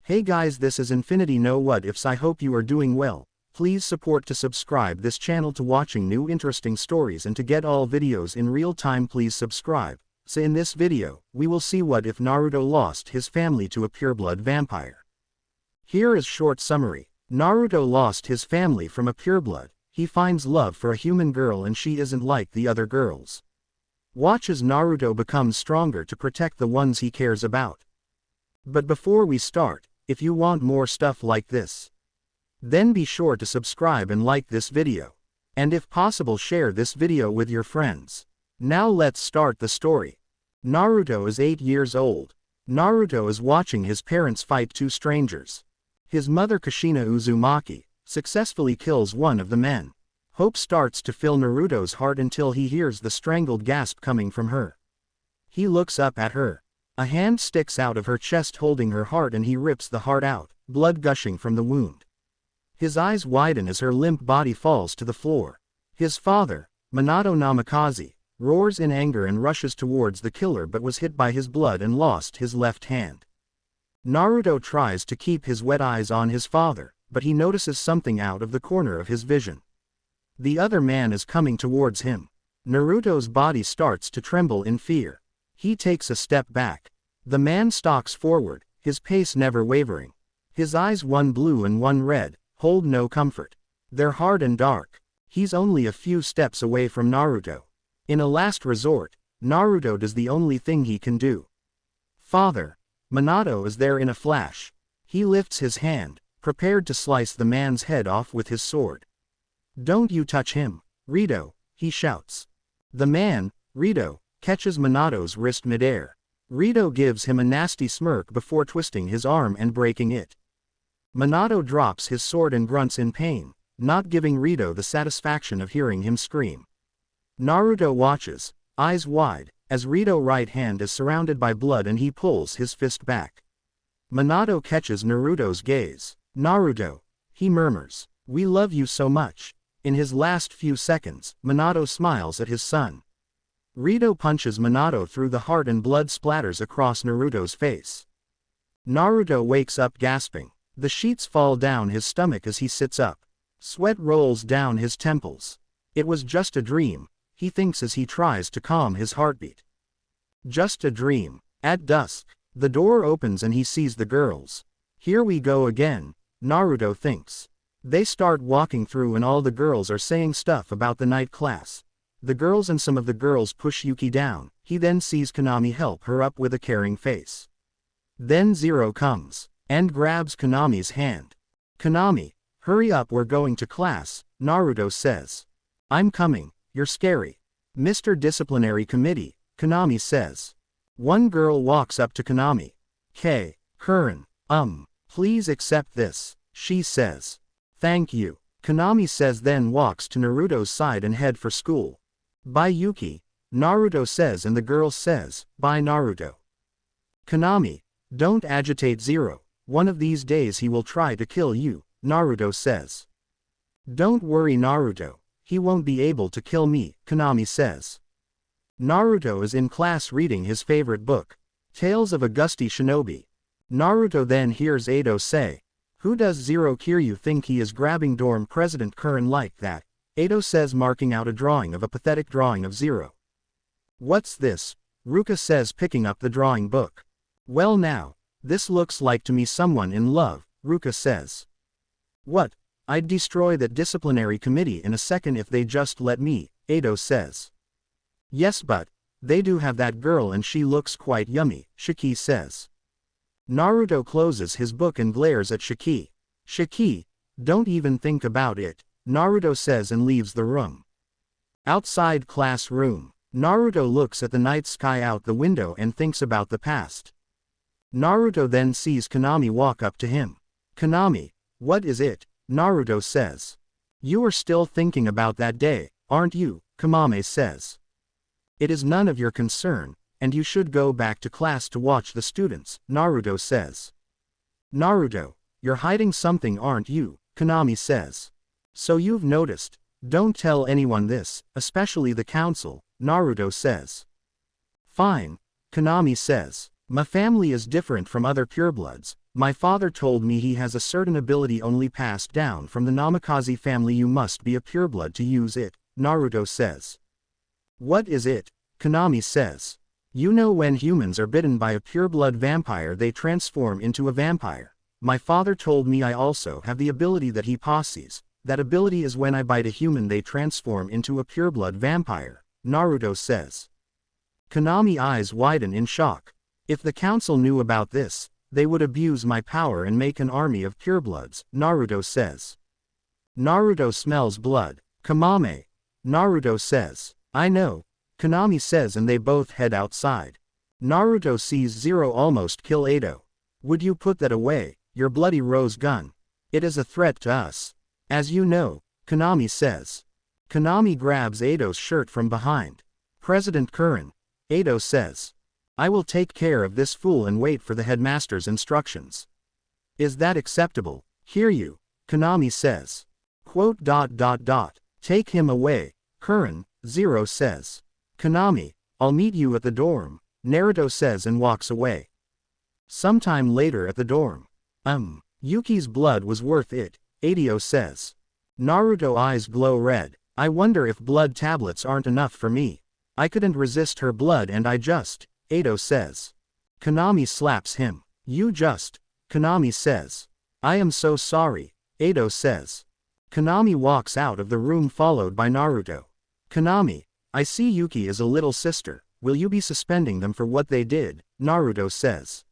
Hey guys, this is Infinity No What Ifs. I hope you are doing well. Please support to subscribe this channel to watching new interesting stories and to get all videos in real time. Please subscribe. So in this video, we will see what if Naruto lost his family to a pureblood vampire. Here is short summary. Naruto lost his family from a pureblood. He finds love for a human girl and she isn't like the other girls. Watch as Naruto becomes stronger to protect the ones he cares about. But before we start, if you want more stuff like this, then be sure to subscribe and like this video. And if possible, share this video with your friends. Now let's start the story. Naruto is 8 years old. Naruto is watching his parents fight two strangers. His mother Kushina Uzumaki successfully kills one of the men. Hope starts to fill Naruto's heart until he hears the strangled gasp coming from her. He looks up at her. A hand sticks out of her chest holding her heart and he rips the heart out, blood gushing from the wound. His eyes widen as her limp body falls to the floor. His father, Minato Namikaze, roars in anger and rushes towards the killer but was hit by his blood and lost his left hand. Naruto tries to keep his wet eyes on his father, but he notices something out of the corner of his vision. The other man is coming towards him. Naruto's body starts to tremble in fear. He takes a step back. The man stalks forward, his pace never wavering. His eyes, one blue and one red, hold no comfort. They're hard and dark. He's only a few steps away from Naruto. In a last resort, Naruto does the only thing he can do. Father! Minato is there in a flash. He lifts his hand, prepared to slice the man's head off with his sword. Don't you touch him, Rito, he shouts. The man, Rito, catches Minato's wrist midair. Rito gives him a nasty smirk before twisting his arm and breaking it. Minato drops his sword and grunts in pain, not giving Rito the satisfaction of hearing him scream. Naruto watches, eyes wide, as Rito's right hand is surrounded by blood and he pulls his fist back. Minato catches Naruto's gaze. Naruto, he murmurs, we love you so much. In his last few seconds, Minato smiles at his son. Rito punches Minato through the heart and blood splatters across Naruto's face. Naruto wakes up gasping. The sheets fall down his stomach as he sits up. Sweat rolls down his temples. It was just a dream, he thinks as he tries to calm his heartbeat. Just a dream. At dusk, the door opens and he sees the girls. Here we go again, Naruto thinks. They start walking through and all the girls are saying stuff about the night class. The girls and some of the girls push Yuki down. He then sees Konami help her up with a caring face. Then Zero comes and grabs Konami's hand. Konami, hurry up, we're going to class, Naruto says. I'm coming, you're scary. Mr. Disciplinary Committee, Konami says. One girl walks up to Konami. Curran, please accept this, she says. Thank you, Konami says, then walks to Naruto's side and head for school. Bye Yuki, Naruto says, and the girl says, bye Naruto. Konami, don't agitate Zero, one of these days he will try to kill you, Naruto says. Don't worry Naruto, he won't be able to kill me, Konami says. Naruto is in class reading his favorite book, Tales of a Gusty Shinobi. Naruto then hears Edo say, who does Zero Kiryu think he is, grabbing dorm president Curran like that? Edo says, marking out a drawing of a pathetic drawing of Zero. What's this? Ruka says, picking up the drawing book. Well now, this looks like to me someone in love, Ruka says. What? I'd destroy that disciplinary committee in a second if they just let me, Edo says. Yes, but they do have that girl and she looks quite yummy, Shiki says. Naruto closes his book and glares at Shiki. Shiki, don't even think about it, Naruto says and leaves the room. Outside classroom, Naruto looks at the night sky out the window and thinks about the past. Naruto then sees Konami walk up to him. Konami, what is it? Naruto says. You are still thinking about that day, aren't you? Kamame says. It is none of your concern, and you should go back to class to watch the students, Naruto says. Naruto, you're hiding something, aren't you? Konami says. So you've noticed. Don't tell anyone this, especially the council, Naruto says. Fine, Konami says. My family is different from other purebloods. My father told me he has a certain ability only passed down from the Namikaze family. You must be a pureblood to use it, Naruto says. What is it? Konami says. You know, when humans are bitten by a pureblood vampire they transform into a vampire. My father told me I also have the ability that he possesses. That ability is when I bite a human they transform into a pureblood vampire, Naruto says. Konami's eyes widen in shock. If the council knew about this, they would abuse my power and make an army of purebloods, Naruto says. Naruto smells blood. Kamame. Naruto says. I know. Konami says, and they both head outside. Naruto sees Zero almost kill Edo. Would you put that away, your bloody rose gun? It is a threat to us. As you know, Konami says. Konami grabs Edo's shirt from behind. President Kurin. Edo says. I will take care of this fool and wait for the headmaster's instructions. Is that acceptable? Hear you, Konami says. Quote. Take him away, Kurin, Zero says. Konami, I'll meet you at the dorm, Naruto says and walks away. Sometime later at the dorm. Yuki's blood was worth it, Edo says. Naruto eyes glow red. I wonder if blood tablets aren't enough for me. I couldn't resist her blood and I just, Edo says. Konami slaps him. You just, Konami says. I am so sorry, Edo says. Konami walks out of the room followed by Naruto. Konami, I see Yuki is a little sister. Will you be suspending them for what they did? Naruto says.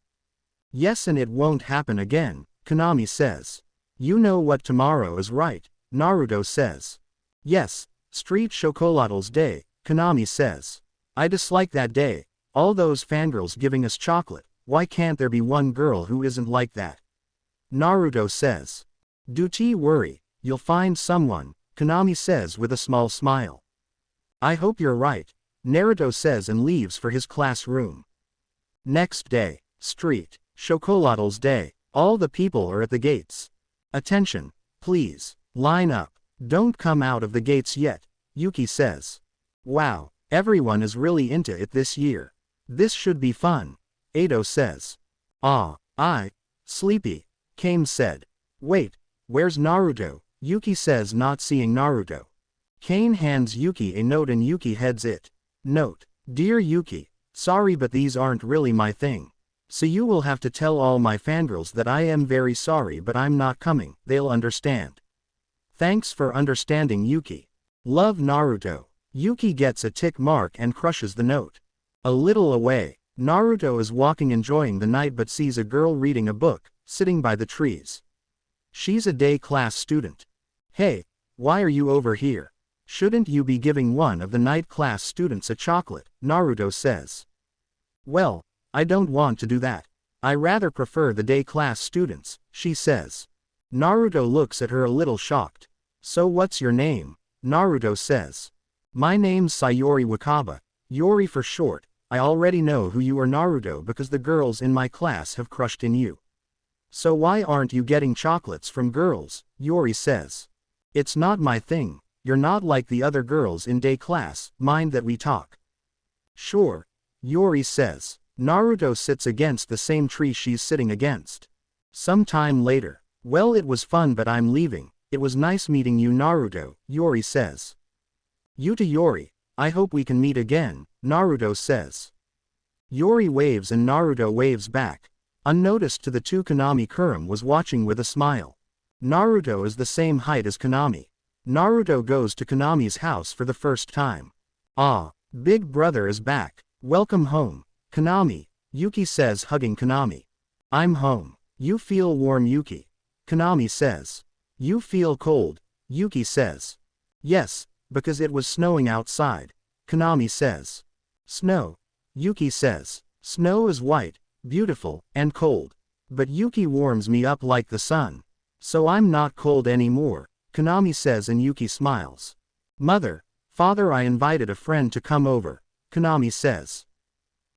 Yes, and it won't happen again, Konami says. You know what tomorrow is, right? Naruto says. Yes, Street Chocolatle's day, Konami says. I dislike that day. All those fangirls giving us chocolate. Why can't there be one girl who isn't like that? Naruto says. Don't worry, you'll find someone, Konami says with a small smile. I hope you're right, Naruto says and leaves for his classroom. Next day, Street Chocolatle's day. All the people are at the gates. Attention, please, line up. Don't come out of the gates yet, Yuki says. Wow, everyone is really into it this year. This should be fun, Edo says. Sleepy, Kame said. Wait, where's Naruto? Yuki says, not seeing Naruto. Kane hands Yuki a note and Yuki heads it. Note, Dear Yuki, sorry but these aren't really my thing. So you will have to tell all my fangirls that I am very sorry but I'm not coming, they'll understand. Thanks for understanding, Yuki. Love, Naruto. Yuki gets a tick mark and crushes the note. A little away, Naruto is walking enjoying the night but sees a girl reading a book, sitting by the trees. She's a day class student. Hey, why are you over here? Shouldn't you be giving one of the night class students a chocolate? Naruto says. Well, I don't want to do that. I rather prefer the day class students, she says. Naruto looks at her a little shocked. So what's your name? Naruto says. My name's Sayori Wakaba, Yori for short. I already know who you are, Naruto, because the girls in my class have crushed in you. So why aren't you getting chocolates from girls? Yori says. It's not my thing. You're not like the other girls in day class, mind that we talk. Sure, Yori says. Naruto sits against the same tree she's sitting against. Some time later. Well, it was fun but I'm leaving. It was nice meeting you, Naruto, Yori says. You to Yori, I hope we can meet again, Naruto says. Yori waves and Naruto waves back. Unnoticed to the two, Konami Kurum was watching with a smile. Naruto is the same height as Konami. Naruto goes to Konami's house for the first time. Big brother is back. Welcome home, Konami, Yuki says hugging Konami. I'm home. You feel warm, Yuki, Konami says. You feel cold, Yuki says. Yes, because it was snowing outside, Konami says. Snow, Yuki says. Snow is white, beautiful, and cold. But Yuki warms me up like the sun. So I'm not cold anymore, Konami says and Yuki smiles. Mother, father, I invited a friend to come over, Konami says.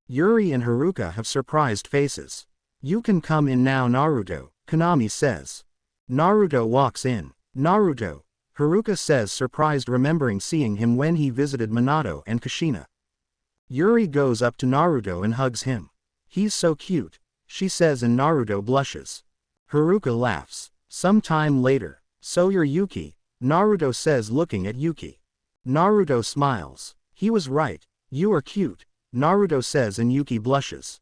Yuri and Haruka have surprised faces. You can come in now, Naruto, Konami says. Naruto walks in. Naruto, Haruka says, surprised remembering seeing him when he visited Minato and Kushina. Yuri goes up to Naruto and hugs him. He's so cute, she says, and Naruto blushes. Haruka laughs. Some time later. So you're Yuki, Naruto says, looking at Yuki. Naruto smiles. He was right. You are cute, Naruto says, and Yuki blushes.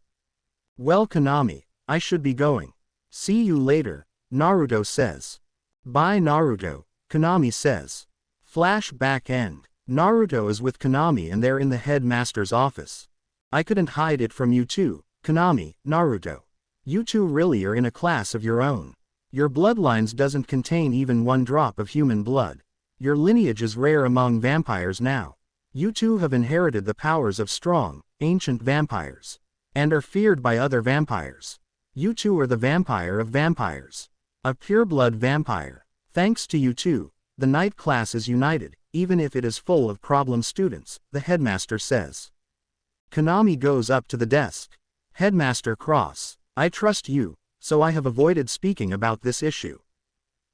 Well, Konami, I should be going. See you later, Naruto says. Bye, Naruto, Konami says. Flashback end. Naruto is with Konami and they're in the headmaster's office. I couldn't hide it from you two, Konami, Naruto. You two really are in a class of your own. Your bloodlines doesn't contain even one drop of human blood. Your lineage is rare among vampires now. You two have inherited the powers of strong, ancient vampires. And are feared by other vampires. You two are the vampire of vampires. A pureblood vampire. Thanks to you two, the night class is united, even if it is full of problem students, the headmaster says. Konami goes up to the desk. Headmaster Cross, I trust you, so I have avoided speaking about this issue.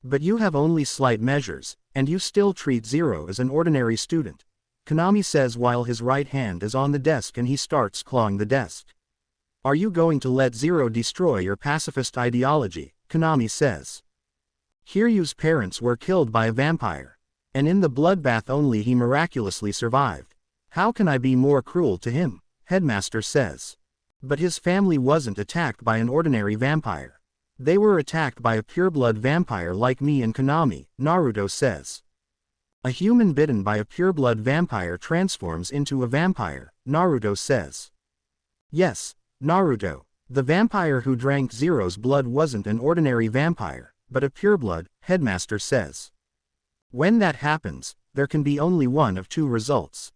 But you have only slight measures, and you still treat Zero as an ordinary student, Konami says while his right hand is on the desk and he starts clawing the desk. Are you going to let Zero destroy your pacifist ideology? Konami says. Kiryu's parents were killed by a vampire. And in the bloodbath only he miraculously survived. How can I be more cruel to him? Headmaster says. But his family wasn't attacked by an ordinary vampire. They were attacked by a pureblood vampire like me and Konami, Naruto says. A human bitten by a pureblood vampire transforms into a vampire, Naruto says. Yes, Naruto, the vampire who drank Zero's blood wasn't an ordinary vampire, but a pureblood, Headmaster says. When that happens, there can be only one of two results.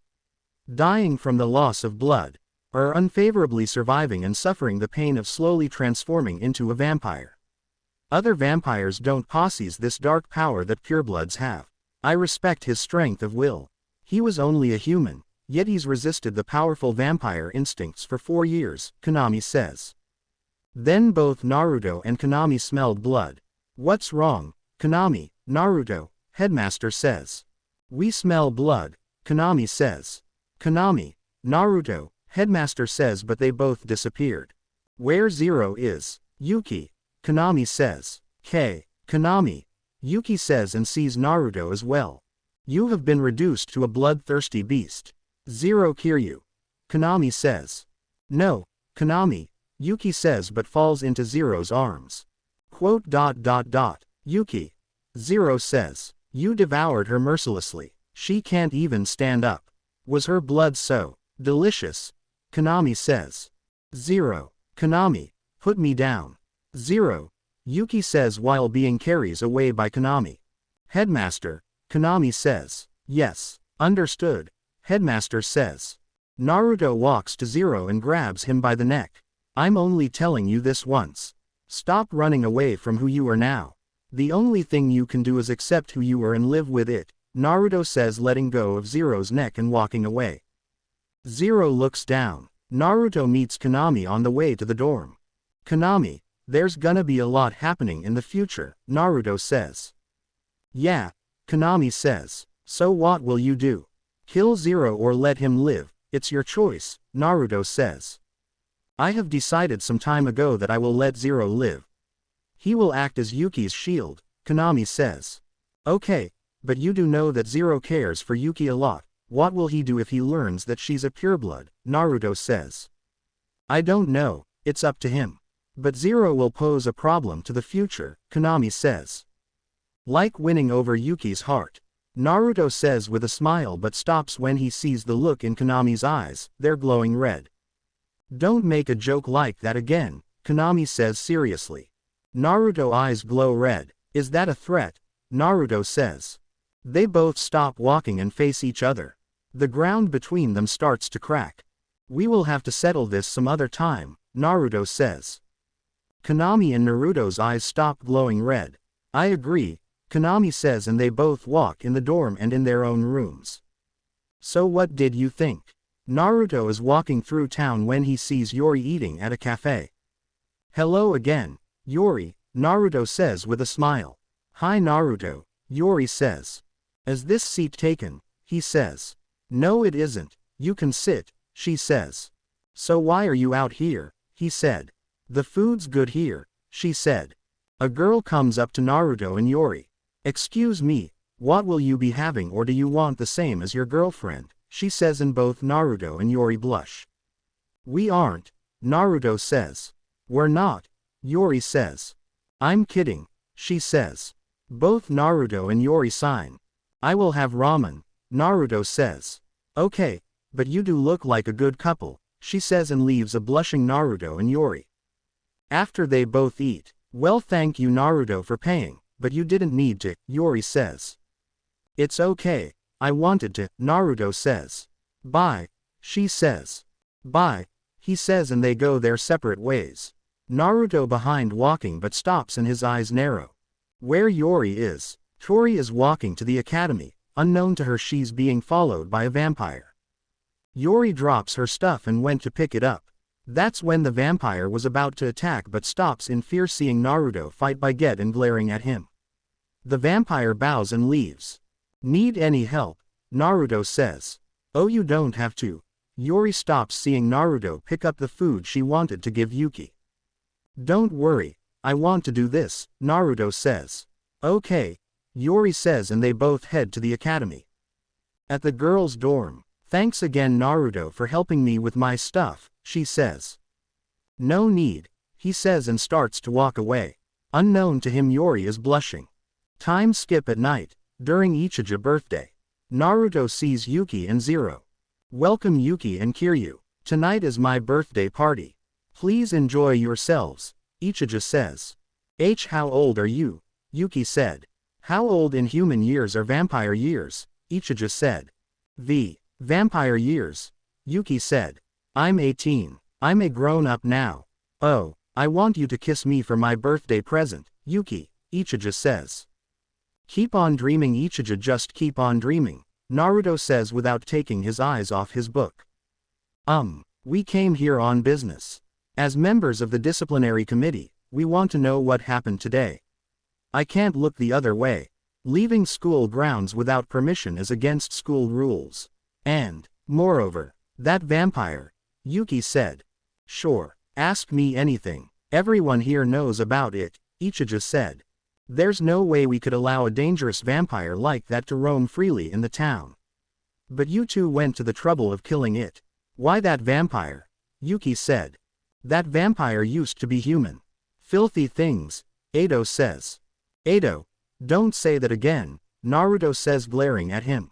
Dying from the loss of blood, or unfavorably surviving and suffering the pain of slowly transforming into a vampire. Other vampires don't possess this dark power that purebloods have. I respect his strength of will. He was only a human, yet he's resisted the powerful vampire instincts for 4 years, Konami says. Then both Naruto and Konami smelled blood. What's wrong, Konami, Naruto? Headmaster says. We smell blood, Konami says. Konami, Naruto, Headmaster says, but they both disappeared. Where Zero is? Yuki, Konami says. Konami, Yuki says and sees Naruto as well. You have been reduced to a bloodthirsty beast. Zero Kiryu, Konami says. No, Konami, Yuki says but falls into Zero's arms. Yuki. Zero says. You devoured her mercilessly. She can't even stand up. Was her blood so delicious? Konami says. Zero. Konami, put me down. Zero. Yuki says while being carried away by Konami. Headmaster, Konami says. Yes, understood. Headmaster says. Naruto walks to Zero and grabs him by the neck. I'm only telling you this once. Stop running away from who you are now. The only thing you can do is accept who you are and live with it, Naruto says, letting go of Zero's neck and walking away. Zero looks down. Naruto meets Konami on the way to the dorm. Konami, there's gonna be a lot happening in the future, Naruto says. Yeah, Konami says. So what will you do? Kill Zero or let him live? It's your choice, Naruto says. I have decided some time ago that I will let Zero live. He will act as Yuki's shield, Konami says. Okay, but you do know that Zero cares for Yuki a lot. What will he do if he learns that she's a pureblood? Naruto says. I don't know, it's up to him. But Zero will pose a problem to the future, Konami says. Like winning over Yuki's heart. Naruto says with a smile but stops when he sees the look in Konami's eyes, they're glowing red. Don't make a joke like that again, Konami says seriously. Naruto eyes glow red. Is that a threat? Naruto says. They both stop walking and face each other. The ground between them starts to crack. We will have to settle this some other time, Naruto says. Konami and Naruto's eyes stop glowing red. I agree, Konami says, and they both walk in the dorm and in their own rooms. So what did you think? Naruto is walking through town when he sees Yori eating at a cafe. Hello again, Yori, Naruto says with a smile. Hi Naruto, Yori says. Is this seat taken? He says. No it isn't, you can sit, she says. So why are you out here? He said. The food's good here, she said. A girl comes up to Naruto and Yori. Excuse me, what will you be having, or do you want the same as your girlfriend? She says, and both Naruto and Yori blush. We aren't, Naruto says. We're not, Yori says. I'm kidding, she says. Both Naruto and Yori sign. I will have ramen, Naruto says. Okay, but you do look like a good couple, she says, and leaves a blushing Naruto and Yori. After they both eat, well, thank you Naruto for paying, but you didn't need to, Yori says. It's okay, I wanted to, Naruto says. Bye, she says. Bye, he says, and they go their separate ways. Naruto behind walking but stops and his eyes narrow. Where Yori is. Tori is walking to the academy. Unknown to her, she's being followed by a vampire. Yori drops her stuff and went to pick it up. That's when the vampire was about to attack but stops in fear seeing Naruto fight by Get and glaring at him. The vampire bows and leaves. Need any help? Naruto says. Oh, you don't have to. Yori stops seeing Naruto pick up the food she wanted to give Yuki. Don't worry, I want to do this, Naruto says. Okay, Yori says, and they both head to the academy. At the girls' dorm. Thanks again Naruto for helping me with my stuff, she says. No need, he says, and starts to walk away. Unknown to him, Yori is blushing. Time skip at night. During Ichija's birthday. Naruto sees Yuki and Zero. Welcome Yuki and Kiryu. Tonight is my birthday party. Please enjoy yourselves, Ichija says. How old are you? Yuki said. How old in human years are vampire years? Ichija said. Vampire years, Yuki said. I'm 18. I'm a grown-up now. Oh, I want you to kiss me for my birthday present, Yuki, Ichija says. Keep on dreaming Ichija, just keep on dreaming, Naruto says without taking his eyes off his book. We came here on business. As members of the disciplinary committee, we want to know what happened today. I can't look the other way. Leaving school grounds without permission is against school rules. And, moreover, that vampire, Yuki said. Sure, ask me anything. Everyone here knows about it, Ichija said. There's no way we could allow a dangerous vampire like that to roam freely in the town. But you two went to the trouble of killing it. Why that vampire? Yuki said. That vampire used to be human. Filthy things, Edo says. Edo, don't say that again, Naruto says, glaring at him.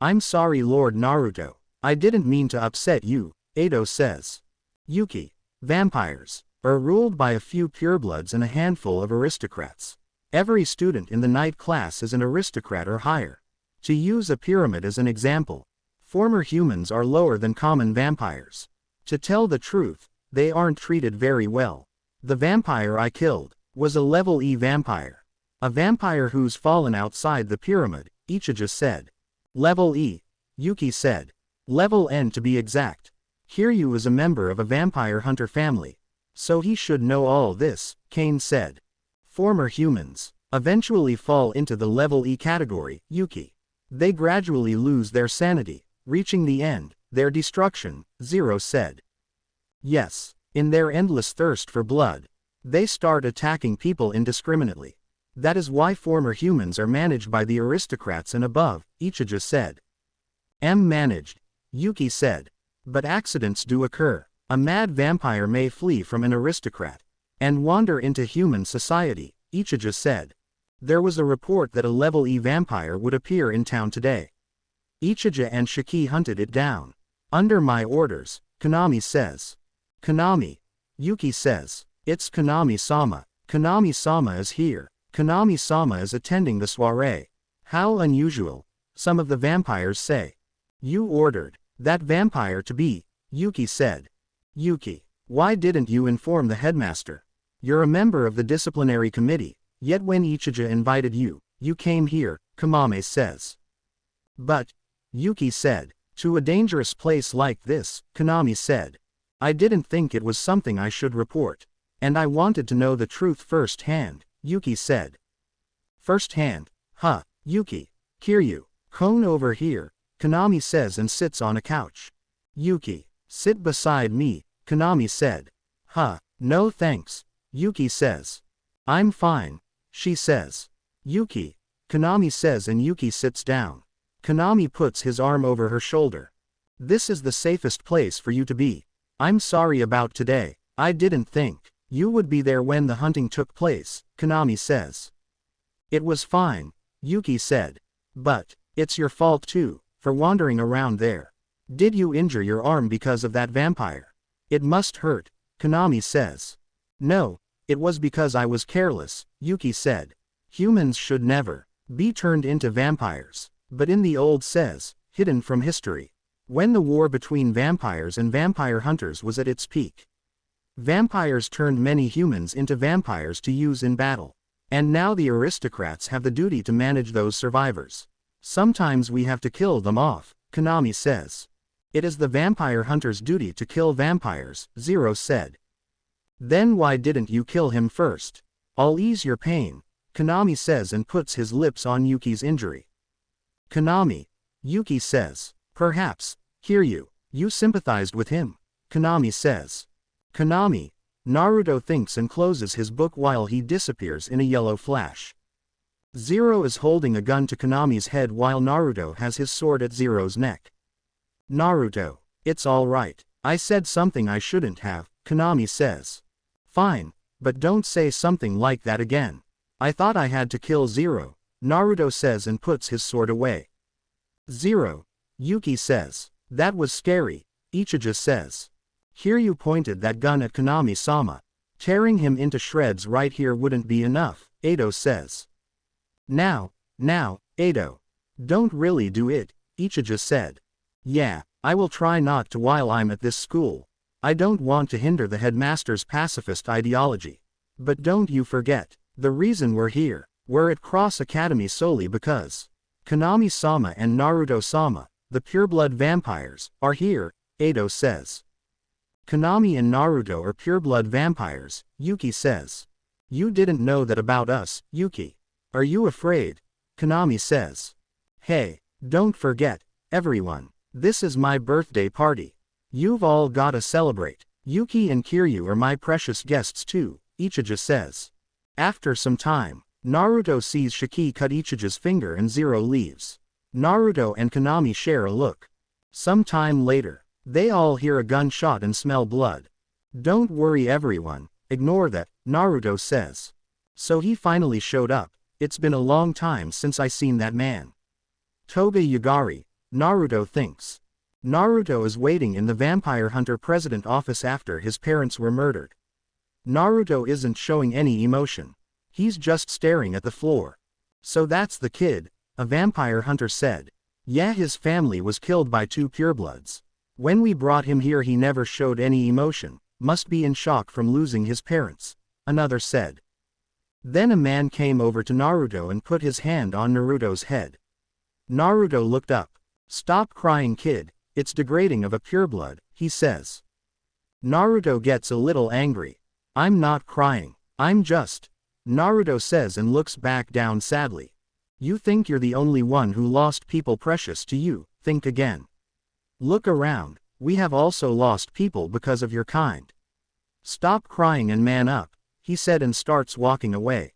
I'm sorry Lord Naruto, I didn't mean to upset you, Edo says. Yuki, vampires are ruled by a few purebloods and a handful of aristocrats. Every student in the night class is an aristocrat or higher. To use a pyramid as an example, former humans are lower than common vampires. To tell the truth, they aren't treated very well. The vampire I killed was a level E vampire. A vampire who's fallen outside the pyramid, Ichija said. Level E, Yuki said. Level N to be exact. Kiryu is a member of a vampire hunter family, so he should know all this, Kane said. Former humans eventually fall into the level E category, Yuki. They gradually lose their sanity, reaching the end, their destruction, Zero said. Yes, in their endless thirst for blood, they start attacking people indiscriminately. That is why former humans are managed by the aristocrats and above, Ichija said. Managed, Yuki said. But accidents do occur. A mad vampire may flee from an aristocrat and wander into human society, Ichija said. There was a report that a level E vampire would appear in town today. Ichija and Shiki hunted it down. Under my orders, Konami says. Konami, Yuki says. It's Konami-sama. Konami-sama is here. Konami-sama is attending the soiree. How unusual, some of the vampires say. You ordered that vampire to be, Yuki said. Yuki, why didn't you inform the headmaster? You're a member of the disciplinary committee, yet when Ichija invited you, you came here, Kamame says. But, Yuki said, to a dangerous place like this, Konami said. I didn't think it was something I should report. And I wanted to know the truth firsthand, Yuki said. Firsthand? Huh, Yuki. Kiryu, come over here, Konami says and sits on a couch. Yuki, sit beside me, Konami said. Huh, No thanks, Yuki says. I'm fine, she says. Yuki, Konami says, and Yuki sits down. Konami puts his arm over her shoulder. This is the safest place for you to be. I'm sorry about today. I didn't think you would be there when the hunting took place, Konami says. It was fine, Yuki said. But it's your fault too, for wandering around there. Did you injure your arm because of that vampire? It must hurt, Konami says. No, it was because I was careless, Yuki said. Humans should never be turned into vampires. But in the old says, hidden from history, when the war between vampires and vampire hunters was at its peak, vampires turned many humans into vampires to use in battle. And now the aristocrats have the duty to manage those survivors. Sometimes we have to kill them off, Konami says. It is the vampire hunter's duty to kill vampires, Zero said. Then why didn't you kill him first? I'll ease your pain, Konami says, and puts his lips on Yuki's injury. Konami, Yuki says. Perhaps, you sympathized with him, Konami says. Konami, Naruto thinks and closes his book while he disappears in a yellow flash. Zero is holding a gun to Konami's head while Naruto has his sword at Zero's neck. Naruto, it's all right. I said something I shouldn't have, Konami says. Fine, but don't say something like that again. I thought I had to kill Zero, Naruto says, and puts his sword away. Zero, Yuki says. That was scary, Ichijo says. Kiryu pointed that gun at Konami-sama. Tearing him into shreds right here wouldn't be enough, Edo says. Now, Edo. Don't really do it, Ichijo said. Yeah, I will try not to while I'm at this school. I don't want to hinder the headmaster's pacifist ideology. But don't you forget, the reason we're here. We're at Cross Academy solely because Konami-sama and Naruto-sama, the pureblood vampires, are here, Edo says. Konami and Naruto are pureblood vampires, Yuki says. You didn't know that about us, Yuki. Are you afraid? Konami says. Hey, don't forget, everyone. This is my birthday party. You've all gotta celebrate. Yuki and Kiryu are my precious guests too, Ichijo says. After some time, Naruto sees Shiki cut Ichijo's finger and Zero leaves. Naruto and Konami share a look. Some time later, they all hear a gunshot and smell blood. Don't worry everyone, ignore that, Naruto says. So he finally showed up. It's been a long time since I seen that man. Toga Yagari, Naruto thinks. Naruto is waiting in the Vampire Hunter President office after his parents were murdered. Naruto isn't showing any emotion. He's just staring at the floor. So that's the kid, a vampire hunter said. Yeah, his family was killed by 2 purebloods. When we brought him here he never showed any emotion, must be in shock from losing his parents, another said. Then a man came over to Naruto and put his hand on Naruto's head. Naruto looked up. Stop crying kid, it's degrading of a pureblood, he says. Naruto gets a little angry. I'm not crying, I'm just. Naruto says and looks back down sadly. You think you're the only one who lost people precious to you, think again. Look around, we have also lost people because of your kind. Stop crying and man up, he said and starts walking away.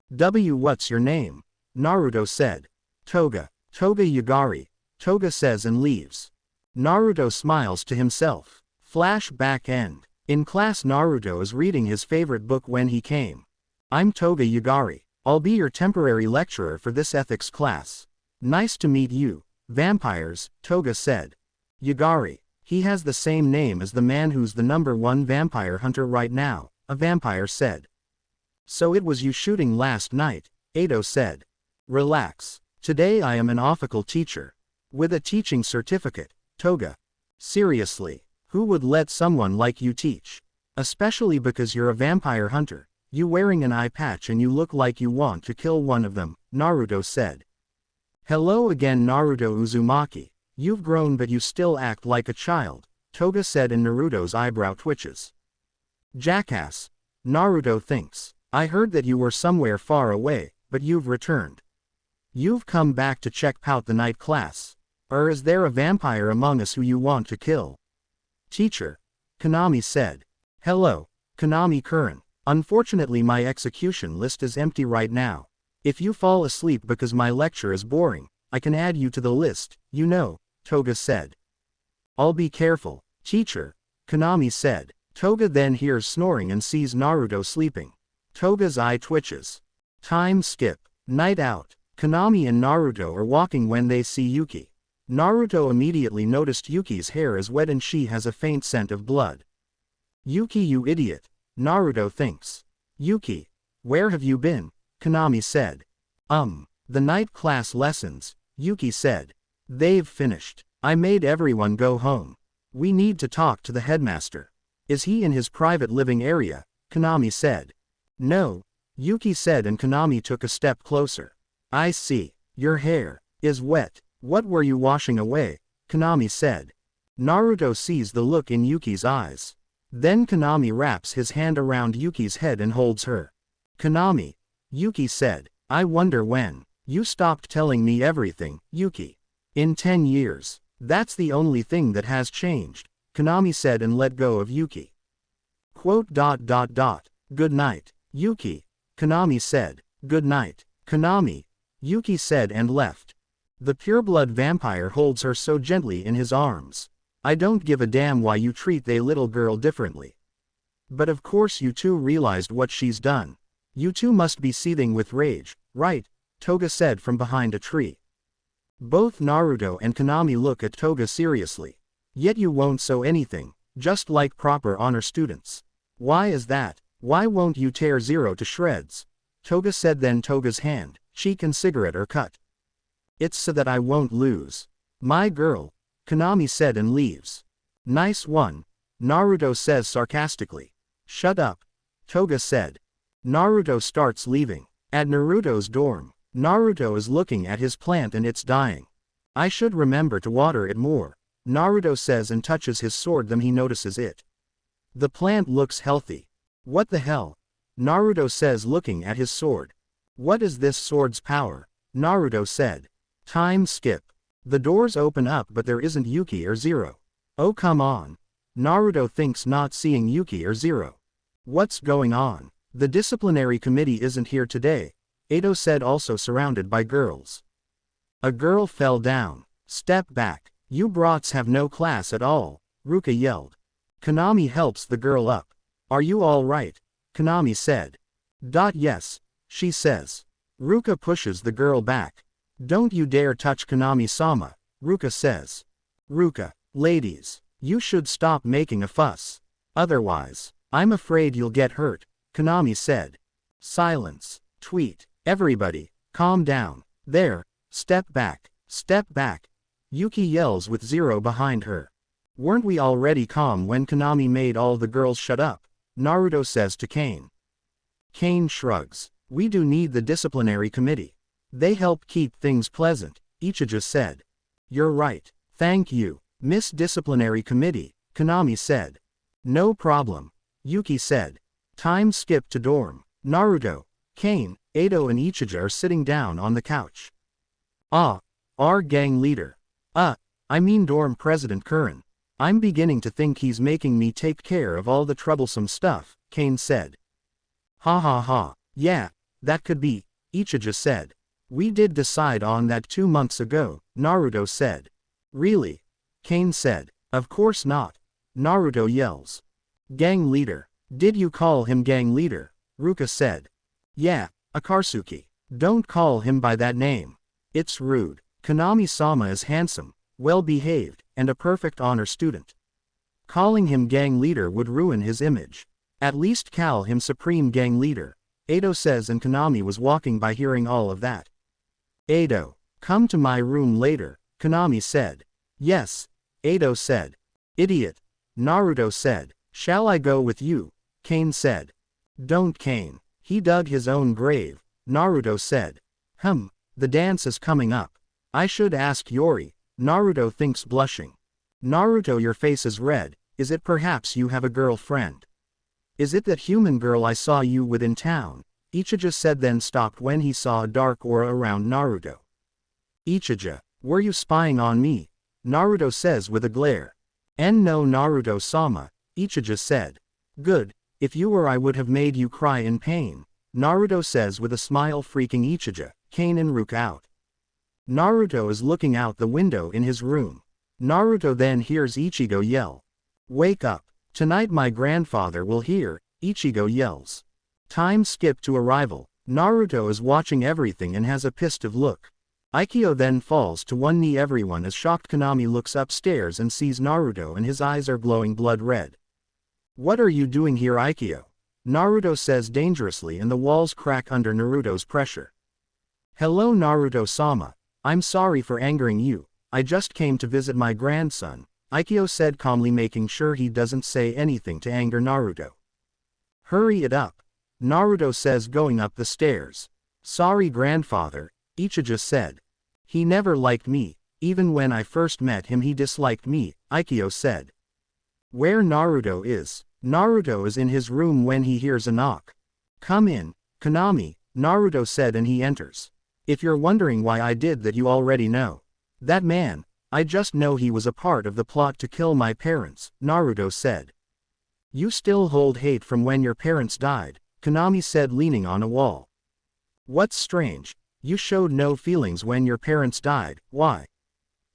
What's your name? Naruto said. Toga Yagari, Toga says and leaves. Naruto smiles to himself. Flashback end. In class Naruto is reading his favorite book when he came. I'm Toga Yagari. I'll be your temporary lecturer for this ethics class. Nice to meet you, vampires, Toga said. Yagari. He has the same name as the man who's the #1 vampire hunter right now, a vampire said. So it was you shooting last night, Edo said. Relax. Today I am an official teacher. With a teaching certificate, Toga. Seriously, who would let someone like you teach? Especially because you're a vampire hunter. You wearing an eye patch and you look like you want to kill one of them, Naruto said. Hello again Naruto Uzumaki. You've grown but you still act like a child, Toga said and Naruto's eyebrow twitches. Jackass. Naruto thinks. I heard that you were somewhere far away, but you've returned. You've come back to check out the night class. Or is there a vampire among us who you want to kill? Teacher. Konami said. Hello. Konami-kun. Unfortunately my execution list is empty right now. If you fall asleep because my lecture is boring, I can add you to the list, you know, Toga said. I'll be careful, teacher, Konami said. Toga then hears snoring and sees Naruto sleeping. Toga's eye twitches. Time skip. Night out. Konami and Naruto are walking when they see Yuki. Naruto immediately noticed Yuki's hair is wet and she has a faint scent of blood. Yuki, you idiot, Naruto thinks. Yuki, where have you been? Konami said. The night class lessons, Yuki said. They've finished. I made everyone go home. We need to talk to the headmaster. Is he in his private living area? Konami said. No, Yuki said, and Konami took a step closer. I see. Your hair is wet. What were you washing away? Konami said. Naruto sees the look in Yuki's eyes. Then Konami wraps his hand around Yuki's head and holds her. Konami, Yuki said, I wonder when you stopped telling me everything, Yuki. In 10 years. That's the only thing that has changed, Konami said and let go of Yuki. Quote. Good night, Yuki, Konami said. Good night, Konami, Yuki said and left. The pureblood vampire holds her so gently in his arms. I don't give a damn why you treat the little girl differently. But of course you two realized what she's done. You two must be seething with rage, right? Toga said from behind a tree. Both Naruto and Konami look at Toga seriously. Yet you won't say anything, just like proper honor students. Why is that? Why won't you tear Zero to shreds? Toga said. Then Toga's hand, cheek and cigarette are cut. It's so that I won't lose my girl, Konami said and leaves. Nice one, Naruto says sarcastically. Shut up, Toga said. Naruto starts leaving. At Naruto's dorm, Naruto is looking at his plant and it's dying. I should remember to water it more, Naruto says and touches his sword. Then he notices it. The plant looks healthy. What the hell? Naruto says looking at his sword. What is this sword's power? Naruto said. Time skip. The doors open up but there isn't Yuki or Zero. Oh come on. Naruto thinks, not seeing Yuki or Zero. What's going on? The disciplinary committee isn't here today, Edo said, also surrounded by girls. A girl fell down. Step back. You brats have no class at all, Ruka yelled. Konami helps the girl up. Are you all right? Konami said. Yes, she says. Ruka pushes the girl back. Don't you dare touch Konami-sama, Ruka says. Ruka, ladies, you should stop making a fuss. Otherwise, I'm afraid you'll get hurt, Konami said. Silence. Tweet. Everybody, calm down. There, step back, Yuki yells with Zero behind her. Weren't we already calm when Konami made all the girls shut up? Naruto says to Kane. Kane shrugs. We do need the disciplinary committee. They help keep things pleasant, Ichija said. You're right. Thank you, Miss Disciplinary Committee, Konami said. No problem, Yuki said. Time skip to dorm. Naruto, Kane, Edo and Ichija are sitting down on the couch. Our gang leader. I mean dorm president Curran. I'm beginning to think he's making me take care of all the troublesome stuff, Kane said. Ha ha ha, yeah, that could be, Ichija said. We did decide on that 2 months ago, Naruto said. Really? Kane said. Of course not, Naruto yells. Gang leader. Did you call him gang leader? Ruka said. Yeah, Akatsuki. Don't call him by that name. It's rude. Konami-sama is handsome, well-behaved, and a perfect honor student. Calling him gang leader would ruin his image. At least call him supreme gang leader, Edo says, and Konami was walking by hearing all of that. Edo, come to my room later, Konami said. Yes, Edo said. Idiot, Naruto said. Shall I go with you? Kane said. Don't, Kane. He dug his own grave, Naruto said. The dance is coming up. I should ask Yori, Naruto thinks, blushing. Naruto, your face is red. Is it perhaps you have a girlfriend? Is it that human girl I saw you with in town? Ichija said, then stopped when he saw a dark aura around Naruto. Ichija, were you spying on me? Naruto says with a glare. No, Naruto-sama, Ichija said. Good, If you were I would have made you cry in pain, Naruto says with a smile, freaking Ichija, Kane and Rook out. Naruto is looking out the window in his room. Naruto then hears Ichigo yell. Wake up. Tonight my grandfather will hear, Ichigo yells. Time skip to arrival. Naruto is watching everything and has a pissed off look. Aikyo then falls to one knee. Everyone is shocked. Konami looks upstairs and sees Naruto and his eyes are glowing blood red. What are you doing here, Aikyo? Naruto says dangerously, and the walls crack under Naruto's pressure. Hello Naruto-sama. I'm sorry for angering you. I just came to visit my grandson, Aikyo said calmly, making sure he doesn't say anything to anger Naruto. Hurry it up. Naruto says, going up the stairs. Sorry grandfather, Ichija said. He never liked me. Even when I first met him he disliked me, Aikyo said. Where Naruto is? Naruto is in his room when he hears a knock. Come in, Konami, Naruto said, and he enters. If you're wondering why I did that, you already know. That man, I just know he was a part of the plot to kill my parents, Naruto said. You still hold hate from when your parents died, Konami said, leaning on a wall. What's strange? You showed no feelings when your parents died, why?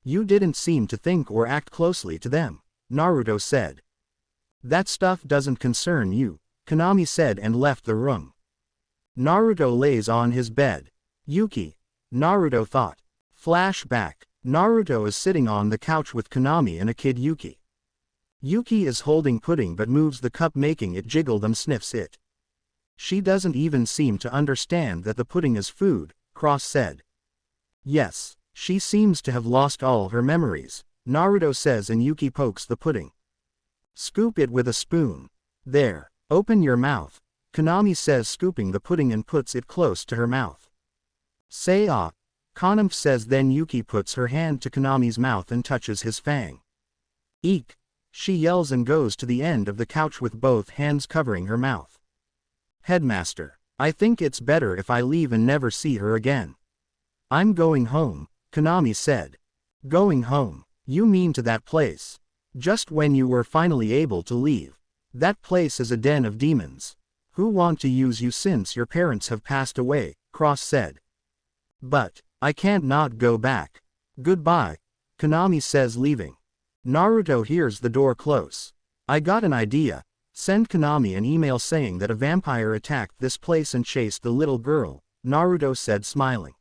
You didn't seem to think or act closely to them, Naruto said. That stuff doesn't concern you, Konami said and left the room. Naruto lays on his bed. Yuki, Naruto thought. Flashback. Naruto is sitting on the couch with Konami and a kid Yuki. Yuki is holding pudding but moves the cup, making it jiggle. Them sniffs it. She doesn't even seem to understand that the pudding is food, Cross said. Yes, she seems to have lost all her memories, Naruto says, and Yuki pokes the pudding. Scoop it with a spoon. There, open your mouth, Konami says, scooping the pudding and puts it close to her mouth. Say ah, Konami says, then Yuki puts her hand to Konami's mouth and touches his fang. Eek, she yells and goes to the end of the couch with both hands covering her mouth. Headmaster, I think it's better if I leave and never see her again. I'm going home, Konami said. Going home? You mean to that place? Just when you were finally able to leave. That place is a den of demons. Who want to use you since your parents have passed away, Cross said. But, I can't not go back. Goodbye, Konami says, leaving. Naruto hears the door close. I got an idea. Send Konami an email saying that a vampire attacked this place and chased the little girl, Naruto said, smiling.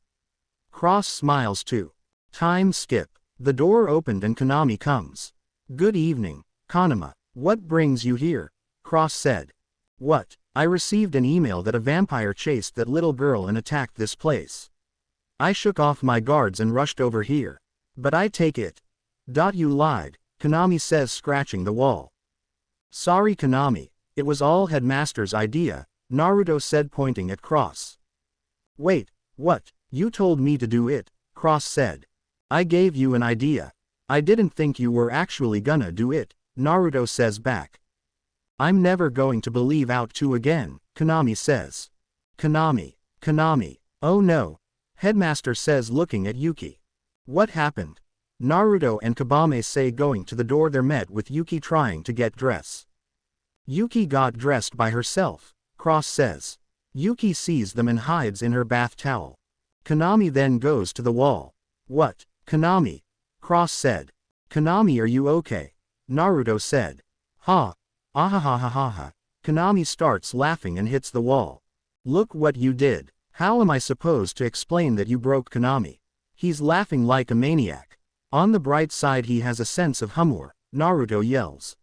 Cross smiles too. Time skip. The door opened and Konami comes. Good evening, Kanama. What brings you here? Cross said. What? I received an email that a vampire chased that little girl and attacked this place. I shook off my guards and rushed over here. But I take it. You lied, Konami says, scratching the wall. Sorry Konami, it was all Headmaster's idea, Naruto said, pointing at Cross. Wait, what? You told me to do it, Cross said. I gave you an idea. I didn't think you were actually gonna do it, Naruto says back. I'm never going to believe out two again, Konami says. Konami, oh no, Headmaster says, looking at Yuki. What happened? Naruto and Kabame say, going to the door. They're met with Yuki trying to get dressed. Yuki got dressed by herself, Cross says. Yuki sees them and hides in her bath towel. Konami then goes to the wall. What, Konami? Cross said. Konami, are you okay? Naruto said. Ha. Ahahahaha. Konami starts laughing and hits the wall. Look what you did. How am I supposed to explain that you broke Konami? He's laughing like a maniac. On the bright side, he has a sense of humor, Naruto yells.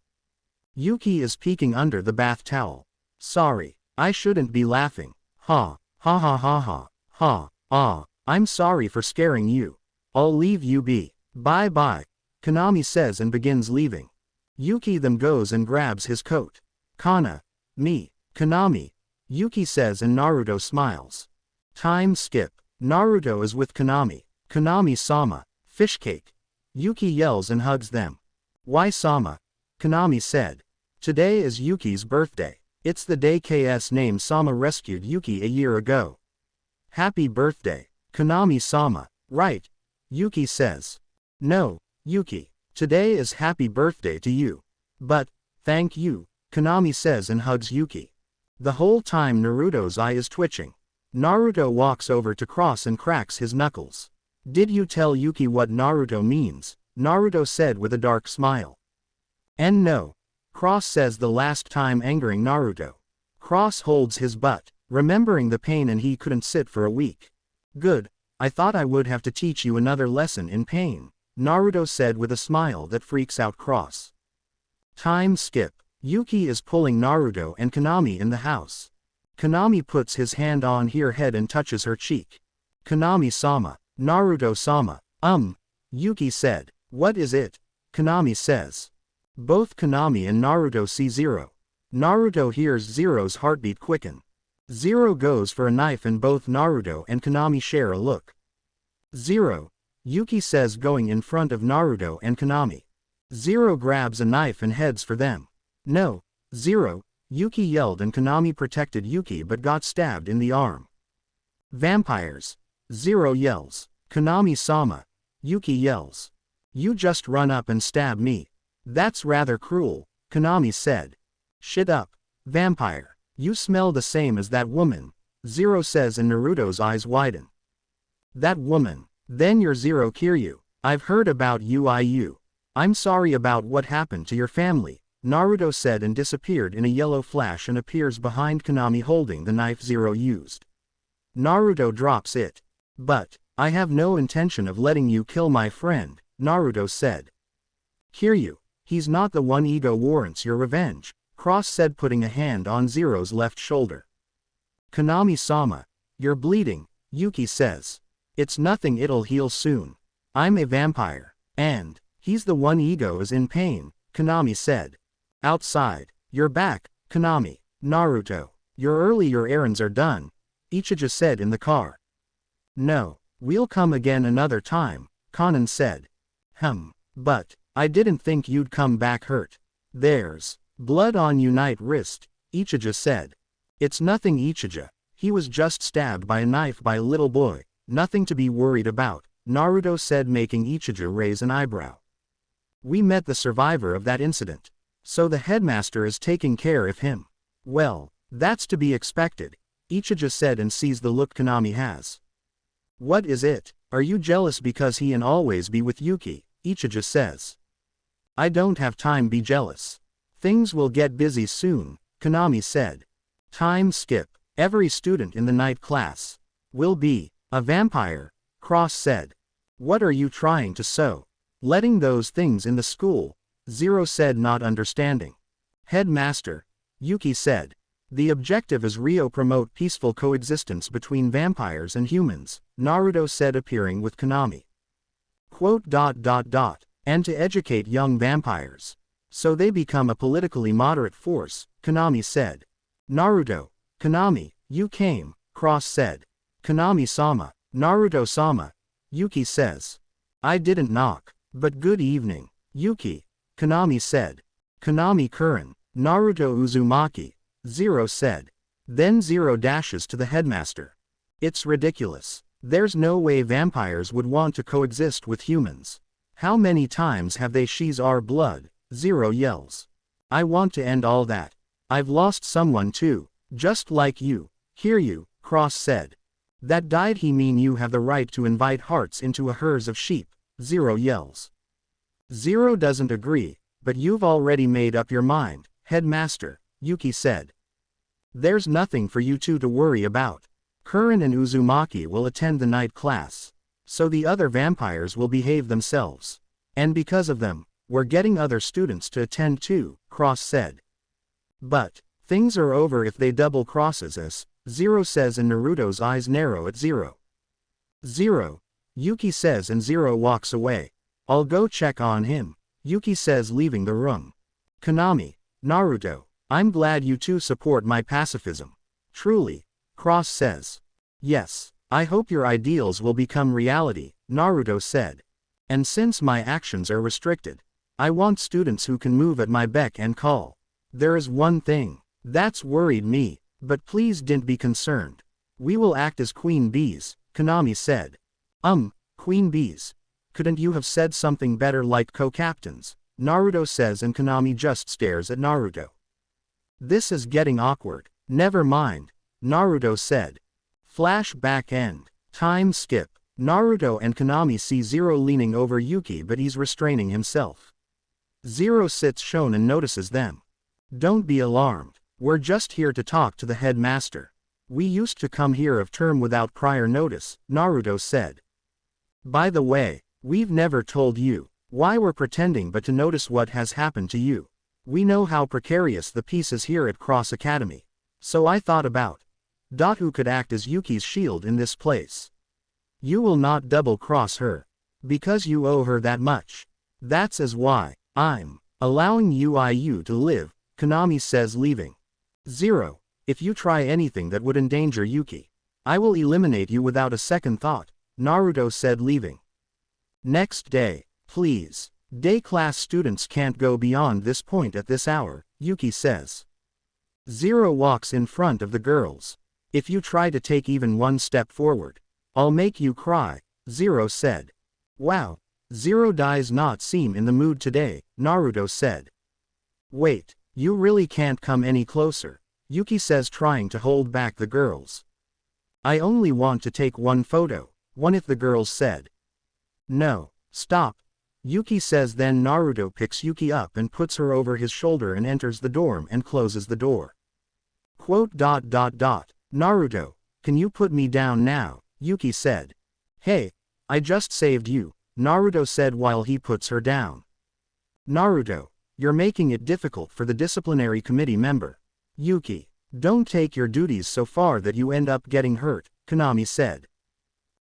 Yuki is peeking under the bath towel. Sorry, I shouldn't be laughing. Ha, ha ha ha ha, ha, ah, I'm sorry for scaring you. I'll leave you be. Bye bye, Konami says and begins leaving. Yuki then goes and grabs his coat. Kana, me, Konami, Yuki says, and Naruto smiles. Time skip. Naruto is with Konami. Konami-sama, fish cake. Yuki yells and hugs them. Why Sama? Konami said. Today is Yuki's birthday. It's the day KS named Sama rescued Yuki a year ago. Happy birthday, Konami-sama. Right, Yuki says. No, Yuki. Today is happy birthday to you. But, thank you, Konami says and hugs Yuki. The whole time Naruto's eye is twitching. Naruto walks over to Cross and cracks his knuckles. Did you tell Yuki what Naruto means? Naruto said with a dark smile. And no. Cross says, the last time, angering Naruto. Cross holds his butt, remembering the pain, and he couldn't sit for a week. Good. I thought I would have to teach you another lesson in pain, Naruto said with a smile that freaks out Cross. Time skip. Yuki is pulling Naruto and Konami in the house. Konami puts his hand on her head and touches her cheek. Konami-sama. Naruto-sama. Yuki said. What is it? Konami says. Both Konami and Naruto see Zero. Naruto hears Zero's heartbeat quicken. Zero goes for a knife and both Naruto and Konami share a look. Zero. Yuki says, going in front of Naruto and Konami. Zero grabs a knife and heads for them. No. Zero. Yuki yelled and Konami protected Yuki but got stabbed in the arm. Vampires. Zero yells. Konami-sama. Yuki yells. You just run up and stab me. That's rather cruel, Konami said. Shut up, vampire. You smell the same as that woman, Zero says, and Naruto's eyes widen. That woman. Then you're Zero Kiryu. I've heard about you. I'm sorry about what happened to your family, Naruto said and disappeared in a yellow flash and appears behind Konami holding the knife Zero used. Naruto drops it. But, I have no intention of letting you kill my friend, Naruto said. Kiryu. He's not the one. Ego warrants your revenge, Cross said, putting a hand on Zero's left shoulder. Konami-sama. You're bleeding, Yuki says. It's nothing, it'll heal soon. I'm a vampire. And, he's the one. Ego is in pain, Konami said. Outside. You're back, Konami. Naruto. You're early, your errands are done, Ichijo said in the car. No. We'll come again another time, Kanan said. But, I didn't think you'd come back hurt. There's blood on your right wrist, Ichijo said. It's nothing, Ichijo. He was just stabbed by a knife by a little boy, nothing to be worried about, Naruto said, making Ichijo raise an eyebrow. We met the survivor of that incident. So the headmaster is taking care of him. Well, that's to be expected, Ichijo said and sees the look Konami has. What is it? Are you jealous because he and always be with Yuki? Ichijo says. I don't have time be jealous. Things will get busy soon, Konami said. Time skip. Every student in the night class will be a vampire, Cross said. What are you trying to sow? Letting those things in the school, Zero said, not understanding. Headmaster, Yuki said. The objective is promote peaceful coexistence between vampires and humans, Naruto said, appearing with Konami. And to educate young vampires. So they become a politically moderate force, Konami said. Naruto. Konami, you came, Cross said. Konami-sama. Naruto-sama. Yuki says. I didn't knock. But good evening, Yuki, Konami said. Konami-kuren. Naruto Uzumaki, Zero said. Then Zero dashes to the headmaster. It's ridiculous. There's no way vampires would want to coexist with humans. How many times have they she's our blood? Zero yells. I want to end all that. I've lost someone too, just like you. Kiryu, Cross said. That died. He mean you have the right to invite hearts into a herd of sheep, Zero yells. Zero doesn't agree, but you've already made up your mind, headmaster, Yuki said. There's nothing for you two to worry about. Kuren and Uzumaki will attend the night class. So the other vampires will behave themselves. And because of them, we're getting other students to attend too, Cross said. But, things are over if they double crosses us, Zero says, and Naruto's eyes narrow at Zero. Zero, Yuki says, and Zero walks away. I'll go check on him, Yuki says, leaving the room. Konami, Naruto, I'm glad you two support my pacifism. Truly, Cross says. Yes. I hope your ideals will become reality, Naruto said. And since my actions are restricted, I want students who can move at my beck and call. There is one thing that's worried me, but please don't be concerned. We will act as queen bees, Konami said. Queen bees. Couldn't you have said something better like co-captains? Naruto says, and Konami just stares at Naruto. This is getting awkward. Never mind, Naruto said. Flashback end. Time skip. Naruto and Konami see Zero leaning over Yuki, but he's restraining himself. Zero sits shown and notices them. Don't be alarmed. We're just here to talk to the headmaster. We used to come here of term without prior notice, Naruto said. By the way, we've never told you why we're pretending but to notice what has happened to you. We know how precarious the peace is here at Cross Academy. So I thought about who could act as Yuki's shield in this place. You will not double-cross her. Because you owe her that much. That's as why I'm allowing you to live, Konami says, leaving. Zero, if you try anything that would endanger Yuki, I will eliminate you without a second thought, Naruto said, leaving. Next day. Please. Day class students can't go beyond this point at this hour, Yuki says. Zero walks in front of the girls. If you try to take even one step forward, I'll make you cry, Zero said. Wow. Zero does not seem in the mood today, Naruto said. Wait, you really can't come any closer, Yuki says, trying to hold back the girls. I only want to take one photo, one if the girls said. No, stop, Yuki says. Then Naruto picks Yuki up and puts her over his shoulder and enters the dorm and closes the door. Naruto, can you put me down now, Yuki said. Hey, I just saved you, Naruto said while he puts her down. Naruto, you're making it difficult for the disciplinary committee member. Yuki, don't take your duties so far that you end up getting hurt, Konami said.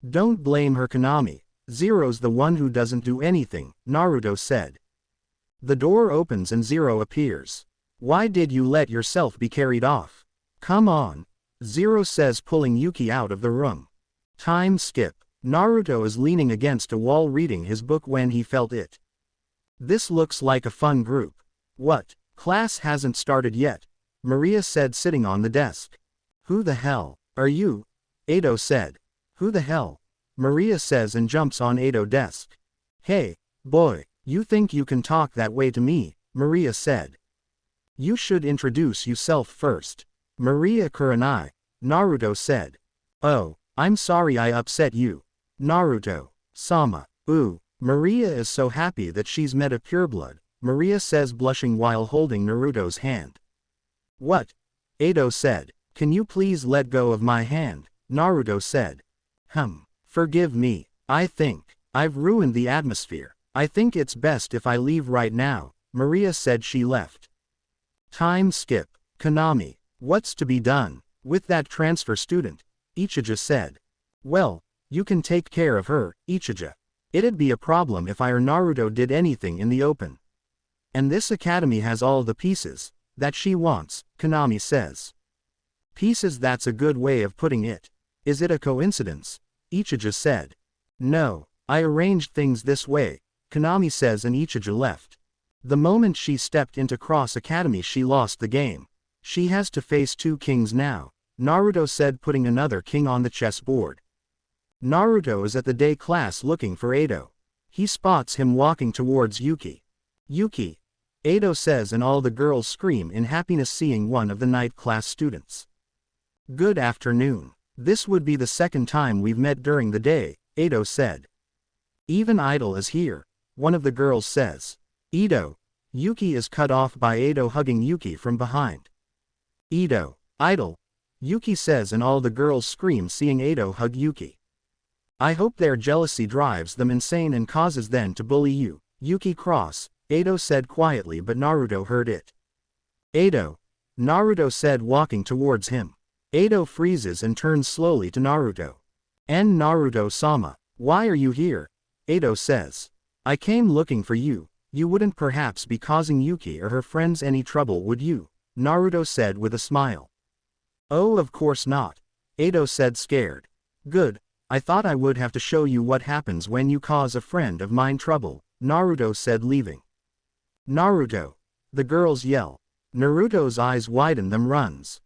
Don't blame her, Konami. Zero's the one who doesn't do anything, Naruto said. The door opens and Zero appears. Why did you let yourself be carried off? Come on, Zero says, pulling Yuki out of the room. Time skip. Naruto is leaning against a wall reading his book when he felt it. This looks like a fun group. What? Class hasn't started yet, Maria said, sitting on the desk. Who the hell are you? Edo said. Who the hell? Maria says and jumps on Edo's desk. Hey, boy, you think you can talk that way to me, Maria said. You should introduce yourself first. Maria Kurenai, Naruto said. Oh, I'm sorry I upset you. Naruto, Sama. Ooh, Maria is so happy that she's met a pureblood, Maria says, blushing while holding Naruto's hand. What? Edo said. Can you please let go of my hand? Naruto said. Forgive me. I think I've ruined the atmosphere. I think it's best if I leave right now, Maria said. She left. Time skip. Konami, what's to be done with that transfer student? Ichija said. Well, you can take care of her, Ichija. It'd be a problem if I or Naruto did anything in the open. And this academy has all the pieces that she wants, Konami says. Pieces, that's a good way of putting it. Is it a coincidence? Ichija said. No, I arranged things this way, Konami says, and Ichija left. The moment she stepped into Cross Academy, she lost the game. She has to face two kings now, Naruto said, putting another king on the chessboard. Naruto is at the day class looking for Edo. He spots him walking towards Yuki. Yuki, Edo says, and all the girls scream in happiness seeing one of the night class students. Good afternoon. This would be the second time we've met during the day, Edo said. Even Idol is here, one of the girls says. Edo. Yuki is cut off by Edo hugging Yuki from behind. Edo. Idol. Yuki says, and all the girls scream seeing Edo hug Yuki. I hope their jealousy drives them insane and causes them to bully you, Yuki cross, Edo said quietly, but Naruto heard it. Edo. Naruto said, walking towards him. Edo freezes and turns slowly to Naruto. And Naruto-sama, why are you here? Edo says. I came looking for you. You wouldn't perhaps be causing Yuki or her friends any trouble, would you? Naruto said with a smile. Oh, of course not. Edo said, scared. Good. I thought I would have to show you what happens when you cause a friend of mine trouble, Naruto said, leaving. Naruto. The girls yell. Naruto's eyes widen, them runs.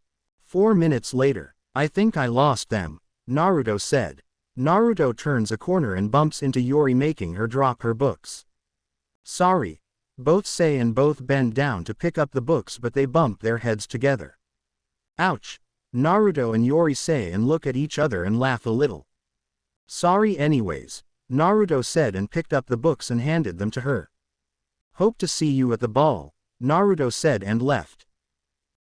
4 minutes later. I think I lost them, Naruto said. Naruto turns a corner and bumps into Yori, making her drop her books. Sorry. Both say and both bend down to pick up the books, but they bump their heads together. Ouch! Naruto and Yori say and look at each other and laugh a little. Sorry anyways, Naruto said and picked up the books and handed them to her. Hope to see you at the ball, Naruto said and left.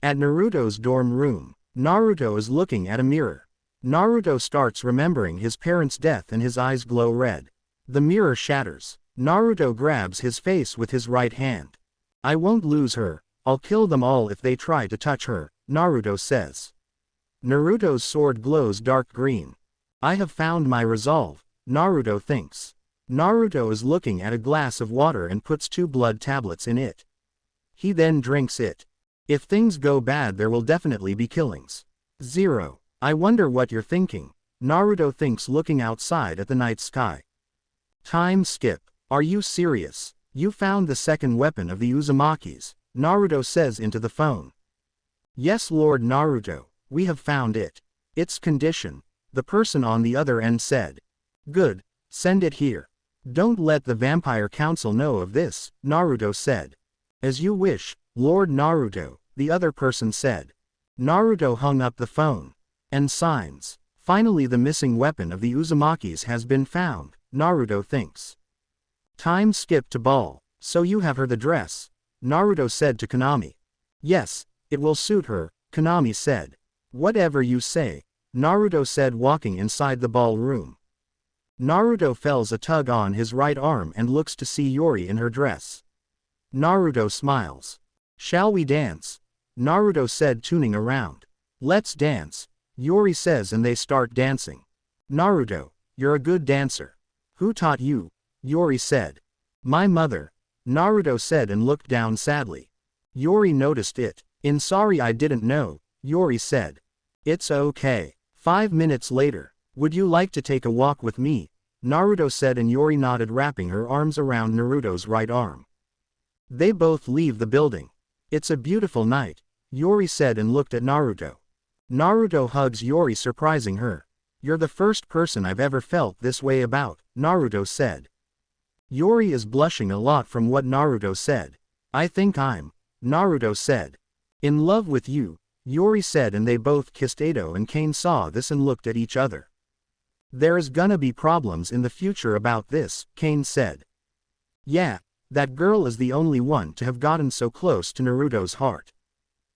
At Naruto's dorm room, Naruto is looking at a mirror. Naruto starts remembering his parents' death and his eyes glow red. The mirror shatters. Naruto grabs his face with his right hand. I won't lose her, I'll kill them all if they try to touch her, Naruto says. Naruto's sword glows dark green. I have found my resolve, Naruto thinks. Naruto is looking at a glass of water and puts 2 blood tablets in it. He then drinks it. If things go bad there will definitely be killings. 0. I wonder what you're thinking, Naruto thinks looking outside at the night sky. Time skip. Are you serious? You found the second weapon of the Uzumakis, Naruto says into the phone. Yes Lord Naruto, we have found it. Its condition, the person on the other end said. Good, send it here. Don't let the Vampire Council know of this, Naruto said. As you wish, Lord Naruto, the other person said. Naruto hung up the phone. And signs. Finally the missing weapon of the Uzumakis has been found, Naruto thinks. Time skip to ball. So you have her the dress, Naruto said to Konami. Yes, it will suit her, Konami said. Whatever you say, Naruto said walking inside the ballroom. Naruto feels a tug on his right arm and looks to see Yori in her dress. Naruto smiles. Shall we dance? Naruto said tuning around. Let's dance, Yori says and they start dancing. Naruto, you're a good dancer. Who taught you? Yori said. My mother, Naruto said and looked down sadly. Yori noticed it. Sorry I didn't know, Yori said. It's okay. 5 minutes later. Would you like to take a walk with me? Naruto said and Yori nodded wrapping her arms around Naruto's right arm. They both leave the building. It's a beautiful night, Yori said and looked at Naruto. Naruto hugs Yori surprising her. You're the first person I've ever felt this way about, Naruto said. Yori is blushing a lot from what Naruto said. I think I'm, Naruto said. In love with you, Yori said and they both kissed. Edo and Kane saw this and looked at each other. There is gonna be problems in the future about this, Kane said. Yeah, that girl is the only one to have gotten so close to Naruto's heart.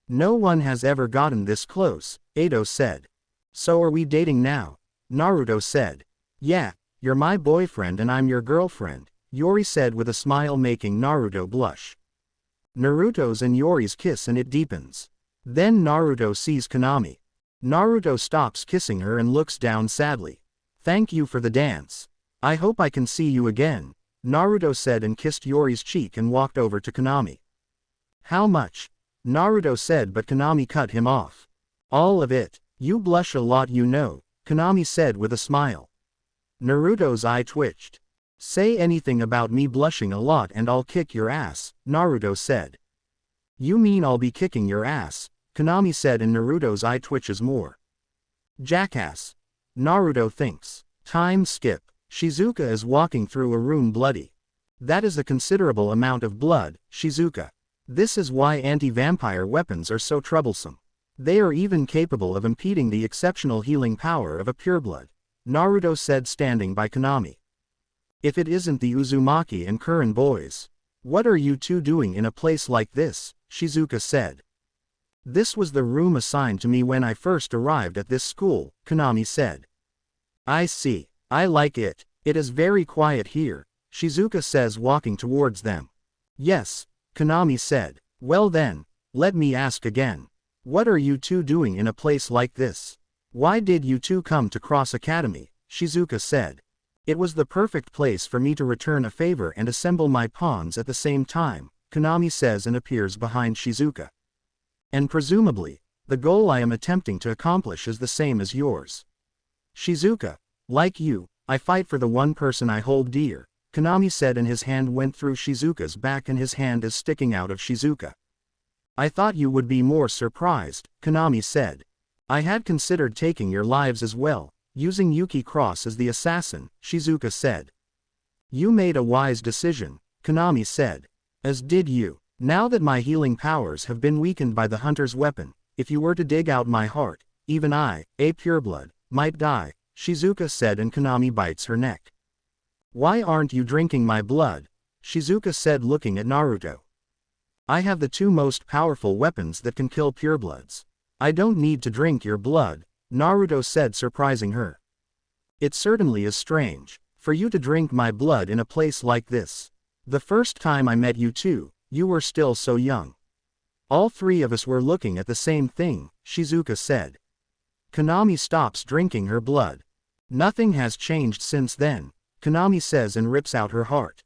No one has ever gotten this close, Edo said. So are we dating now? Naruto said. Yeah, you're my boyfriend and I'm your girlfriend, Yori said with a smile making Naruto blush. Naruto's and Yori's kiss and it deepens. Then Naruto sees Konami. Naruto stops kissing her and looks down sadly. Thank you for the dance. I hope I can see you again, Naruto said and kissed Yori's cheek and walked over to Konami. How much? Naruto said but Konami cut him off. All of it. You blush a lot you know, Konami said with a smile. Naruto's eye twitched. Say anything about me blushing a lot and I'll kick your ass, Naruto said. You mean I'll be kicking your ass, Konami said and Naruto's eye twitches more. Jackass. Naruto thinks. Time skip. Shizuka is walking through a room bloody. That is a considerable amount of blood, Shizuka. This is why anti-vampire weapons are so troublesome. They are even capable of impeding the exceptional healing power of a pureblood, Naruto said standing by Konami. If it isn't the Uzumaki and Kuren boys. What are you two doing in a place like this? Shizuka said. This was the room assigned to me when I first arrived at this school, Konami said. I see. I like it. It is very quiet here, Shizuka says walking towards them. Yes, Konami said. Well then, let me ask again. What are you two doing in a place like this? Why did you two come to Cross Academy? Shizuka said. It was the perfect place for me to return a favor and assemble my pawns at the same time, Konami says and appears behind Shizuka. And presumably, the goal I am attempting to accomplish is the same as yours. Shizuka, like you, I fight for the one person I hold dear, Konami said and his hand went through Shizuka's back and his hand is sticking out of Shizuka. I thought you would be more surprised, Konami said. I had considered taking your lives as well, using Yuki Cross as the assassin, Shizuka said. You made a wise decision, Konami said. As did you. Now that my healing powers have been weakened by the hunter's weapon, if you were to dig out my heart, even I, a pureblood, might die, Shizuka said, and Konami bites her neck. Why aren't you drinking my blood? Shizuka said, looking at Naruto. I have the two most powerful weapons that can kill purebloods. I don't need to drink your blood, Naruto said, surprising her. It certainly is strange for you to drink my blood in a place like this. The first time I met you two, you were still so young. All three of us were looking at the same thing, Shizuka said. Konami stops drinking her blood. Nothing has changed since then, Konami says, and rips out her heart.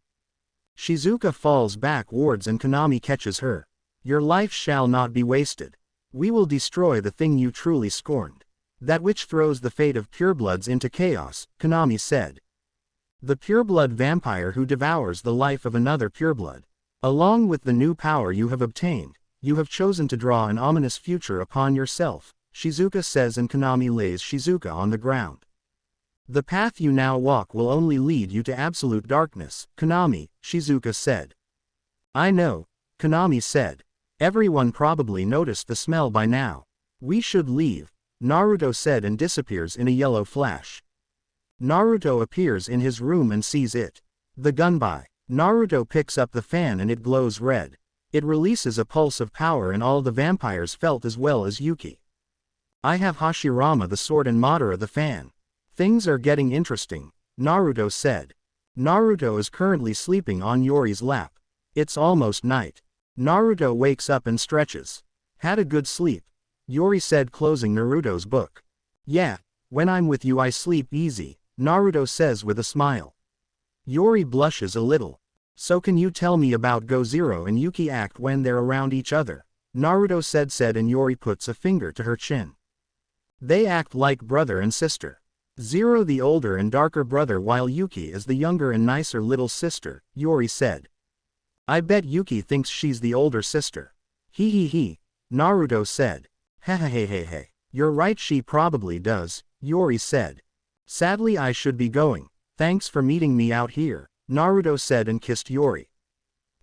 Shizuka falls backwards and Konami catches her. Your life shall not be wasted. We will destroy the thing you truly scorned. That which throws the fate of purebloods into chaos, Konami said. The pureblood vampire who devours the life of another pureblood. Along with the new power you have obtained, you have chosen to draw an ominous future upon yourself, Shizuka says, and Konami lays Shizuka on the ground. The path you now walk will only lead you to absolute darkness, Konami, Shizuka said. I know, Konami said. Everyone probably noticed the smell by now. We should leave, Naruto said, and disappears in a yellow flash. Naruto appears in his room and sees it. The gunby. Naruto picks up the fan and it glows red. It releases a pulse of power, and all the vampires felt as well as Yuki. I have Hashirama the sword and Madara the fan. Things are getting interesting, Naruto said. Naruto is currently sleeping on Yori's lap. It's almost night. Naruto wakes up and stretches. Had a good sleep, Yori said, closing Naruto's book. Yeah, when I'm with you I sleep easy, Naruto says with a smile. Yori blushes a little. So can you tell me about Go Zero and Yuki act when they're around each other? Naruto said, and Yori puts a finger to her chin. They act like brother and sister. Zero the older and darker brother while Yuki is the younger and nicer little sister, Yori said. I bet Yuki thinks she's the older sister. He, Naruto said. Hehehehe. You're right, she probably does, Yori said. Sadly I should be going. Thanks for meeting me out here, Naruto said, and kissed Yori.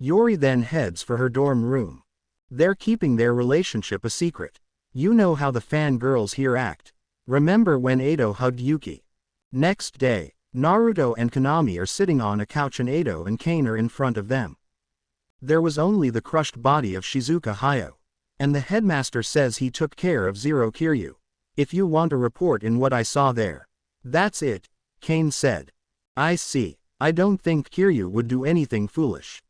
Yori then heads for her dorm room. They're keeping their relationship a secret. You know how the fangirls here act. Remember when Edo hugged Yuki? Next day, Naruto and Konami are sitting on a couch and Edo and Kane are in front of them. There was only the crushed body of Shizuka Hayo. And the headmaster says he took care of Zero Kiryu. If you want a report in what I saw there. That's it, Kane said. I see. I don't think Kiryu would do anything foolish.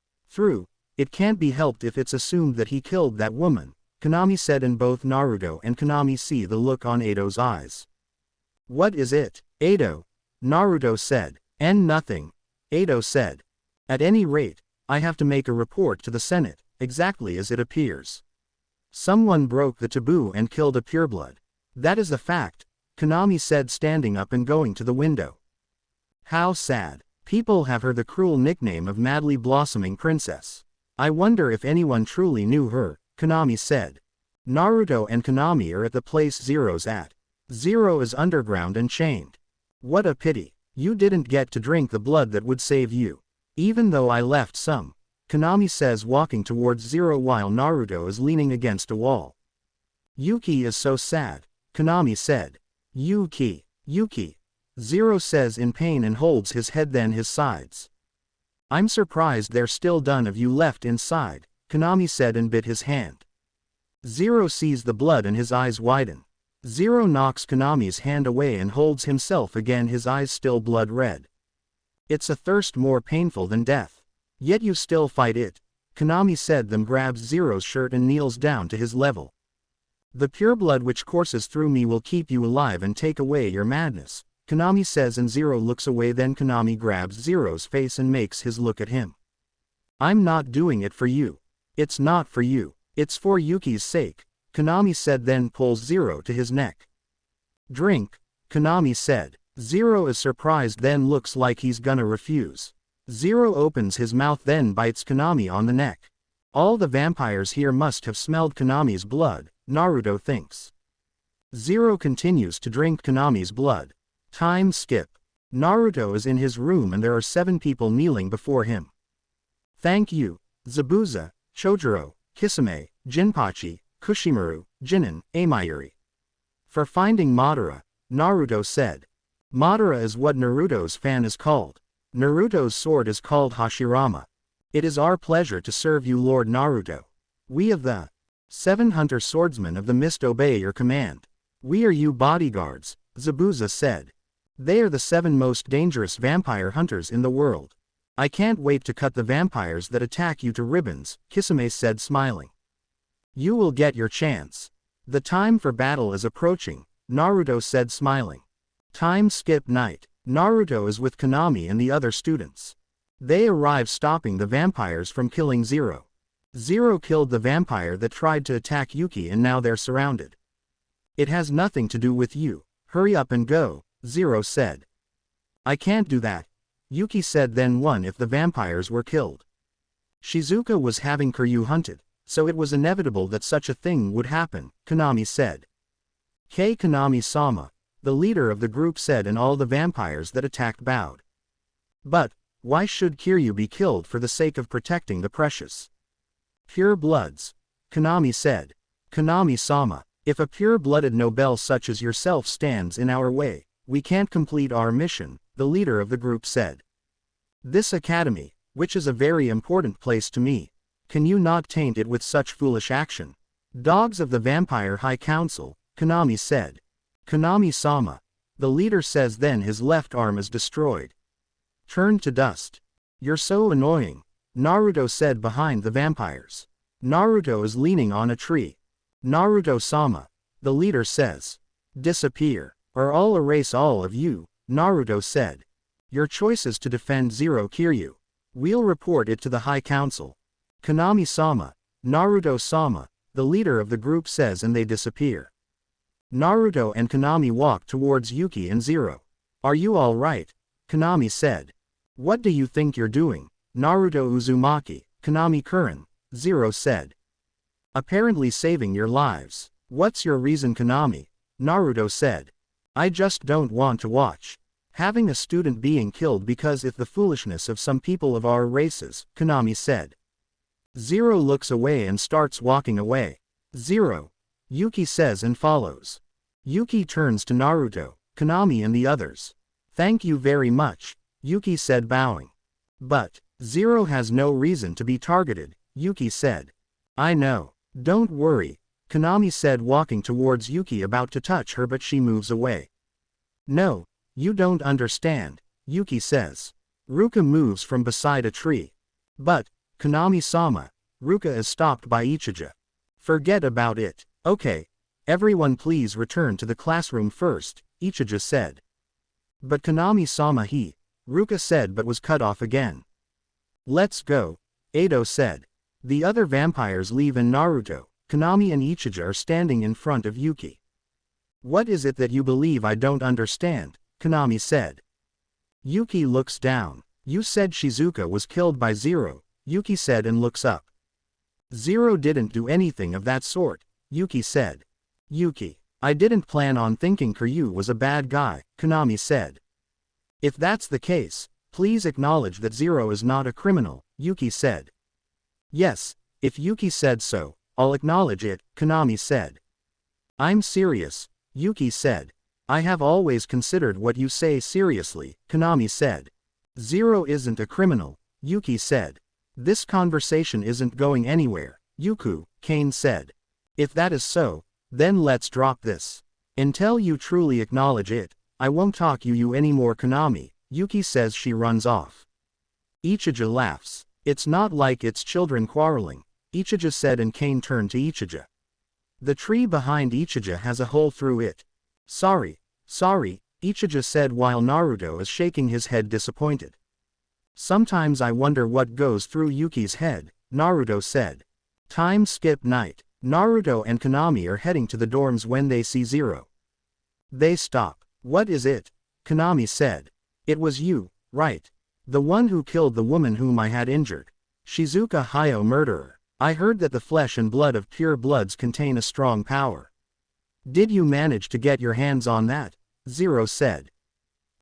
It can't be helped if it's assumed that he killed that woman, Konami said, and both Naruto and Konami see the look on Edo's eyes. What is it, Edo? Naruto said. And nothing, Edo said. At any rate, I have to make a report to the Senate, exactly as it appears. Someone broke the taboo and killed a pureblood. That is a fact, Konami said, standing up and going to the window. How sad. People have her the cruel nickname of Madly Blossoming Princess. I wonder if anyone truly knew her, Konami said. Naruto and Konami are at the place Zero's at. Zero is underground and chained. What a pity. You didn't get to drink the blood that would save you. Even though I left some, Konami says, walking towards Zero while Naruto is leaning against a wall. Yuki is so sad, Konami said. Yuki. Zero says in pain and holds his head, then his sides. I'm surprised there's still none of you left inside, Konami said, and bit his hand. Zero sees the blood and his eyes widen. Zero knocks Konami's hand away and holds himself again, his eyes still blood red. It's a thirst more painful than death. Yet you still fight it, Konami said, then grabs Zero's shirt and kneels down to his level. The pure blood which courses through me will keep you alive and take away your madness, Konami says, and Zero looks away. Then Konami grabs Zero's face and makes his look at him. I'm not doing it for you. It's not for you. It's for Yuki's sake, Konami said, then pulls Zero to his neck. Drink, Konami said. Zero is surprised, then looks like he's gonna refuse. Zero opens his mouth, then bites Konami on the neck. All the vampires here must have smelled Konami's blood, Naruto thinks. Zero continues to drink Konami's blood. Time skip. Naruto is in his room and there are 7 people kneeling before him. Thank you, Zabuza, Chojuro, Kisame, Jinpachi, Kushimaru, Jinin, Amayuri. For finding Madara, Naruto said. Madara is what Naruto's fan is called. Naruto's sword is called Hashirama. It is our pleasure to serve you, Lord Naruto. We of the 7 Hunter Swordsmen of the Mist obey your command. We are you bodyguards, Zabuza said. They are the 7 most dangerous vampire hunters in the world. I can't wait to cut the vampires that attack you to ribbons, Kisame said smiling. You will get your chance. The time for battle is approaching, Naruto said smiling. Time skip night. Naruto is with Konami and the other students. They arrive stopping the vampires from killing Zero. Zero killed the vampire that tried to attack Yuki and now they're surrounded. It has nothing to do with you. Hurry up and go, Zero said. I can't do that, Yuki said. Then one if the vampires were killed. Shizuka was having Kiryu hunted, so it was inevitable that such a thing would happen, Konami said. Konami-sama, the leader of the group said, and all the vampires that attacked bowed. But, why should Kiryu be killed for the sake of protecting the precious pure bloods? Konami said. Konami-sama, if a pure-blooded noble such as yourself stands in our way, we can't complete our mission, the leader of the group said. This academy, which is a very important place to me, can you not taint it with such foolish action? Dogs of the Vampire High Council, Konami said. Konami-sama, the leader says. Then his left arm is destroyed. Turned to dust. You're so annoying, Naruto said behind the vampires. Naruto is leaning on a tree. Naruto-sama, the leader says. Disappear, or I'll erase all of you, Naruto said. Your choice is to defend Zero Kiryu. We'll report it to the High Council. Konami-sama, Naruto-sama, the leader of the group says, and they disappear. Naruto and Konami walk towards Yuki and Zero. Are you all right? Konami said. What do you think you're doing, Naruto Uzumaki, Konami-kuren? Zero said. Apparently saving your lives. What's your reason, Konami? Naruto said. I just don't want to watch having a student being killed because of the foolishness of some people of our races, Konami said. Zero looks away and starts walking away. Zero, Yuki says and follows. Yuki turns to Naruto, Konami and the others. Thank you very much, Yuki said bowing. But, Zero has no reason to be targeted, Yuki said. I know. Don't worry, Konami said walking towards Yuki about to touch her, but she moves away. No, you don't understand, Yuki says. Ruka moves from beside a tree. But, Konami-sama, Ruka is stopped by Ichija. Forget about it. Okay, everyone please return to the classroom first, Ichija said. But Konami-sama, Ruka said, but was cut off again. Let's go, Edo said. The other vampires leave and Naruto, Konami and Ichija are standing in front of Yuki. What is it that you believe I don't understand? Konami said. Yuki looks down. You said Shizuka was killed by Zero, Yuki said and looks up. Zero didn't do anything of that sort, Yuki said. Yuki, I didn't plan on thinking Kiryu was a bad guy, Konami said. If that's the case, please acknowledge that Zero is not a criminal, Yuki said. Yes, if Yuki said so, I'll acknowledge it, Konami said. I'm serious, Yuki said. I have always considered what you say seriously, Konami said. Zero isn't a criminal, Yuki said. This conversation isn't going anywhere, Kane said. If that is so, then let's drop this. Until you truly acknowledge it, I won't talk to you anymore, Konami, Yuki says. She runs off. Ichija laughs. It's not like it's children quarreling, Ichija said, and Kane turned to Ichija. The tree behind Ichija has a hole through it. Sorry, Ichija said while Naruto is shaking his head disappointed. Sometimes I wonder what goes through Yuki's head, Naruto said. Time skip night. Naruto and Konami are heading to the dorms when they see Zero. They stop. What is it? Konami said. It was you, right? The one who killed the woman whom I had injured. Shizuka Hayo, murderer. I heard that the flesh and blood of pure bloods contain a strong power. Did you manage to get your hands on that? Zero said.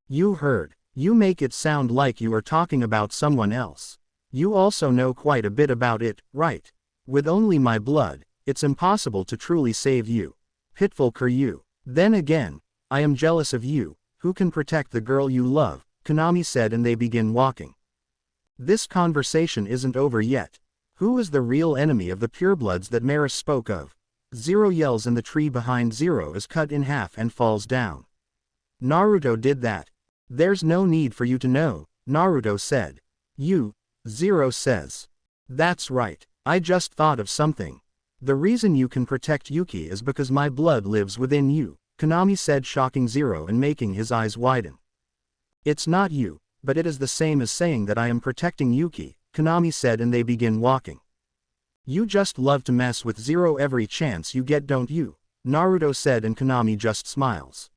You heard. You make it sound like you are talking about someone else. You also know quite a bit about it, right? With only my blood, it's impossible to truly save you. Pitiful Kiryu. Then again, I am jealous of you. Who can protect the girl you love? Konami said, and they begin walking. This conversation isn't over yet. Who is the real enemy of the purebloods that Maris spoke of? Zero yells, and the tree behind Zero is cut in half and falls down. Naruto did that. There's no need for you to know, Naruto said. You, Zero says. That's right, I just thought of something. The reason you can protect Yuki is because my blood lives within you, Konami said, shocking Zero and making his eyes widen. It's not you, but it is the same as saying that I am protecting Yuki, Konami said, and they begin walking. You just love to mess with Zero every chance you get, don't you? Naruto said, and Konami just smiles.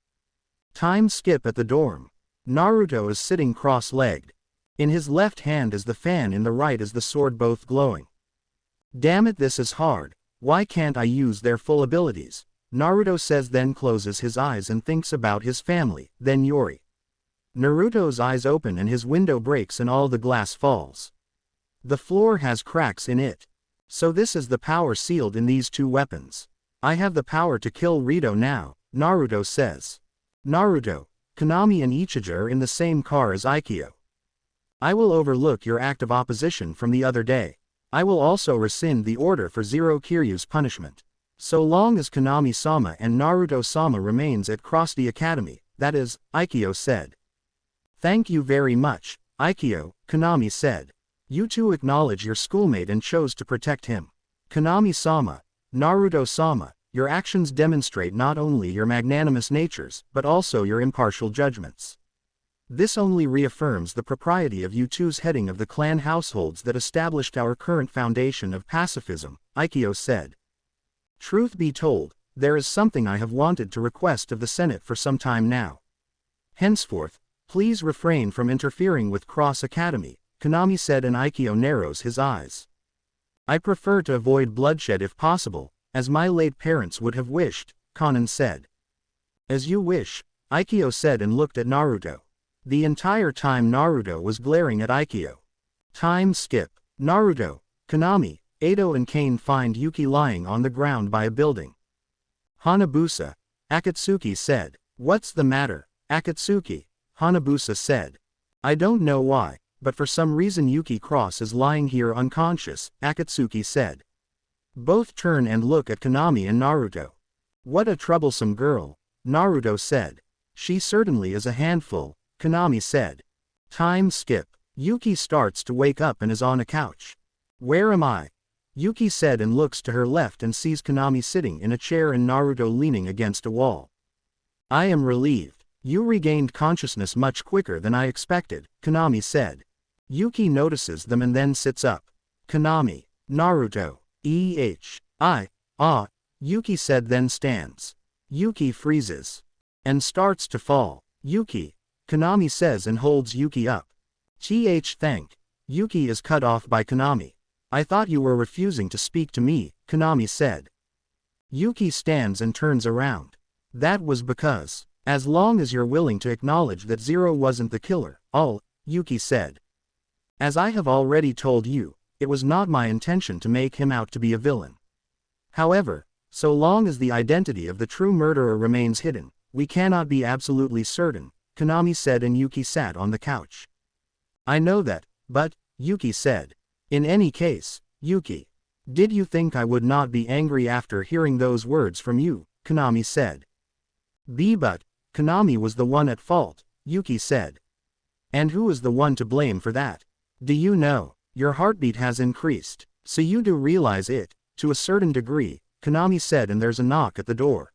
Time skip at the dorm. Naruto is sitting cross-legged. In his left hand is the fan, in the right is the sword, both glowing. Damn it, this is hard. Why can't I use their full abilities? Naruto says, then closes his eyes and thinks about his family, then Yori. Naruto's eyes open and his window breaks and all the glass falls. The floor has cracks in it. So this is the power sealed in these two weapons. I have the power to kill Rito now, Naruto says. Naruto, Konami and Ichijo are in the same car as Aikyo. I will overlook your act of opposition from the other day. I will also rescind the order for Zero Kiryu's punishment. So long as Konami-sama and Naruto-sama remains at Krusty Academy, that is, Aikyo said. Thank you very much, Aikyo, Konami said. You two acknowledge your schoolmate and chose to protect him. Konami-sama, Naruto-sama, your actions demonstrate not only your magnanimous natures, but also your impartial judgments. This only reaffirms the propriety of you two's heading of the clan households that established our current foundation of pacifism, Aikyo said. Truth be told, there is something I have wanted to request of the Senate for some time now. Henceforth, please refrain from interfering with Cross Academy, Konami said, and Aikyo narrows his eyes. I prefer to avoid bloodshed if possible, as my late parents would have wished, Konan said. As you wish, Aikyo said, and looked at Naruto. The entire time Naruto was glaring at Aikyo. Time skip. Naruto, Konami, Edo and Kane find Yuki lying on the ground by a building. Hanabusa, Akatsuki said. What's the matter, Akatsuki? Hanabusa said. I don't know why, but for some reason Yuki Cross is lying here unconscious, Akatsuki said. Both turn and look at Konami and Naruto. What a troublesome girl, Naruto said. She certainly is a handful, Konami said. Time skip. Yuki starts to wake up and is on a couch. Where am I? Yuki said, and looks to her left and sees Konami sitting in a chair and Naruto leaning against a wall. I am relieved. You regained consciousness much quicker than I expected, Konami said. Yuki notices them and then sits up. Konami, Naruto, Yuki said, then stands. Yuki freezes. And starts to fall. Yuki, Konami says, and holds Yuki up. Thank. Yuki is cut off by Konami. I thought you were refusing to speak to me, Konami said. Yuki stands and turns around. That was because, as long as you're willing to acknowledge that Zero wasn't the killer, Yuki said. As I have already told you, it was not my intention to make him out to be a villain. However, so long as the identity of the true murderer remains hidden, we cannot be absolutely certain, Konami said, and Yuki sat on the couch. I know that, but, Yuki said. In any case, Yuki. Did you think I would not be angry after hearing those words from you, Konami said. But, Konami was the one at fault, Yuki said. And who is the one to blame for that? Do you know, your heartbeat has increased, so you do realize it, to a certain degree, Konami said, and there's a knock at the door.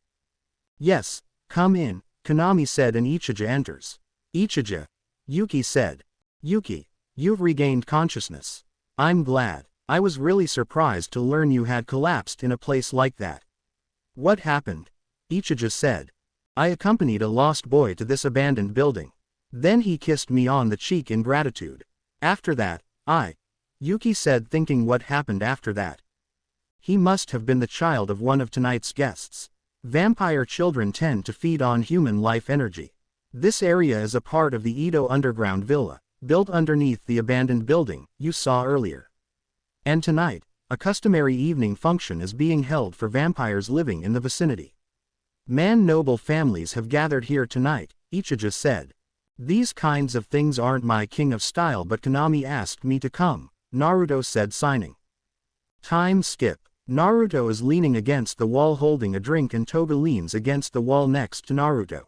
Yes, come in, Konami said, and Ichijo enters. Ichijo, Yuki said. Yuki, you've regained consciousness. I'm glad. I was really surprised to learn you had collapsed in a place like that. What happened? Ichijo said. I accompanied a lost boy to this abandoned building. Then he kissed me on the cheek in gratitude. After that, Yuki said, thinking what happened after that. He must have been the child of one of tonight's guests. Vampire children tend to feed on human life energy. This area is a part of the Edo underground villa, built underneath the abandoned building you saw earlier. And tonight, a customary evening function is being held for vampires living in the vicinity. Noble families have gathered here tonight, Ichija said. These kinds of things aren't my king of style, but Konami asked me to come, Naruto said, signing. Time skip. Naruto is leaning against the wall holding a drink and Toga leans against the wall next to Naruto.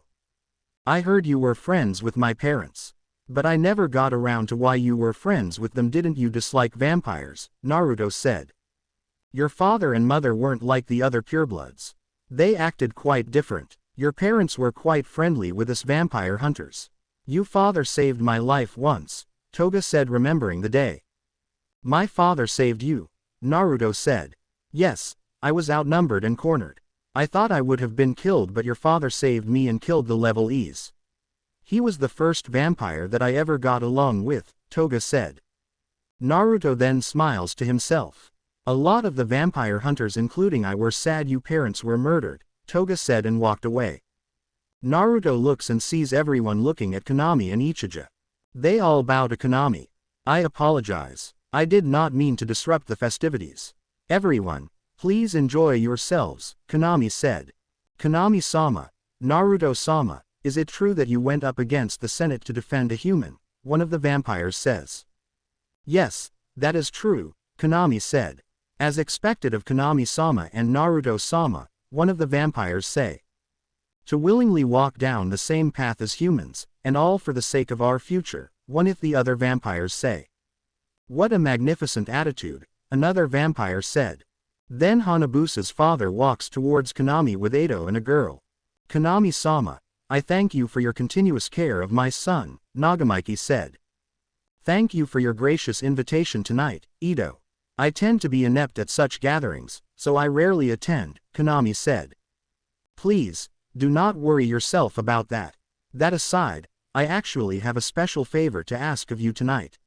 I heard you were friends with my parents. But I never got around to why you were friends with them. Didn't you dislike vampires? Naruto said. Your father and mother weren't like the other purebloods. They acted quite different. Your parents were quite friendly with us vampire hunters. Your father saved my life once, Toga said, remembering the day. My father saved you, Naruto said. Yes, I was outnumbered and cornered. I thought I would have been killed, but your father saved me and killed the level E's. He was the first vampire that I ever got along with, Toga said. Naruto then smiles to himself. A lot of the vampire hunters including I were sad your parents were murdered, Toga said and walked away. Naruto looks and sees everyone looking at Konami and Ichija. They all bow to Konami. I apologize. I did not mean to disrupt the festivities. Everyone, please enjoy yourselves, Konami said. Konami-sama, Naruto-sama, is it true that you went up against the Senate to defend a human? One of the vampires says. Yes, that is true, Konami said. As expected of Konami-sama and Naruto-sama, one of the vampires say. To willingly walk down the same path as humans, and all for the sake of our future, one of the other vampires say. What a magnificent attitude, another vampire said. Then Hanabusa's father walks towards Konami with Edo and a girl. Konami-sama, I thank you for your continuous care of my son, Nagamaki said. Thank you for your gracious invitation tonight, Edo. I tend to be inept at such gatherings, so I rarely attend, Konami said. Please, do not worry yourself about that. That aside, I actually have a special favor to ask of you tonight.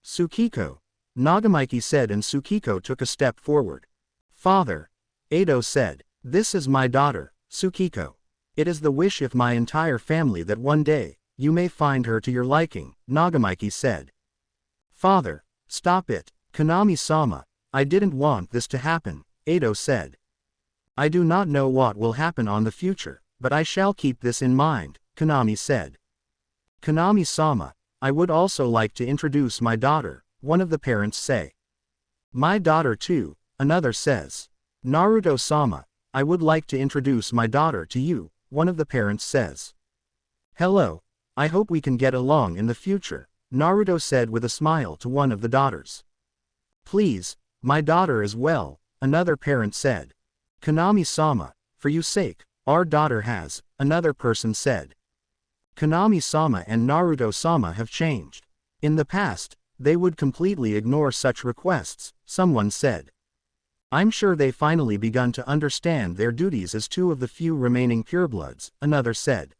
Tsukiko, Nagamaki said, and Tsukiko took a step forward. Father, Edo said, this is my daughter, Tsukiko. It is the wish of my entire family that one day, you may find her to your liking, Nagamaki said. Father, stop it, Konami-sama, I didn't want this to happen, Edo said. I do not know what will happen on the future, but I shall keep this in mind, Konami said. Konami-sama, I would also like to introduce my daughter, one of the parents say. My daughter too, another says. Naruto-sama, I would like to introduce my daughter to you, one of the parents says. Hello, I hope we can get along in the future, Naruto said with a smile to one of the daughters. Please, my daughter as well, another parent said. Konami-sama, for your sake, our daughter has, another person said. Konami-sama and Naruto-sama have changed. In the past, they would completely ignore such requests, someone said. I'm sure they finally begun to understand their duties as two of the few remaining purebloods, another said.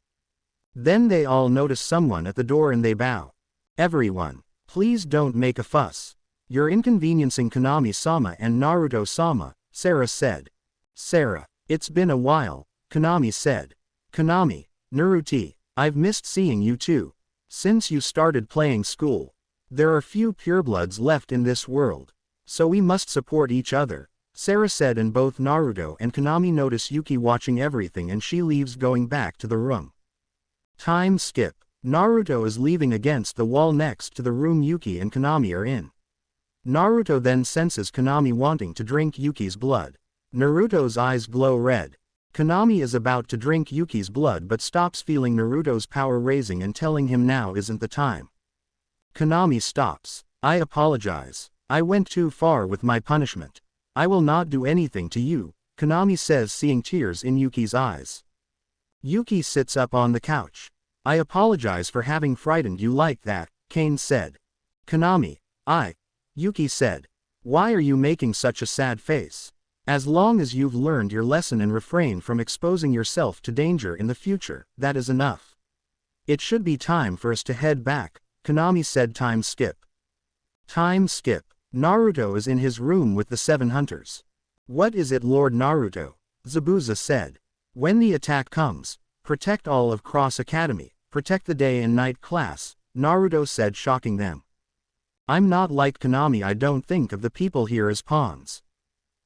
Then they all notice someone at the door and they bow. Everyone, please don't make a fuss. You're inconveniencing Konami-sama and Naruto-sama, Sarah said. Sarah, it's been a while, Konami said. Konami, Naruto, I've missed seeing you too. Since you started playing school. There are few purebloods left in this world. So we must support each other, Sarah said, and both Naruto and Konami notice Yuki watching everything and she leaves going back to the room. Time skip. Naruto is leaving against the wall next to the room Yuki and Konami are in. Naruto then senses Konami wanting to drink Yuki's blood. Naruto's eyes glow red. Konami is about to drink Yuki's blood but stops, feeling Naruto's power raising and telling him now isn't the time. Konami stops. I apologize. I went too far with my punishment. I will not do anything to you, Konami says, seeing tears in Yuki's eyes. Yuki sits up on the couch. I apologize for having frightened you like that, Kane said. Konami, Yuki said. Why are you making such a sad face? As long as you've learned your lesson and refrain from exposing yourself to danger in the future, that is enough. It should be time for us to head back, Konami said. Time skip. Time skip. Naruto is in his room with the 7 hunters. What is it, Lord Naruto? Zabuza said. When the attack comes, protect all of Cross Academy, protect the day and night class, Naruto said, shocking them. I'm not like Konami. I don't think of the people here as pawns.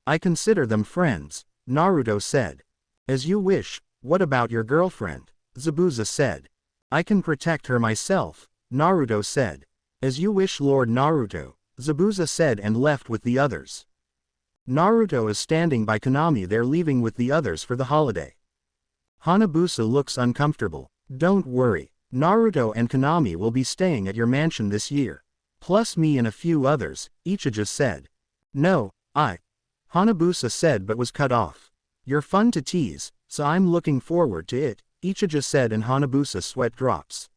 I consider them friends, Naruto said. As you wish. What about your girlfriend? Zabuza said. I can protect her myself, Naruto said. As you wish, Lord Naruto, Zabuza said, and left with the others. Naruto is standing by Konami. They're leaving with the others for the holiday. Hanabusa looks uncomfortable. Don't worry, Naruto and Konami will be staying at your mansion this year. Plus me and a few others, Ichijo said. No, Hanabusa said, but was cut off. You're fun to tease, so I'm looking forward to it, Ichijo said, and Hanabusa sweat drops.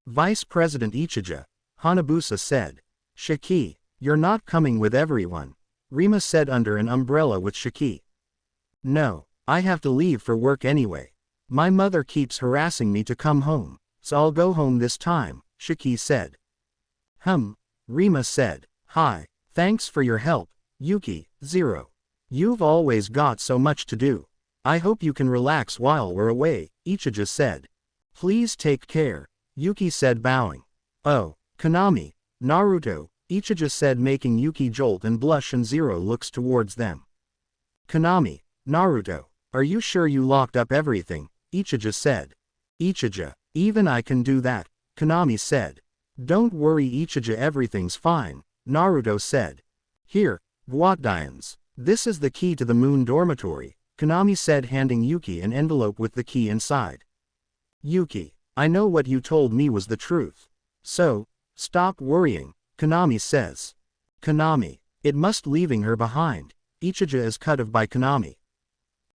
Vice President Ichijo, Hanabusa said. Shiki, you're not coming with everyone, Rima said under an umbrella with Shiki. No, I have to leave for work anyway. My mother keeps harassing me to come home, so I'll go home this time, Shiki said. Rima said. Hi, thanks for your help, Yuki, Zero. You've always got so much to do. I hope you can relax while we're away, Ichijo said. Please take care, Yuki said, bowing. Oh, Konami, Naruto, Ichijo said, making Yuki jolt and blush, and Zero looks towards them. Konami, Naruto, are you sure you locked up everything? Ichijo said. Ichijo, even I can do that, Konami said. Don't worry Ichijo, everything's fine, Naruto said. Here, Guatdians. This is the key to the Moon Dormitory, Konami said, handing Yuki an envelope with the key inside. Yuki, I know what you told me was the truth. So, stop worrying, Konami says. Konami, it must leaving her behind. Ichijo is cut off by Konami.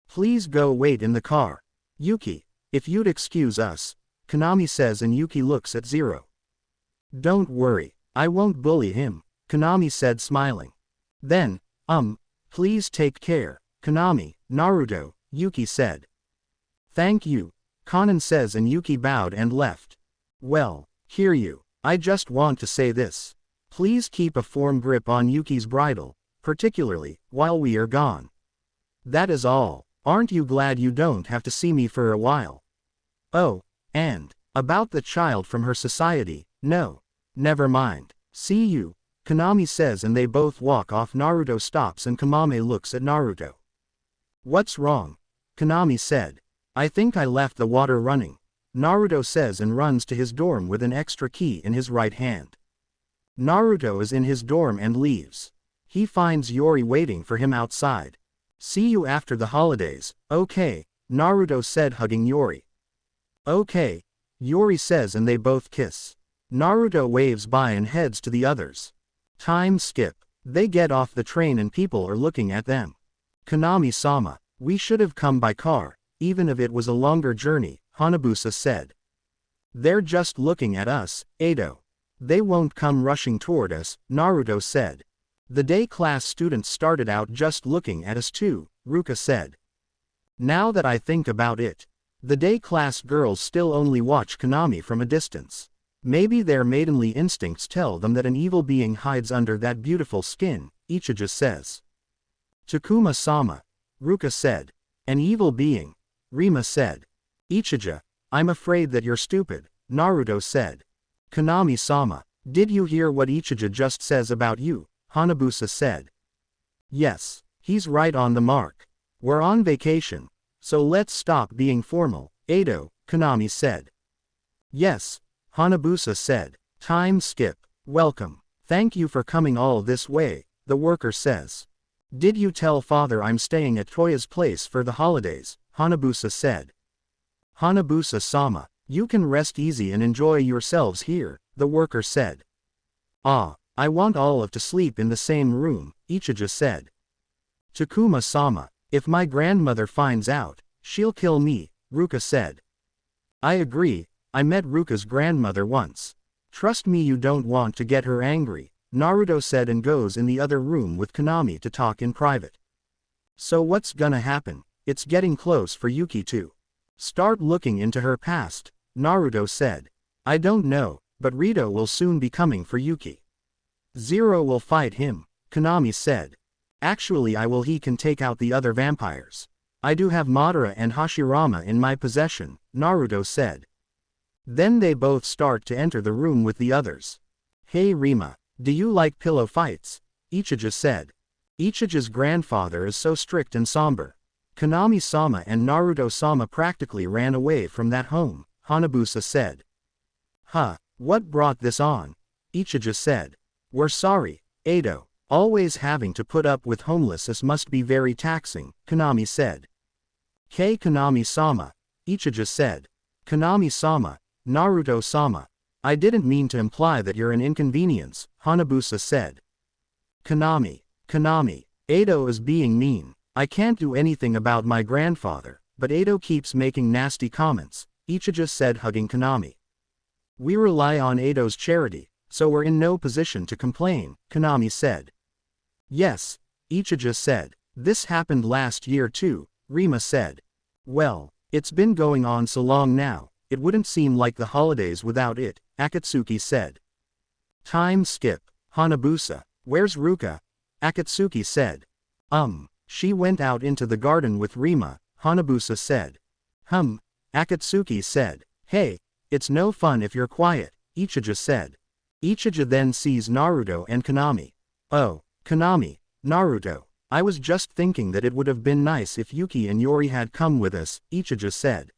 Please go wait in the car. Yuki, if you'd excuse us, Konami says, and Yuki looks at Zero. Don't worry, I won't bully him, Konami said, smiling. Then, please take care, Konami, Naruto, Yuki said. Thank you, Kanan says, and Yuki bowed and left. Well, hear you, I just want to say this. Please keep a firm grip on Yuki's bridle, particularly while we are gone. That is all. Aren't you glad you don't have to see me for a while? Oh, and about the child from her society, no. Never mind. See you, Konami says, and they both walk off. Naruto stops and Kamame looks at Naruto. What's wrong? Konami said. I think I left the water running, Naruto says, and runs to his dorm with an extra key in his right hand. Naruto is in his dorm and leaves. He finds Yori waiting for him outside. See you after the holidays, okay, Naruto said, hugging Yori. Okay, Yori says, and they both kiss. Naruto waves by and heads to the others. Time skip. They get off the train and people are looking at them. Konami-sama, we should have come by car, even if it was a longer journey, Hanabusa said. They're just looking at us, Edo. They won't come rushing toward us, Naruto said. The day class students started out just looking at us too, Ruka said. Now that I think about it, the day class girls still only watch Konami from a distance. Maybe their maidenly instincts tell them that an evil being hides under that beautiful skin, Ichijo says. Takuma-sama, Ruka said. An evil being, Rima said. Ichijo, I'm afraid that you're stupid, Naruto said. Konami-sama, did you hear what Ichijo just says about you? Hanabusa said. Yes, he's right on the mark. We're on vacation, so let's stop being formal, Edo, Konami said. Yes, Hanabusa said. Time skip. Welcome. Thank you for coming all this way, the worker says. Did you tell father I'm staying at Toya's place for the holidays? Hanabusa said. Hanabusa-sama, you can rest easy and enjoy yourselves here, the worker said. Ah, I want all of to sleep in the same room, Ichijo said. Takuma-sama, if my grandmother finds out, she'll kill me, Ruka said. I agree, I met Ruka's grandmother once. Trust me, you don't want to get her angry, Naruto said, and goes in the other room with Konami to talk in private. So what's gonna happen? It's getting close for Yuki to start looking into her past, Naruto said. I don't know, but Rito will soon be coming for Yuki. Zero will fight him, Konami said. Actually he can take out the other vampires. I do have Madara and Hashirama in my possession, Naruto said. Then they both start to enter the room with the others. Hey Rima, do you like pillow fights? Ichija said. Ichija's grandfather is so strict and somber. Konami-sama and Naruto-sama practically ran away from that home, Hanabusa said. Huh, what brought this on? Ichija said. We're sorry, Edo. Always having to put up with homelessness must be very taxing, Konami said. Kei Konami-sama, Ichija said. Konami-sama, Naruto-sama. I didn't mean to imply that you're an inconvenience, Hanabusa said. Konami, Edo is being mean. I can't do anything about my grandfather, but Edo keeps making nasty comments, Ichija said, hugging Konami. We rely on Edo's charity, so we're in no position to complain, Konami said. Yes, Ichija said. This happened last year too, Rima said. Well, it's been going on so long now, it wouldn't seem like the holidays without it, Akatsuki said. Time skip, Hanabusa, where's Ruka? Akatsuki said. She went out into the garden with Rima, Hanabusa said. Akatsuki said. Hey, it's no fun if you're quiet, Ichija said. Ichija then sees Naruto and Konami. Oh, Konami, Naruto, I was just thinking that it would have been nice if Yuki and Yori had come with us, Ichija said.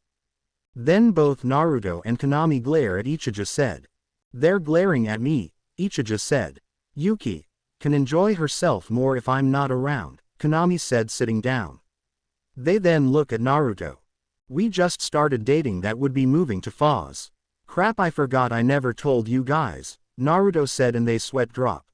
Then both Naruto and Konami glare at Ichija said. They're glaring at me, Ichija said. Yuki can enjoy herself more if I'm not around, Konami said, sitting down. They then look at Naruto. We just started dating, that would be moving to Foz. Crap, I forgot I never told you guys, Naruto said, and they sweat drop.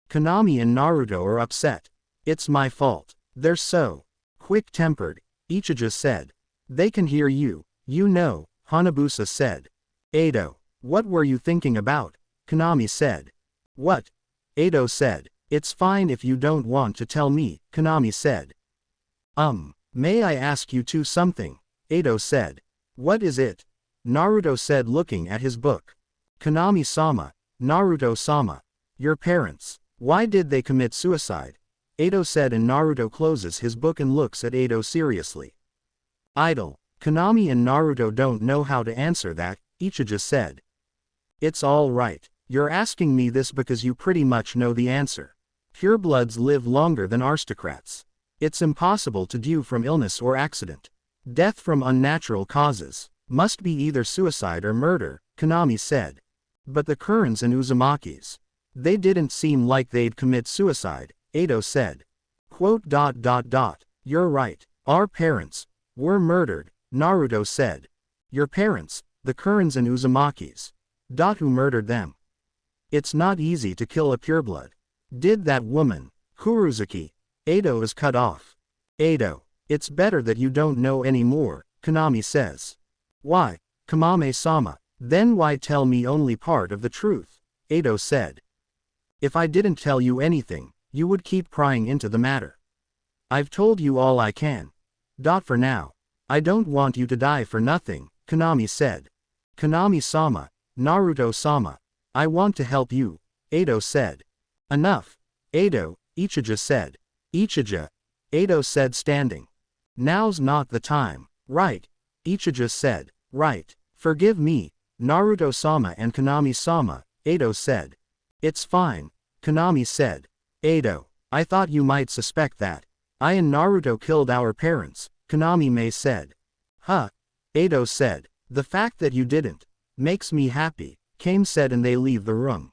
Konami and Naruto are upset. It's my fault. They're so quick-tempered, Ichija said. They can hear you, you know, Hanabusa said. Edo, what were you thinking about? Konami said. What? Edo said. It's fine if you don't want to tell me, Konami said. May I ask you two something? Edo said. What is it? Naruto said, looking at his book. Konami-sama, Naruto-sama. Your parents. Why did they commit suicide? Edo said, and Naruto closes his book and looks at Edo seriously. Idle. Konami and Naruto don't know how to answer that, Ichija said. It's all right. You're asking me this because you pretty much know the answer. Purebloods live longer than aristocrats. It's impossible to die from illness or accident. Death from unnatural causes must be either suicide or murder, Konami said. But the Kurans and Uzumakis, they didn't seem like they'd commit suicide, Edo said. You're right. Our parents were murdered, Naruto said. Your parents, the Kurans and Uzumakis. Who murdered them? It's not easy to kill a pureblood. Did that woman, Kuruzuki? Edo is cut off. Edo, it's better that you don't know anymore, Konami says. Why, Kamame-sama, then why tell me only part of the truth? Edo said. If I didn't tell you anything, you would keep prying into the matter. I've told you all I can. For now. I don't want you to die for nothing, Konami said. Konami-sama, Naruto-sama. I want to help you, Edo said. Enough, Edo, Ichija said. Ichija, Edo said, standing. Now's not the time, right? Ichija said. Right. Forgive me, Naruto-sama and Konami-sama, Edo said. It's fine, Konami said. Edo, I thought you might suspect that. I and Naruto killed our parents, Konami said. Huh? Edo said. The fact that you didn't makes me happy, Kame said, and they leave the room.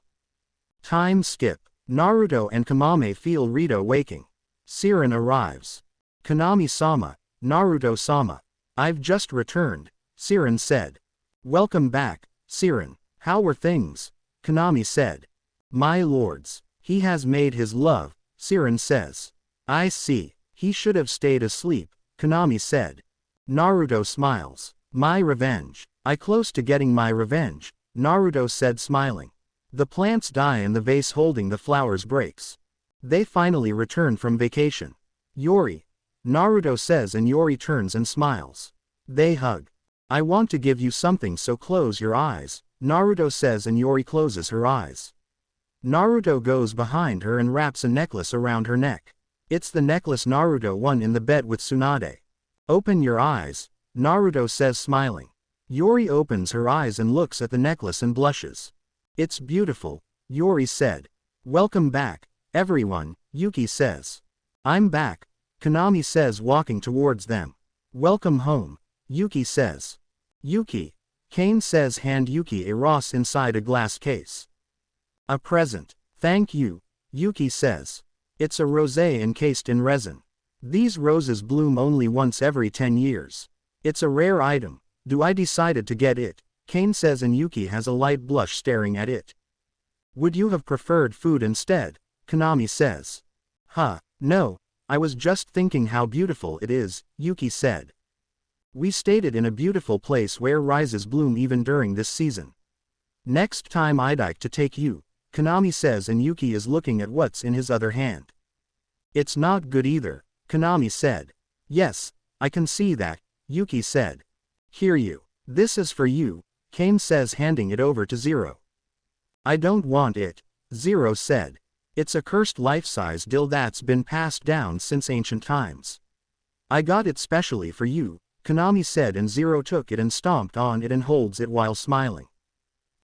Time skip. Naruto and Kamame feel Rito waking. Siren arrives. Konami-sama, Naruto-sama. I've just returned, Siren said. Welcome back, Siren. How were things? Konami said. My lords, he has made his love, Siren says. I see, he should have stayed asleep, Konami said. Naruto smiles. My revenge. I close to getting my revenge, Naruto said, smiling. The plants die and the vase holding the flowers breaks. They finally return from vacation. Yori, Naruto says, and Yori turns and smiles. They hug. I want to give you something, so close your eyes, Naruto says, and Yori closes her eyes. Naruto goes behind her and wraps a necklace around her neck. It's the necklace Naruto won in the bet with Tsunade. Open your eyes, Naruto says, smiling. Yuri opens her eyes and looks at the necklace and blushes. It's beautiful, Yuri said. Welcome back, everyone, Yuki says. I'm back, Konami says walking towards them. Welcome home, Yuki says. Yuki, Kane says hand Yuki a rose inside a glass case. A present, thank you, Yuki says. It's a rosé encased in resin. These roses bloom only once every 10 years. It's a rare item. I decided to get it, Kane says and Yuki has a light blush staring at it. Would you have preferred food instead? Konami says. No, I was just thinking how beautiful it is, Yuki said. We stayed in a beautiful place where roses bloom even during this season. Next time I'd like to take you, Konami says and Yuki is looking at what's in his other hand. It's not good either, Konami said. Yes, I can see that, Yuki said. Here you. This is for you, Kane says handing it over to Zero. I don't want it, Zero said. It's a cursed life-size doll that's been passed down since ancient times. I got it specially for you, Konami said and Zero took it and stomped on it and holds it while smiling.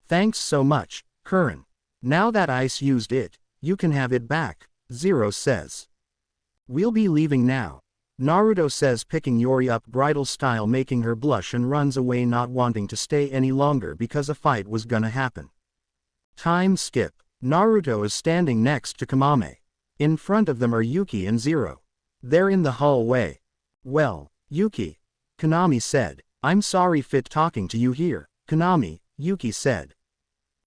Thanks so much, Curran. Now that Ice used it, you can have it back, Zero says. We'll be leaving now, Naruto says picking Yuri up bridal style making her blush and runs away not wanting to stay any longer because a fight was gonna happen. Time skip. Naruto is standing next to Kamame. In front of them are Yuki and Zero. They're in the hallway. Well, Yuki, Konami said. I'm sorry fit talking to you here, Konami, Yuki said.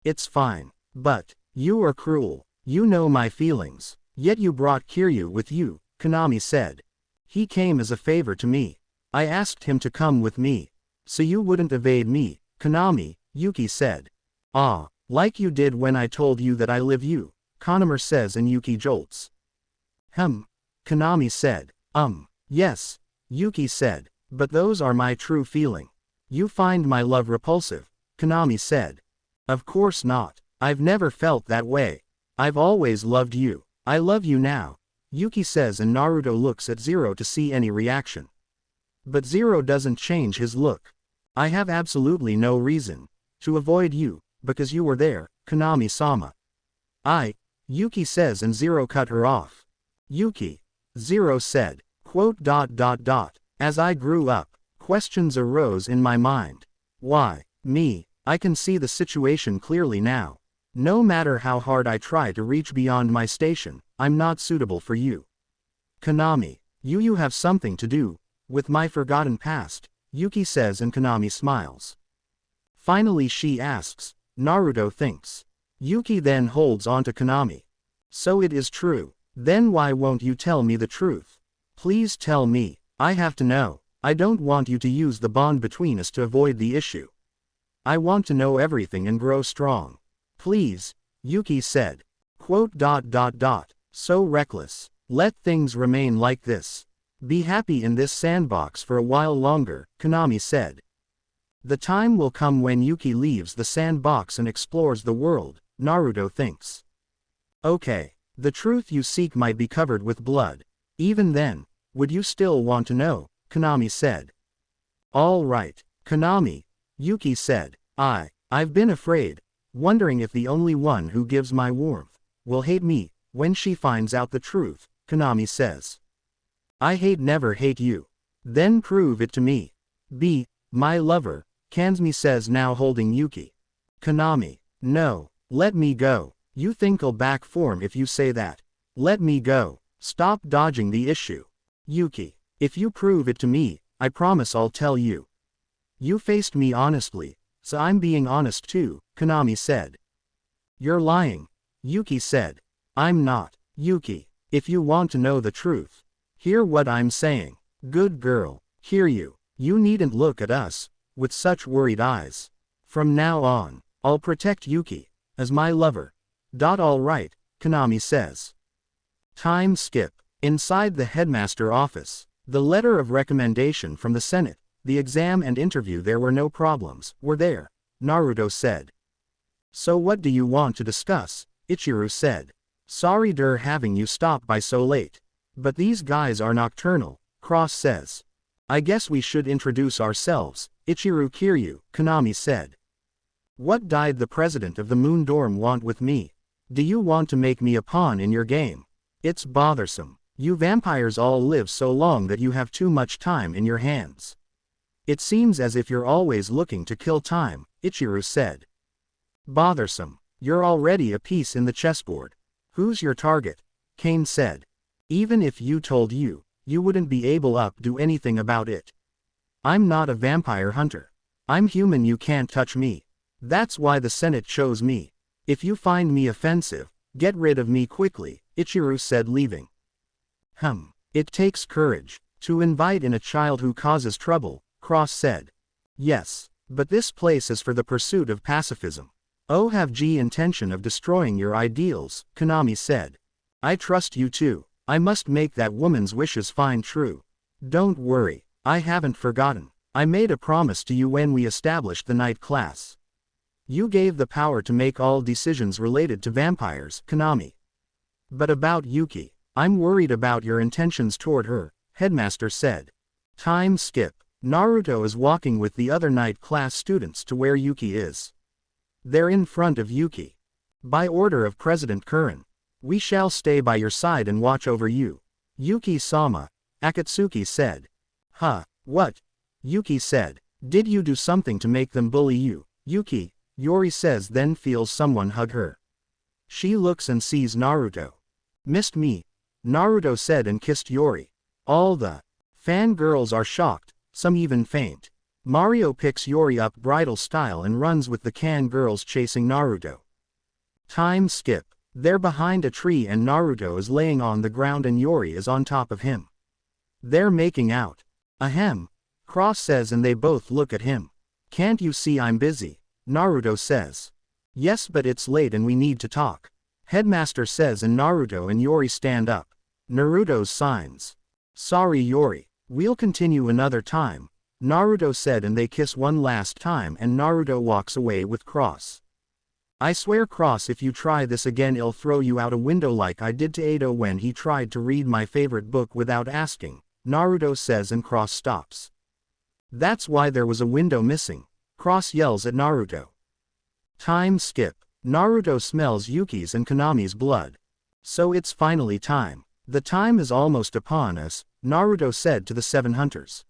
It's fine. But, you are cruel. You know my feelings. Yet you brought Kiryu with you, Konami said. He came as a favor to me. I asked him to come with me. So you wouldn't evade me, Konami, Yuki said. Ah, like you did when I told you that I live you, Konami says and Yuki jolts. Konami said. Yes, Yuki said, but those are my true feeling. You find my love repulsive, Konami said. Of course not, I've never felt that way. I've always loved you. I love you now, Yuki says and Naruto looks at Zero to see any reaction. But Zero doesn't change his look. I have absolutely no reason to avoid you, because you were there, Konami-sama. Yuki says and Zero cut her off. Yuki, Zero said, As I grew up, questions arose in my mind. Why, me? I can see the situation clearly now. No matter how hard I try to reach beyond my station, I'm not suitable for you. Konami, you have something to do with my forgotten past, Yuki says and Konami smiles. Finally she asks, Naruto thinks. Yuki then holds on to Konami. So it is true. Then why won't you tell me the truth? Please tell me, I have to know. I don't want you to use the bond between us to avoid the issue. I want to know everything and grow strong. Please, Yuki said. So reckless. Let things remain like this. Be happy in this sandbox for a while longer, Konami said. The time will come when Yuki leaves the sandbox and explores the world, Naruto thinks. Okay, the truth you seek might be covered with blood. Even then, would you still want to know, Konami said. All right, Konami, Yuki said. I've been afraid, wondering if the only one who gives my warmth will hate me when she finds out the truth, Konami says. I never hate you. Then prove it to me. Be my lover, Kanzumi says now holding Yuki. Konami, no, let me go. You think I'll back form if you say that. Let me go. Stop dodging the issue. Yuki, if you prove it to me, I promise I'll tell you. You faced me honestly, so I'm being honest too, Konami said. You're lying, Yuki said. I'm not, Yuki. If you want to know the truth, hear what I'm saying. Good girl, hear you. You needn't look at us with such worried eyes. From now on, I'll protect Yuki as my lover. All right, Konami says. Time skip. Inside the headmaster office, the letter of recommendation from the Senate, the exam and interview there were no problems, were there, Naruto said. So what do you want to discuss, Ichiru said. Sorry having you stop by so late. But these guys are nocturnal, Cross says. I guess we should introduce ourselves, Ichiru Kiryu, Konami said. What died the president of the Moon Dorm want with me? Do you want to make me a pawn in your game? It's bothersome. You vampires all live so long that you have too much time in your hands. It seems as if you're always looking to kill time, Ichiru said. Bothersome. You're already a piece in the chessboard. Who's your target? Kane said. Even if you told you, you wouldn't be able to do anything about it. I'm not a vampire hunter. I'm human, you can't touch me. That's why the Senate chose me. If you find me offensive, get rid of me quickly, Ichiru said, leaving. It takes courage to invite in a child who causes trouble, Cross said. Yes, but this place is for the pursuit of pacifism. Oh, have G intention of destroying your ideals, Konami said. I trust you too. I must make that woman's wishes find true. Don't worry, I haven't forgotten. I made a promise to you when we established the night class. You gave the power to make all decisions related to vampires, Konami. But about Yuki, I'm worried about your intentions toward her, Headmaster said. Time skip. Naruto is walking with the other night class students to where Yuki is. They're in front of Yuki. By order of President Kuren, we shall stay by your side and watch over you. Yuki-sama, Akatsuki said. Huh, what? Yuki said. Did you do something to make them bully you? Yuki, Yori says, then feels someone hug her. She looks and sees Naruto. Missed me, Naruto said and kissed Yori. All the fangirls are shocked, some even faint. Mario picks Yori up bridal style and runs with the can girls chasing Naruto. Time skip. They're behind a tree and Naruto is laying on the ground and Yori is on top of him. They're making out. Ahem. Cross says and they both look at him. Can't you see I'm busy? Naruto says. Yes, but it's late and we need to talk. Headmaster says and Naruto and Yori stand up. Naruto's signs. Sorry Yori, we'll continue another time, Naruto said and they kiss one last time and Naruto walks away with Cross. I swear Cross, if you try this again I'll throw you out a window like I did to Edo when he tried to read my favorite book without asking, Naruto says and Cross stops. That's why there was a window missing, Cross yells at Naruto. Time skip. Naruto smells Yuki's and Konami's blood. So it's finally time. The time is almost upon us, Naruto said to the 7 hunters.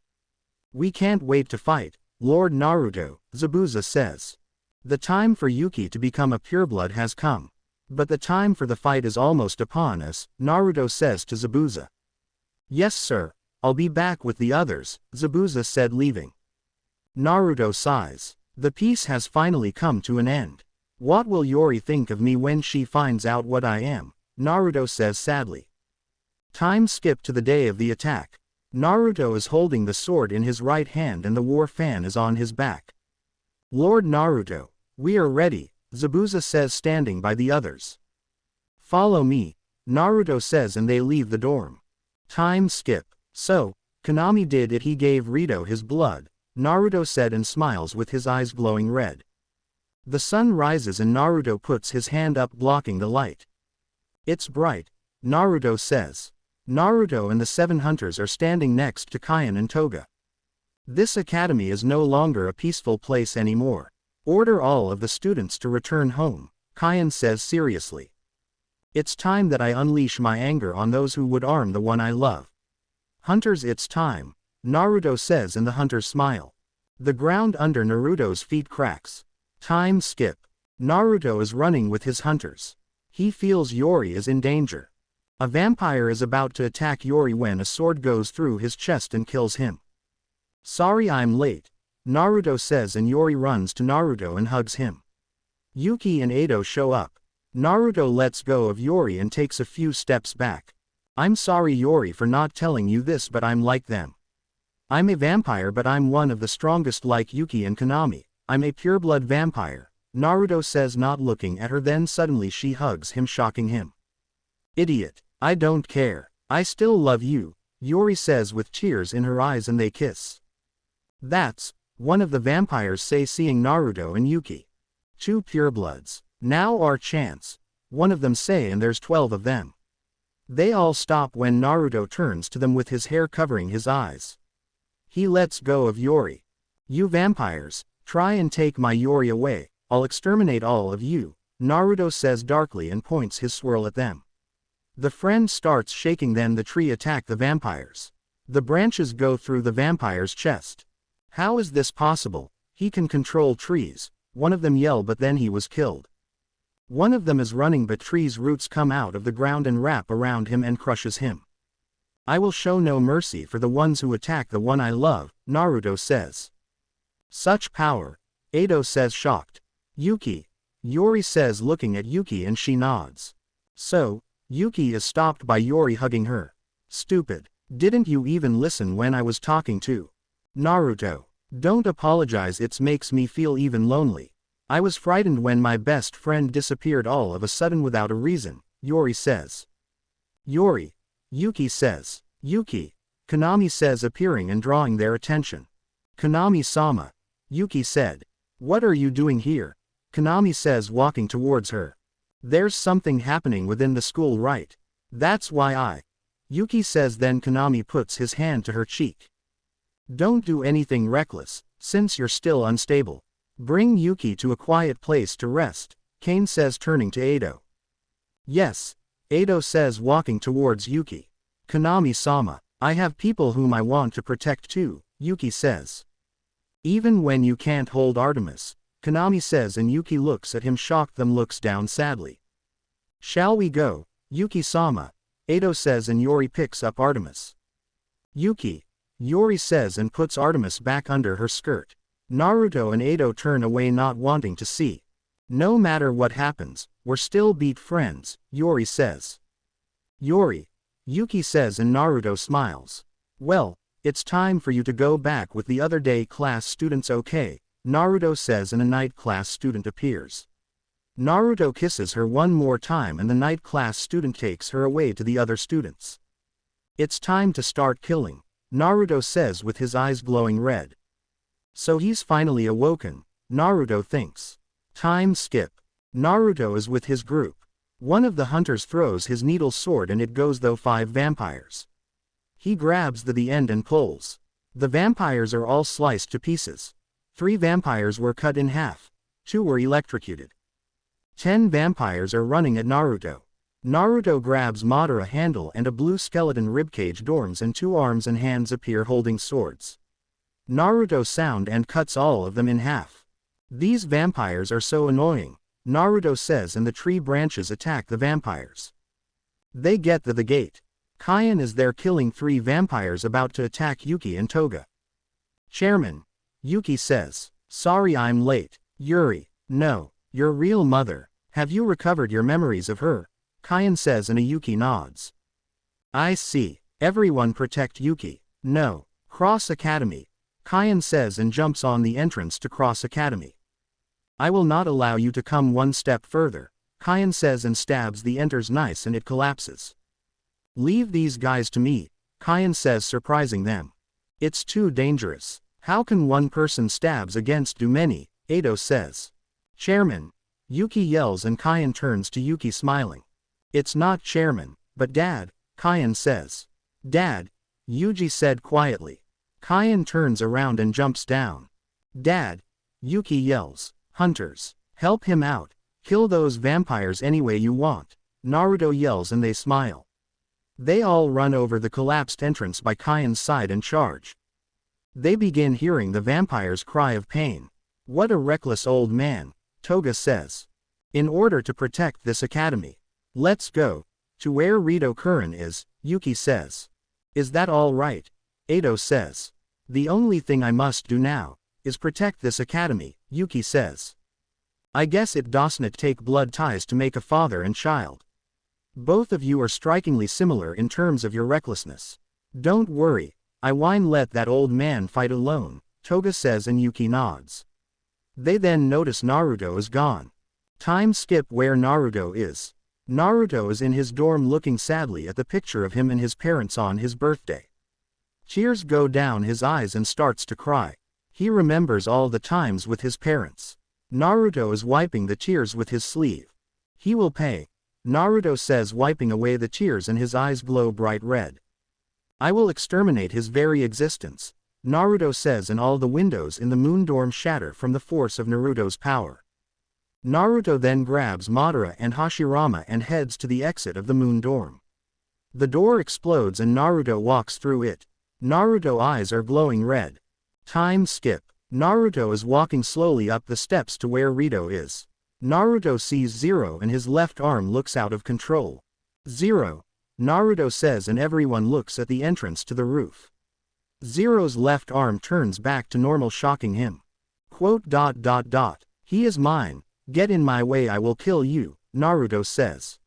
We can't wait to fight, Lord Naruto, Zabuza says. The time for Yuki to become a pureblood has come. But the time for the fight is almost upon us, Naruto says to Zabuza. Yes sir, I'll be back with the others, Zabuza said, leaving. Naruto sighs. The peace has finally come to an end. What will Yori think of me when she finds out what I am? Naruto says sadly. Time skip to the day of the attack. Naruto is holding the sword in his right hand and the war fan is on his back. Lord Naruto, we are ready, Zabuza says standing by the others. Follow me, Naruto says and they leave the dorm. Time skip. So, Konami did it, he gave Rito his blood, Naruto said and smiles with his eyes glowing red. The sun rises and Naruto puts his hand up blocking the light. It's bright, Naruto says. Naruto and the 7 hunters are standing next to Kaien and Toga. This academy is no longer a peaceful place anymore. Order all of the students to return home, Kaien says seriously. It's time that I unleash my anger on those who would harm the one I love. Hunters, it's time, Naruto says and the hunters smile. The ground under Naruto's feet cracks. Time skip. Naruto is running with his hunters. He feels Yori is in danger. A vampire is about to attack Yori when a sword goes through his chest and kills him. Sorry I'm late, Naruto says and Yori runs to Naruto and hugs him. Yuki and Edo show up. Naruto lets go of Yori and takes a few steps back. I'm sorry Yori for not telling you this, but I'm like them. I'm a vampire, but I'm one of the strongest like Yuki and Konami. I'm a pureblood vampire, Naruto says, not looking at her, then suddenly she hugs him, shocking him. Idiot, I don't care. I still love you, Yori says with tears in her eyes and they kiss. That's, one of the vampires say, seeing Naruto and Yuki. 2 purebloods. Now our chance, one of them say, and there's 12 of them. They all stop when Naruto turns to them with his hair covering his eyes. He lets go of Yori. You vampires, try and take my Yori away, I'll exterminate all of you, Naruto says darkly and points his swirl at them. The friend starts shaking, then the tree attack the vampires. The branches go through the vampire's chest. How is this possible? He can control trees, one of them yelled, but then he was killed. One of them is running, but tree's roots come out of the ground and wrap around him and crushes him. I will show no mercy for the ones who attack the one I love, Naruto says. Such power, Edo says shocked. Yuki, Yori says looking at Yuki, and she nods. So, Yuki is stopped by Yori hugging her. Stupid, didn't you even listen when I was talking to Naruto? Don't apologize, it makes me feel even lonely. I was frightened when my best friend disappeared all of a sudden without a reason, Yori says. Yori, Yuki says. Yuki, Konami says, appearing and drawing their attention. Konami-sama, Yuki said. What are you doing here? Konami says, walking towards her. There's something happening within the school, right? That's why Yuki says, then Konami puts his hand to her cheek. Don't do anything reckless, since you're still unstable. Bring Yuki to a quiet place to rest, Kane says, turning to Edo. Yes, Edo says, walking towards Yuki. Konami-sama, I have people whom I want to protect too, Yuki says. Even when you can't hold Artemis, Konami says, and Yuki looks at him shocked, then looks down sadly. Shall we go, Yuki-sama? Edo says, and Yori picks up Artemis. Yuki, Yori says, and puts Artemis back under her skirt. Naruto and Edo turn away, not wanting to see. No matter what happens, we're still beat friends, Yori says. Yori, Yuki says, and Naruto smiles. Well, it's time for you to go back with the other day class students, okay? Naruto says, and a night class student appears. Naruto kisses her one more time, and the night class student takes her away to the other students. It's time to start killing, Naruto says with his eyes glowing red. So he's finally awoken, Naruto thinks. Time skip. Naruto is with his group. One of the hunters throws his needle sword and it goes through 5 vampires. He grabs the end and pulls. The vampires are all sliced to pieces. 3 vampires were cut in half. 2 were electrocuted. 10 vampires are running at Naruto. Naruto grabs Madara handle and a blue skeleton ribcage dorms, and 2 arms and hands appear holding swords. Naruto sound and cuts all of them in half. These vampires are so annoying, Naruto says, and the tree branches attack the vampires. They get to the gate. Kyan is there killing 3 vampires about to attack Yuki and Toga. Chairman, Yuki says. Sorry I'm late. Yuri, no, your real mother. Have you recovered your memories of her? Kyan says, and a Yuki nods. I see. Everyone protect Yuki. No. Cross Academy. Kyan says and jumps on the entrance to Cross Academy. I will not allow you to come one step further, Kyan says, and stabs the enters nice and it collapses. Leave these guys to me, Kyan says, surprising them. It's too dangerous. How can one person stabs against too many, Edo says. Chairman, Yuki yells, and Kyan turns to Yuki smiling. It's not chairman, but dad, Kyan says. Dad, Yuji said quietly. Kyan turns around and jumps down. Dad, Yuki yells. Hunters, help him out. Kill those vampires any way you want, Naruto yells, and they smile. They all run over the collapsed entrance by Kyan's side and charge. They begin hearing the vampires' cry of pain. What a reckless old man, Toga says. In order to protect this academy, let's go to where Rito Kuren is, Yuki says. Is that all right? Edo says. The only thing I must do now is protect this academy, Yuki says. I guess it doesn't take blood ties to make a father and child. Both of you are strikingly similar in terms of your recklessness. Don't worry, I won't let that old man fight alone, Toga says, and Yuki nods. They then notice Naruto is gone. Time skip where Naruto is. Naruto is in his dorm looking sadly at the picture of him and his parents on his birthday. Tears go down his eyes and starts to cry. He remembers all the times with his parents. Naruto is wiping the tears with his sleeve. He will pay, Naruto says, wiping away the tears, and his eyes glow bright red. I will exterminate his very existence. Naruto says, and all the windows in the moon dorm shatter from the force of Naruto's power. Naruto then grabs Madara and Hashirama and heads to the exit of the moon dorm. The door explodes and Naruto walks through it. Naruto's eyes are glowing red. Time skip. Naruto is walking slowly up the steps to where Rito is. Naruto sees Zero and his left arm looks out of control. Zero, Naruto says, and everyone looks at the entrance to the roof. Zero's left arm turns back to normal, shocking him. Quote, "He is mine. Get in my way, I will kill you," Naruto says.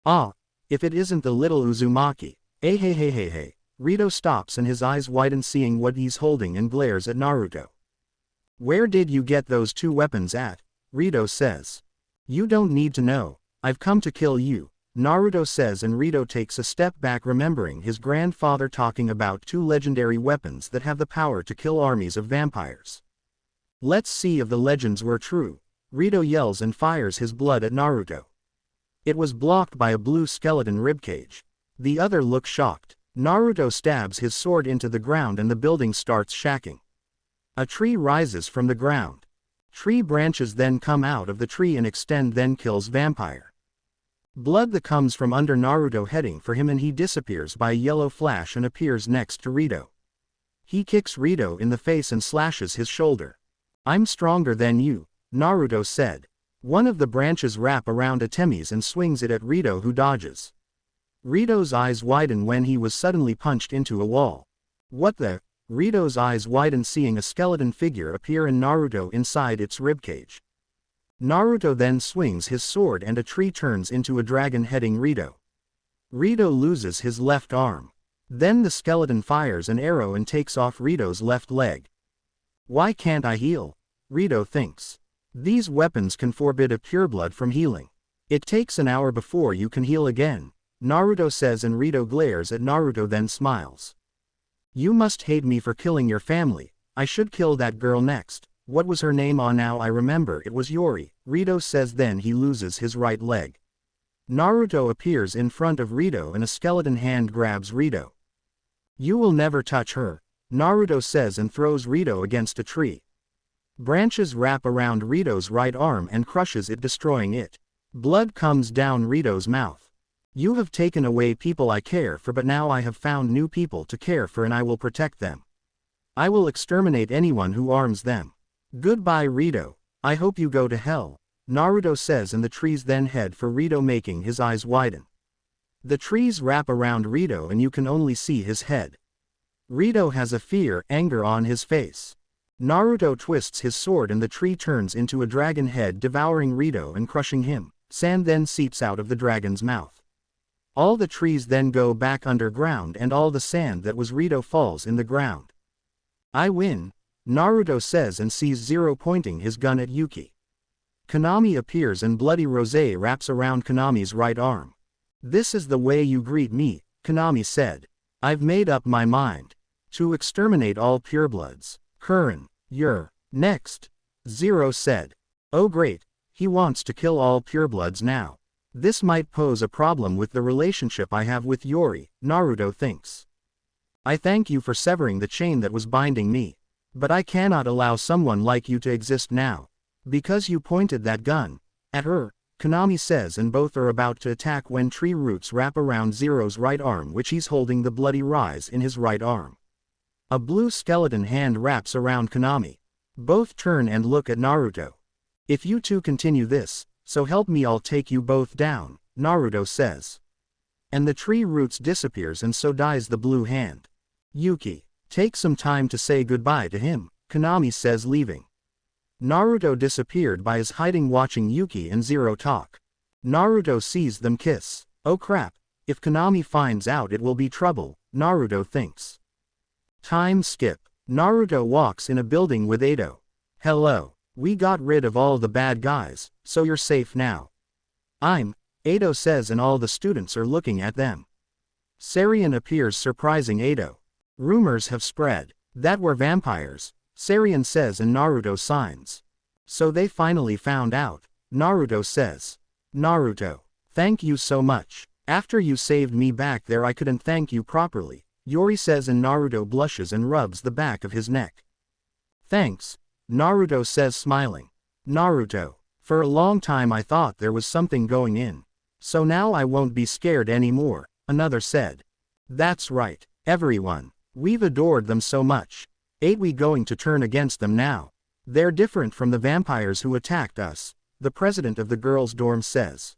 "Ah, if it isn't the little Uzumaki. Hey. Rito stops and his eyes widen, seeing what he's holding, and glares at Naruto. "Where did you get those two weapons at?" Rito says. "You don't need to know. I've come to kill you," Naruto says, and Rito takes a step back, remembering his grandfather talking about two legendary weapons that have the power to kill armies of vampires. "Let's see if the legends were true." Rito yells and fires his blood at Naruto. It was blocked by a blue skeleton ribcage. The other looks shocked. Naruto stabs his sword into the ground and the building starts shaking. A tree rises from the ground. Tree branches then come out of the tree and extend, then kills vampire. Blood that comes from under Naruto heading for him, and he disappears by a yellow flash and appears next to Rito. He kicks Rito in the face and slashes his shoulder. "I'm stronger than you," Naruto said. One of the branches wrap around Atemis and swings it at Rito, who dodges. Rito's eyes widen when he was suddenly punched into a wall. "What the?" Rito's eyes widen, seeing a skeleton figure appear and Naruto inside its ribcage. Naruto then swings his sword and a tree turns into a dragon heading Rito. Rito loses his left arm. Then the skeleton fires an arrow and takes off Rito's left leg. "Why can't I heal?" Rito thinks. "These weapons can forbid a pureblood from healing. It takes an hour before you can heal again," Naruto says, and Rito glares at Naruto, then smiles. "You must hate me for killing your family. I should kill that girl next. What was her name? Ah, now I remember, it was Yori," Rito says, then he loses his right leg. Naruto appears in front of Rito and a skeleton hand grabs Rito. "You will never touch her," Naruto says, and throws Rito against a tree. Branches wrap around Rito's right arm and crushes it, destroying it. Blood comes down Rito's mouth. "You have taken away people I care for, but now I have found new people to care for and I will protect them. I will exterminate anyone who harms them. Goodbye, Rito. I hope you go to hell," Naruto says, and the trees then head for Rito, making his eyes widen. The trees wrap around Rito and you can only see his head. Rito has a anger on his face. Naruto twists his sword and the tree turns into a dragon head, devouring Rito and crushing him. Sand then seeps out of the dragon's mouth. All the trees then go back underground and all the sand that was Rito falls in the ground. "I win," Naruto says, and sees Zero pointing his gun at Yuki. Konami appears and bloody rosé wraps around Konami's right arm. "This is the way you greet me," Konami said. "I've made up my mind. To exterminate all purebloods. Kurin, you're next," Zero said. "Oh great, he wants to kill all purebloods now. This might pose a problem with the relationship I have with Yori," Naruto thinks. "I thank you for severing the chain that was binding me. But I cannot allow someone like you to exist now. Because you pointed that gun at her," Konami says, and both are about to attack when tree roots wrap around Zero's right arm, which he's holding the bloody rise in his right arm. A blue skeleton hand wraps around Konami. Both turn and look at Naruto. "If you two continue this, so help me, I'll take you both down," Naruto says. And the tree roots disappears and so dies the blue hand. "Yuki, take some time to say goodbye to him," Konami says, leaving. Naruto disappeared by his hiding, watching Yuki and Zero talk. Naruto sees them kiss. "Oh crap, if Konami finds out it will be trouble," Naruto thinks. Time skip. Naruto walks in a building with Edo. "Hello. We got rid of all the bad guys, so you're safe now." Edo says, and all the students are looking at them. Sarian appears, surprising Edo. "Rumors have spread that we're vampires," Sarian says, and Naruto signs. "So they finally found out," Naruto says. Naruto, "Thank you so much. After you saved me back there I couldn't thank you properly," Yori says, and Naruto blushes and rubs the back of his neck. Thanks, Naruto says, smiling. Naruto, for a long time I thought there was something going in. So now I won't be scared anymore, another said. That's right, everyone. We've adored them so much. Ain't we going to turn against them now? They're different from the vampires who attacked us, the president of the girls' dorm says.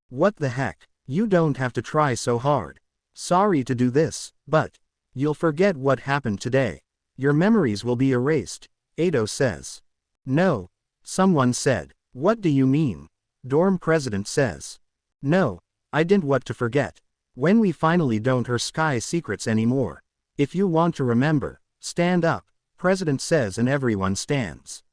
What the heck? You don't have to try so hard. Sorry to do this, but you'll forget what happened today. Your memories will be erased, Ado says. No, someone said. What do you mean? Dorm president says. No, I didn't want to forget. When we finally don't hurt Sky secrets anymore. If you want to remember, stand up, president says, and everyone stands.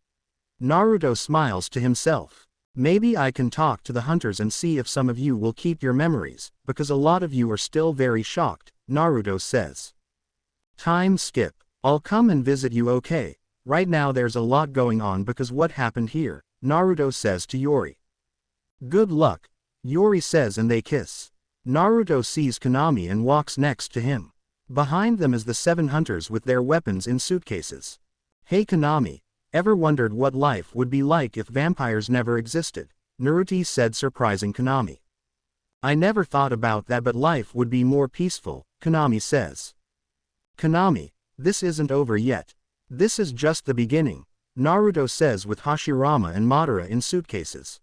Naruto smiles to himself. Maybe I can talk to the hunters and see if some of you will keep your memories, because a lot of you are still very shocked, Naruto says. Time skip. I'll come and visit you, okay? Right now there's a lot going on because what happened here, Naruto says to Yori. Good luck, Yori says, and they kiss. Naruto sees Konami and walks next to him. Behind them is the 7 hunters with their weapons in suitcases. Hey Konami, ever wondered what life would be like if vampires never existed? Naruto said, surprising Konami. I never thought about that, but life would be more peaceful, Konami says. Konami, this isn't over yet. This is just the beginning, Naruto says, with Hashirama and Madara in suitcases.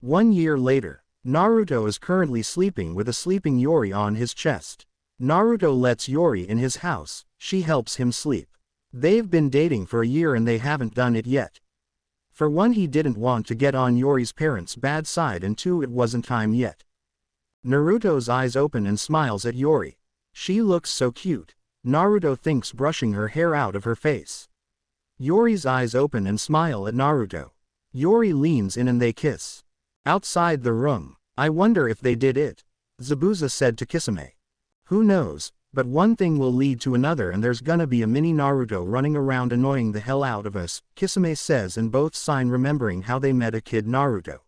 1 year later, Naruto is currently sleeping with a sleeping Yori on his chest. Naruto lets Yori in his house, she helps him sleep. They've been dating for a year and they haven't done it yet. For one, he didn't want to get on Yori's parents' bad side, and 2, it wasn't time yet. Naruto's eyes open and smiles at Yori. She looks so cute, Naruto thinks, brushing her hair out of her face. Yori's eyes open and smile at Naruto. Yori leans in and they kiss. Outside the room, I wonder if they did it, Zabuza said to Kisame. Who knows, but one thing will lead to another and there's gonna be a mini Naruto running around annoying the hell out of us, Kisame says, and both sign, remembering how they met a kid Naruto.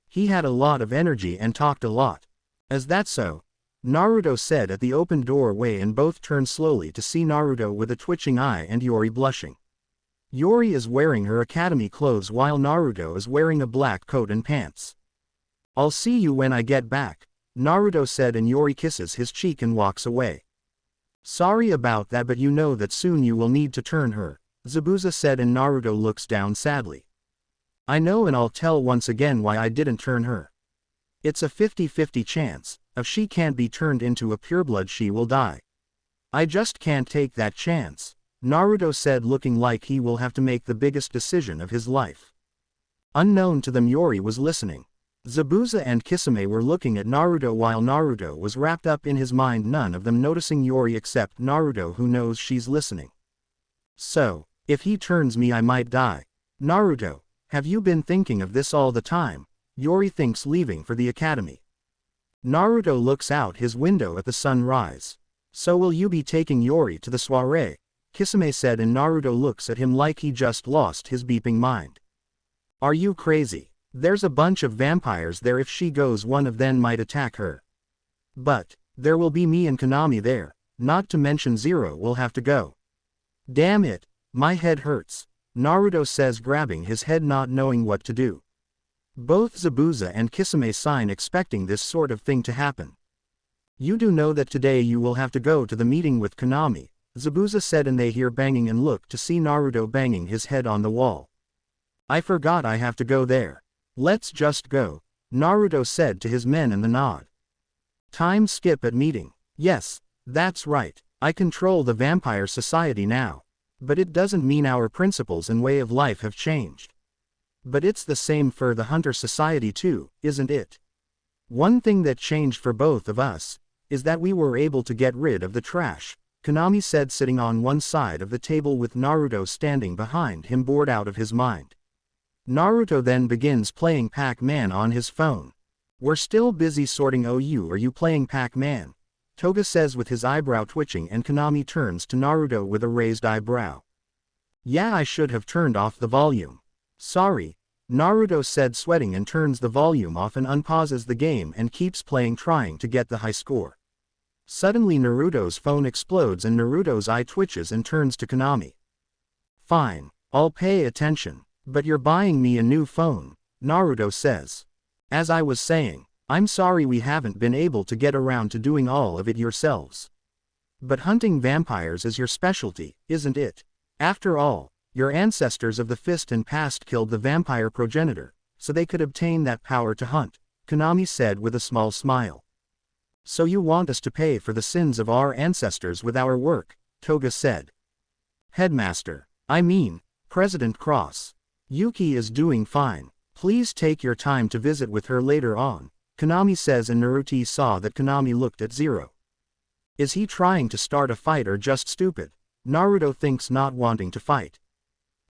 He had a lot of energy and talked a lot. Is that so? Naruto said at the open doorway, and both turn slowly to see Naruto with a twitching eye and Yori blushing. Yori is wearing her academy clothes while Naruto is wearing a black coat and pants. I'll see you when I get back, Naruto said, and Yori kisses his cheek and walks away. Sorry about that, but you know that soon you will need to turn her, Zabuza said, and Naruto looks down sadly. I know, and I'll tell once again why I didn't turn her. It's a 50-50 chance. If she can't be turned into a pureblood, she will die. I just can't take that chance, Naruto said, looking like he will have to make the biggest decision of his life. Unknown to them, Yori was listening. Zabuza and Kisame were looking at Naruto while Naruto was wrapped up in his mind, none of them noticing Yori except Naruto, who knows she's listening. So, if he turns me, I might die. Naruto, have you been thinking of this all the time? Yori thinks, leaving for the academy. Naruto looks out his window at the sunrise. So will you be taking Yori to the soiree? Kisame said, and Naruto looks at him like he just lost his beeping mind. Are you crazy? There's a bunch of vampires there. If she goes, one of them might attack her. But there will be me and Konami there, not to mention Zero will have to go. Damn it, my head hurts, Naruto says, grabbing his head, not knowing what to do. Both Zabuza and Kisame sign, expecting this sort of thing to happen. You do know that today you will have to go to the meeting with Konami, Zabuza said, and they hear banging and look to see Naruto banging his head on the wall. I forgot I have to go there. Let's just go, Naruto said to his men, in the nod. Time skip at meeting. Yes, that's right, I control the vampire society now. But it doesn't mean our principles and way of life have changed. But it's the same for the hunter society too, isn't it? One thing that changed for both of us is that we were able to get rid of the trash, Konami said, sitting on one side of the table with Naruto standing behind him, bored out of his mind. Naruto then begins playing Pac-Man on his phone. We're still busy sorting. Oh, are you playing Pac-Man? Toga says with his eyebrow twitching, and Konami turns to Naruto with a raised eyebrow. Yeah, I should have turned off the volume. Sorry, Naruto said, sweating, and turns the volume off and unpauses the game and keeps playing, trying to get the high score. Suddenly Naruto's phone explodes and Naruto's eye twitches and turns to Konami. Fine, I'll pay attention, but you're buying me a new phone, Naruto says. As I was saying, I'm sorry we haven't been able to get around to doing all of it yourselves. But hunting vampires is your specialty, isn't it? After all, your ancestors of the fist and past killed the vampire progenitor, so they could obtain that power to hunt, Konami said with a small smile. So you want us to pay for the sins of our ancestors with our work, Toga said. Headmaster, I mean, President Cross. Yuki is doing fine. Please take your time to visit with her later on, Konami says, and Naruto saw that Konami looked at Zero. Is he trying to start a fight or just stupid? Naruto thinks not wanting to fight.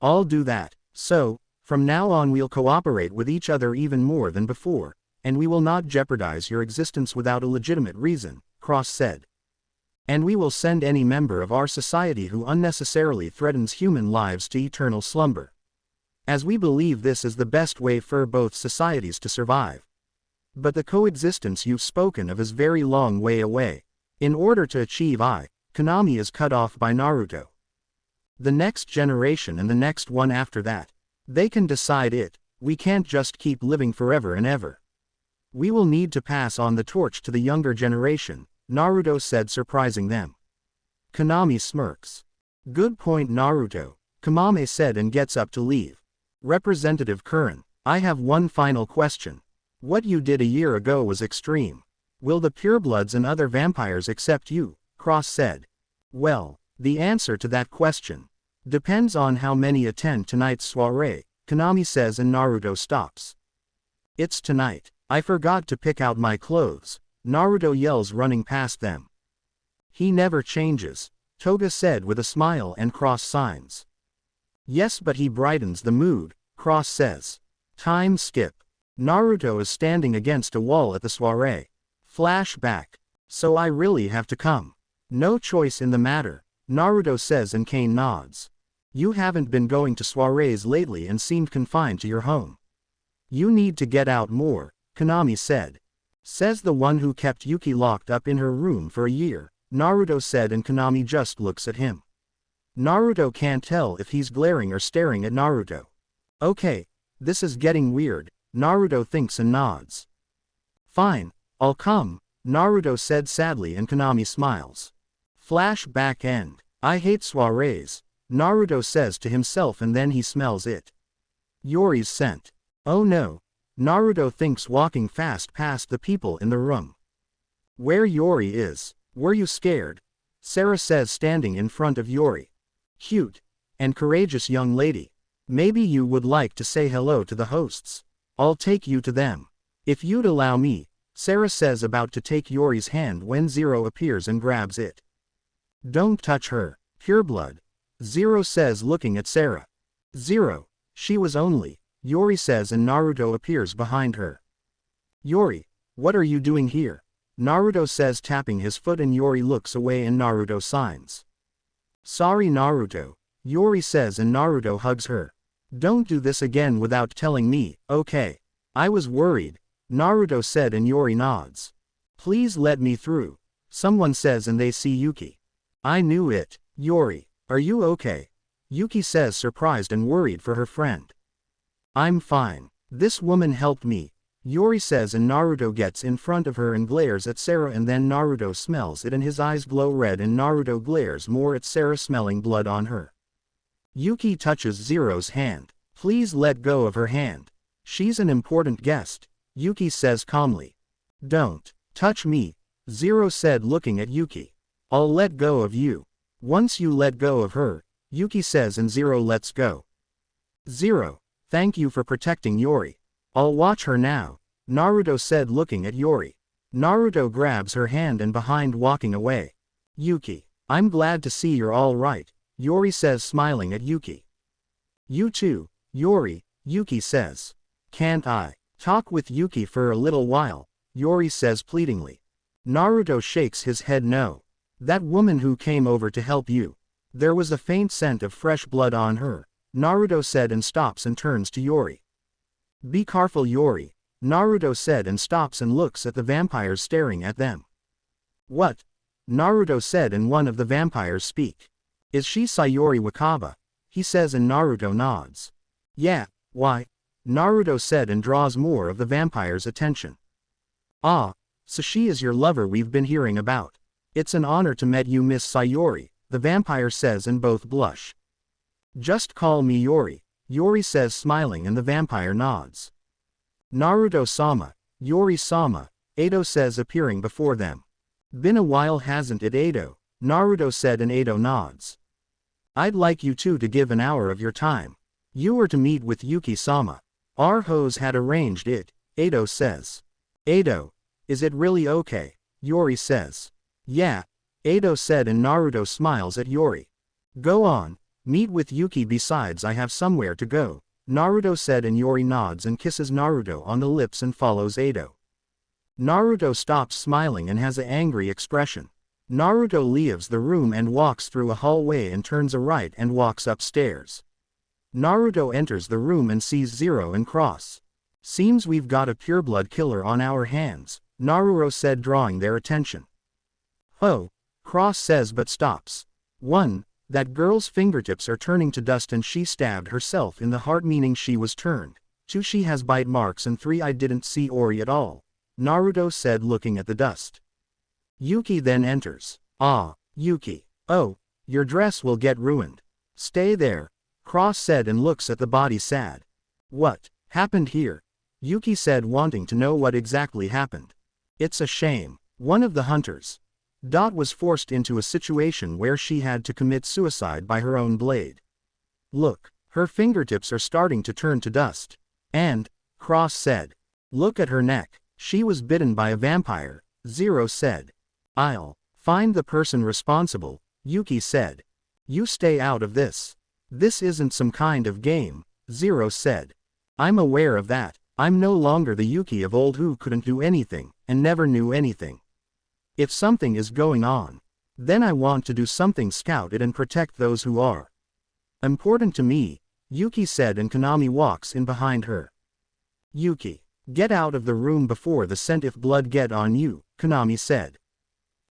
I'll do that, so, from now on we'll cooperate with each other even more than before, and we will not jeopardize your existence without a legitimate reason, Cross said. And we will send any member of our society who unnecessarily threatens human lives to eternal slumber. As we believe this is the best way for both societies to survive. But the coexistence you've spoken of is very long way away. In order to achieve Konami is cut off by Naruto. The next generation and the next one after that. They can decide it, we can't just keep living forever and ever. We will need to pass on the torch to the younger generation, Naruto said, surprising them. Konami smirks. Good point, Naruto, Kamame said and gets up to leave. Representative Curran, I have one final question. What you did a year ago was extreme. Will the purebloods and other vampires accept you? Cross said. Well, the answer to that question depends on how many attend tonight's soiree, Konami says, and Naruto stops. It's tonight. I forgot to pick out my clothes, Naruto yells, running past them. He never changes, Toga said with a smile and cross signs. Yes, but he brightens the mood, Cross says. Time skip. Naruto is standing against a wall at the soiree. Flashback. So I really have to come. No choice in the matter, Naruto says, and Kane nods. You haven't been going to soirees lately and seemed confined to your home. You need to get out more, Konami said. Says the one who kept Yuki locked up in her room for a year, Naruto said, and Konami just looks at him. Naruto can't tell if he's glaring or staring at Naruto. Okay, this is getting weird, Naruto thinks and nods. Fine, I'll come, Naruto said sadly, and Konami smiles. Flashback end. I hate soirees, Naruto says to himself, and then he smells it. Yori's scent. Oh no, Naruto thinks, walking fast past the people in the room. Where Yori is. Were you scared? Sarah says, standing in front of Yori. Cute and courageous young lady. Maybe you would like to say hello to the hosts. I'll take you to them. If you'd allow me, Sarah says, about to take Yori's hand when Zero appears and grabs it. Don't touch her, Pureblood, Zero says, looking at Sarah. Zero, she was only, Yori says, and Naruto appears behind her. Yori, what are you doing here? Naruto says, tapping his foot, and Yori looks away and Naruto signs. Sorry, Naruto, Yori says, and Naruto hugs her. Don't do this again without telling me, okay? I was worried, Naruto said, and Yori nods. Please let me through, someone says, and they see Yuki. I knew it. Yori, are you okay? Yuki says, surprised and worried for her friend. I'm fine. This woman helped me, Yori says, and Naruto gets in front of her and glares at Sarah, and then Naruto smells it and his eyes glow red, and Naruto glares more at Sarah, smelling blood on her. Yuki touches Zero's hand. Please let go of her hand. She's an important guest, Yuki says calmly. Don't touch me, Zero said, looking at Yuki. I'll let go of you. Once you let go of her, Yuki says, and Zero lets go. Zero, thank you for protecting Yori. I'll watch her now, Naruto said, looking at Yori. Naruto grabs her hand and behind, walking away. Yuki, I'm glad to see you're all right, Yori says, smiling at Yuki. You too, Yori, Yuki says. Can't I talk with Yuki for a little while? Yori says pleadingly. Naruto shakes his head no. That woman who came over to help you. There was a faint scent of fresh blood on her, Naruto said, and stops and turns to Yori. Be careful, Yori, Naruto said, and stops and looks at the vampires staring at them. What? Naruto said, and one of the vampires speak. Is she Sayori Wakaba? He says, and Naruto nods. Yeah, why? Naruto said, and draws more of the vampire's attention. Ah, so she is your lover we've been hearing about. It's an honor to meet you, Miss Sayori, the vampire says, and both blush. Just call me Yori, Yori says, smiling, and the vampire nods. Naruto-sama, Yori-sama, Edo says, appearing before them. Been a while, hasn't it, Edo? Naruto said, and Edo nods. I'd like you two to give an hour of your time. You were to meet with Yuki-sama. Our hoes had arranged it, Edo says. Edo, is it really okay? Yori says. Yeah, Edo said, and Naruto smiles at Yori. Go on, meet with Yuki, besides I have somewhere to go, Naruto said, and Yori nods and kisses Naruto on the lips and follows Edo. Naruto stops smiling and has an angry expression. Naruto leaves the room and walks through a hallway and turns a right and walks upstairs. Naruto enters the room and sees Zero and Cross. Seems we've got a pureblood killer on our hands, Naruto said, drawing their attention. Oh, Cross says, but stops. 1. That girl's fingertips are turning to dust and she stabbed herself in the heart, meaning she was turned. 2. She has bite marks, and 3. I didn't see Ori at all, Naruto said, looking at the dust. Yuki then enters. Ah, Yuki. Oh, your dress will get ruined. Stay there, Cross said, and looks at the body sad. What happened here? Yuki said, wanting to know what exactly happened. It's a shame. One of the hunters. Was forced into a situation where she had to commit suicide by her own blade. Look, her fingertips are starting to turn to dust. And, Cross said, look at her neck. She was bitten by a vampire, Zero said. I'll find the person responsible, Yuki said. You stay out of this. This isn't some kind of game, Zero said. I'm aware of that. I'm no longer the Yuki of old who couldn't do anything, and never knew anything. If something is going on, then I want to do something, scout it and protect those who are important to me, Yuki said, and Konami walks in behind her. Yuki, get out of the room before the scent if blood get on you, Konami said.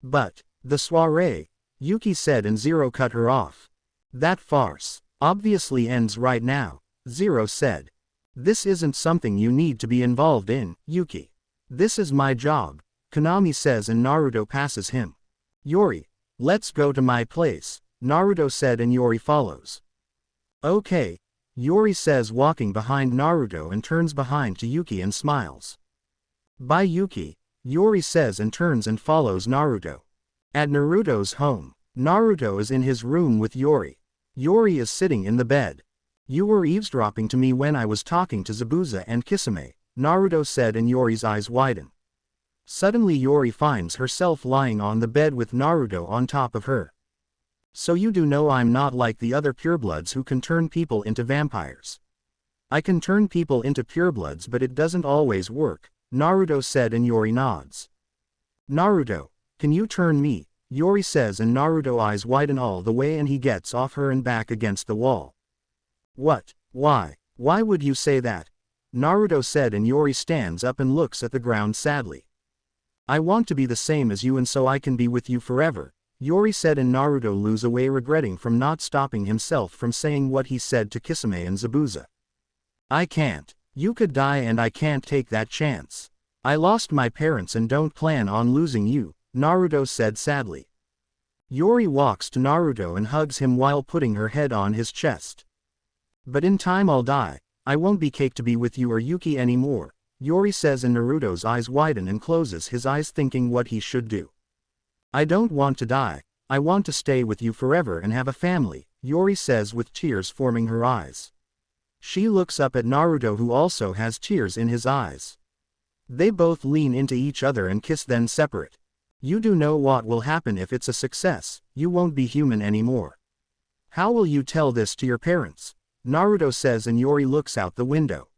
But, the soiree, Yuki said, and Zero cut her off. That farce obviously ends right now, Zero said. This isn't something you need to be involved in, Yuki. This is my job, Konami says, and Naruto passes him. Yori, let's go to my place, Naruto said, and Yori follows. Okay, Yori says, walking behind Naruto, and turns behind to Yuki and smiles. Bye, Yuki, Yori says, and turns and follows Naruto. At Naruto's home, Naruto is in his room with Yori. Yori is sitting in the bed. You were eavesdropping to me when I was talking to Zabuza and Kisame, Naruto said, and Yori's eyes widen. Suddenly Yori finds herself lying on the bed with Naruto on top of her. So you do know I'm not like the other purebloods who can turn people into vampires. I can turn people into purebloods, but it doesn't always work, Naruto said, and Yori nods. Naruto, can you turn me? Yori says, and Naruto eyes widen all the way, and he gets off her and back against the wall. What? Why? Why would you say that? Naruto said, and Yori stands up and looks at the ground sadly. I want to be the same as you, and so I can be with you forever, Yori said, and Naruto lose away, regretting from not stopping himself from saying what he said to Kisame and Zabuza. I can't. You could die and I can't take that chance. I lost my parents and don't plan on losing you, Naruto said sadly. Yori walks to Naruto and hugs him while putting her head on his chest. But in time I'll die. I won't be cake to be with you or Yuki anymore, Yori says, and Naruto's eyes widen and closes his eyes, thinking what he should do. I don't want to die. I want to stay with you forever and have a family, Yori says, with tears forming her eyes. She looks up at Naruto, who also has tears in his eyes. They both lean into each other and kiss, then separate. You do know what will happen if it's a success. You won't be human anymore. How will you tell this to your parents? Naruto says, and Yori looks out the window.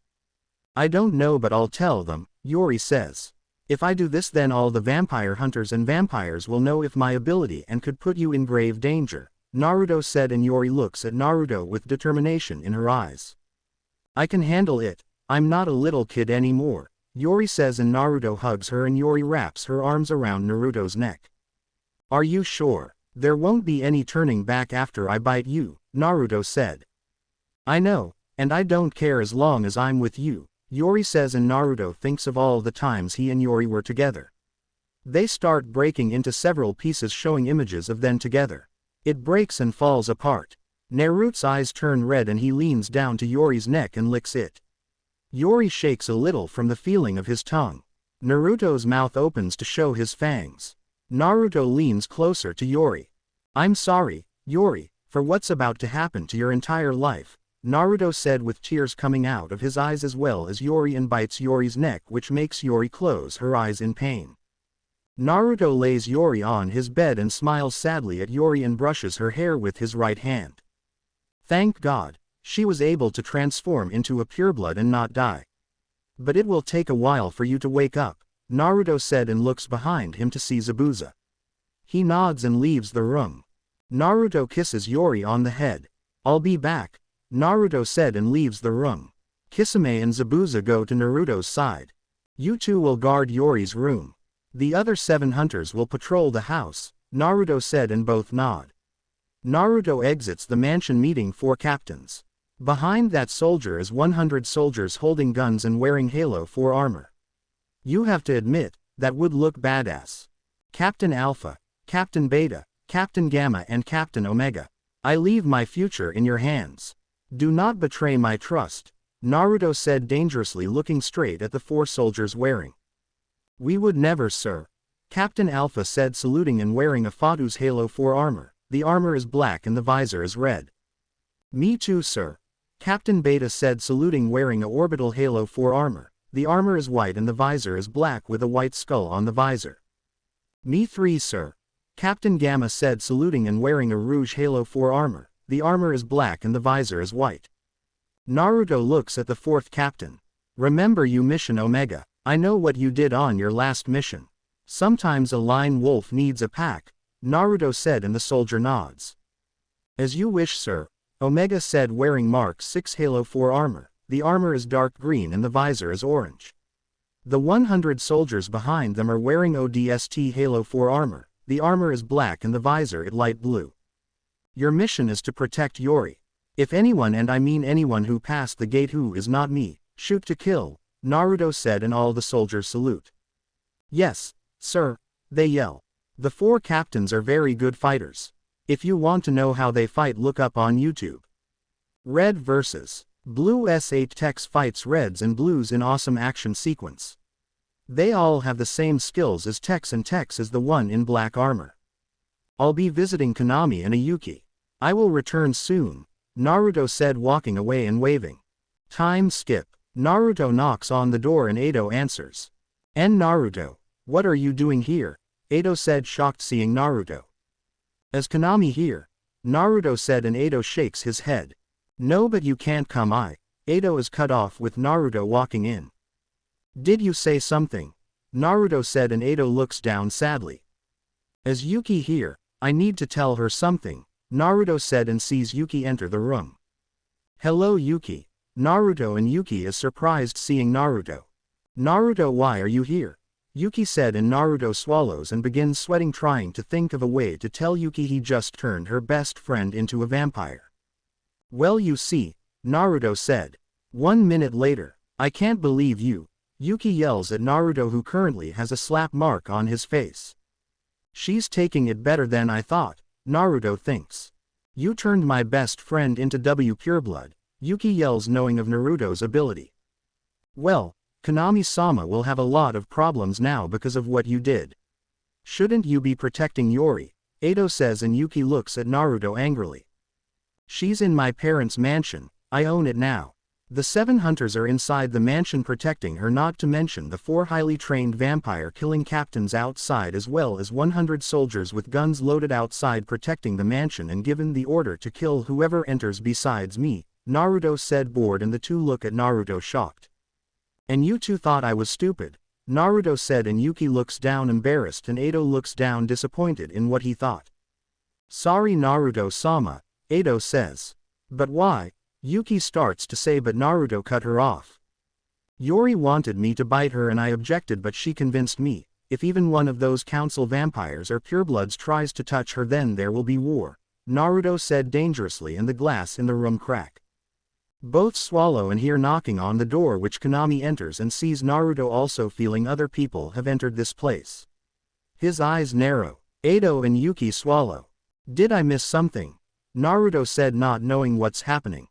I don't know, but I'll tell them, Yori says. If I do this, then all the vampire hunters and vampires will know of my ability and could put you in grave danger, Naruto said, and Yori looks at Naruto with determination in her eyes. I can handle it. I'm not a little kid anymore, Yori says, and Naruto hugs her, and Yori wraps her arms around Naruto's neck. Are you sure? There won't be any turning back after I bite you, Naruto said. I know, and I don't care as long as I'm with you, Yori says, and Naruto thinks of all the times he and Yori were together. They start breaking into several pieces showing images of them together. It breaks and falls apart. Naruto's eyes turn red and he leans down to Yori's neck and licks it. Yori shakes a little from the feeling of his tongue. Naruto's mouth opens to show his fangs. Naruto leans closer to Yori. I'm sorry, Yori, for what's about to happen to your entire life, Naruto said with tears coming out of his eyes as well as Yori, and bites Yori's neck, which makes Yori close her eyes in pain. Naruto lays Yori on his bed and smiles sadly at Yori and brushes her hair with his right hand. Thank God, she was able to transform into a pureblood and not die. But it will take a while for you to wake up, Naruto said and looks behind him to see Zabuza. He nods and leaves the room. Naruto kisses Yori on the head. I'll be back, Naruto said and leaves the room. Kisame and Zabuza go to Naruto's side. You two will guard Yori's room. The other 7 hunters will patrol the house, Naruto said, and both nod. Naruto exits the mansion meeting 4 captains. Behind that soldier is 100 soldiers holding guns and wearing Halo 4 armor. You have to admit, that would look badass. Captain Alpha, Captain Beta, Captain Gamma and Captain Omega. I leave my future in your hands. Do not betray my trust, Naruto said dangerously, looking straight at the 4 soldiers wearing. We would never, sir, Captain Alpha said, saluting and wearing a Fatu's Halo 4 armor. The armor is black and the visor is red. Me too, sir, Captain Beta said, saluting, wearing a orbital Halo 4 armor. The armor is white and the visor is black with a white skull on the visor. Me 3, sir, Captain Gamma said, saluting and wearing a rouge Halo 4 armor. The armor is black and the visor is white. Naruto looks at the 4th captain. Remember you mission Omega. I know what you did on your last mission. Sometimes a lone wolf needs a pack, Naruto said, and the soldier nods. As you wish, sir, Omega said, wearing Mark 6 Halo 4 armor. The armor is dark green and the visor is orange. The 100 soldiers behind them are wearing ODST Halo 4 armor. The armor is black and the visor is light blue. Your mission is to protect Yori. If anyone, and I mean anyone who passed the gate who is not me, shoot to kill, Naruto said, and all the soldiers salute. Yes, sir, they yell. The 4 captains are very good fighters. If you want to know how they fight, look up on YouTube. Red vs. Blue S8 Tex fights Reds and Blues in awesome action sequence. They all have the same skills as Tex, and Tex is the one in black armor. I'll be visiting Konami and Ayuki. I will return soon, Naruto said, walking away and waving. Time skip. Naruto knocks on the door and Edo answers. And Naruto, what are you doing here? Edo said, shocked seeing Naruto. Is Konami here? Naruto said, and Edo shakes his head. No, but you can't come. Edo is cut off with Naruto walking in. Did you say something? Naruto said, and Edo looks down sadly. Is Yuki here? I need to tell her something, Naruto said, and sees Yuki enter the room. Hello Yuki. Naruto and Yuki is surprised seeing Naruto. Naruto, why are you here? Yuki said, and Naruto swallows and begins sweating, trying to think of a way to tell Yuki he just turned her best friend into a vampire. Well, you see, Naruto said. 1 minute later. I can't believe you, Yuki yells at Naruto, who currently has a slap mark on his face. She's taking it better than I thought, Naruto thinks. You turned my best friend into Pureblood, Yuki yells, knowing of Naruto's ability. Well, Konami-sama will have a lot of problems now because of what you did. Shouldn't you be protecting Yori? Edo says, and Yuki looks at Naruto angrily. She's in my parents' mansion, I own it now. The 7 hunters are inside the mansion protecting her, not to mention the 4 highly trained vampire killing captains outside, as well as 100 soldiers with guns loaded outside protecting the mansion and given the order to kill whoever enters besides me, Naruto said, bored, and the 2 look at Naruto shocked. And you 2 thought I was stupid, Naruto said, and Yuki looks down embarrassed and Edo looks down disappointed in what he thought. Sorry Naruto-sama, Edo says. But why? Yuki starts to say, but Naruto cut her off. Yori wanted me to bite her and I objected, but she convinced me, If even one of those council vampires or purebloods tries to touch her, then there will be war, Naruto said dangerously, and the glass in the room crack. Both swallow and hear knocking on the door, which Konami enters and sees Naruto also, feeling other people have entered this place. His eyes narrow. Edo and Yuki swallow. Did I miss something? Naruto said, not knowing what's happening.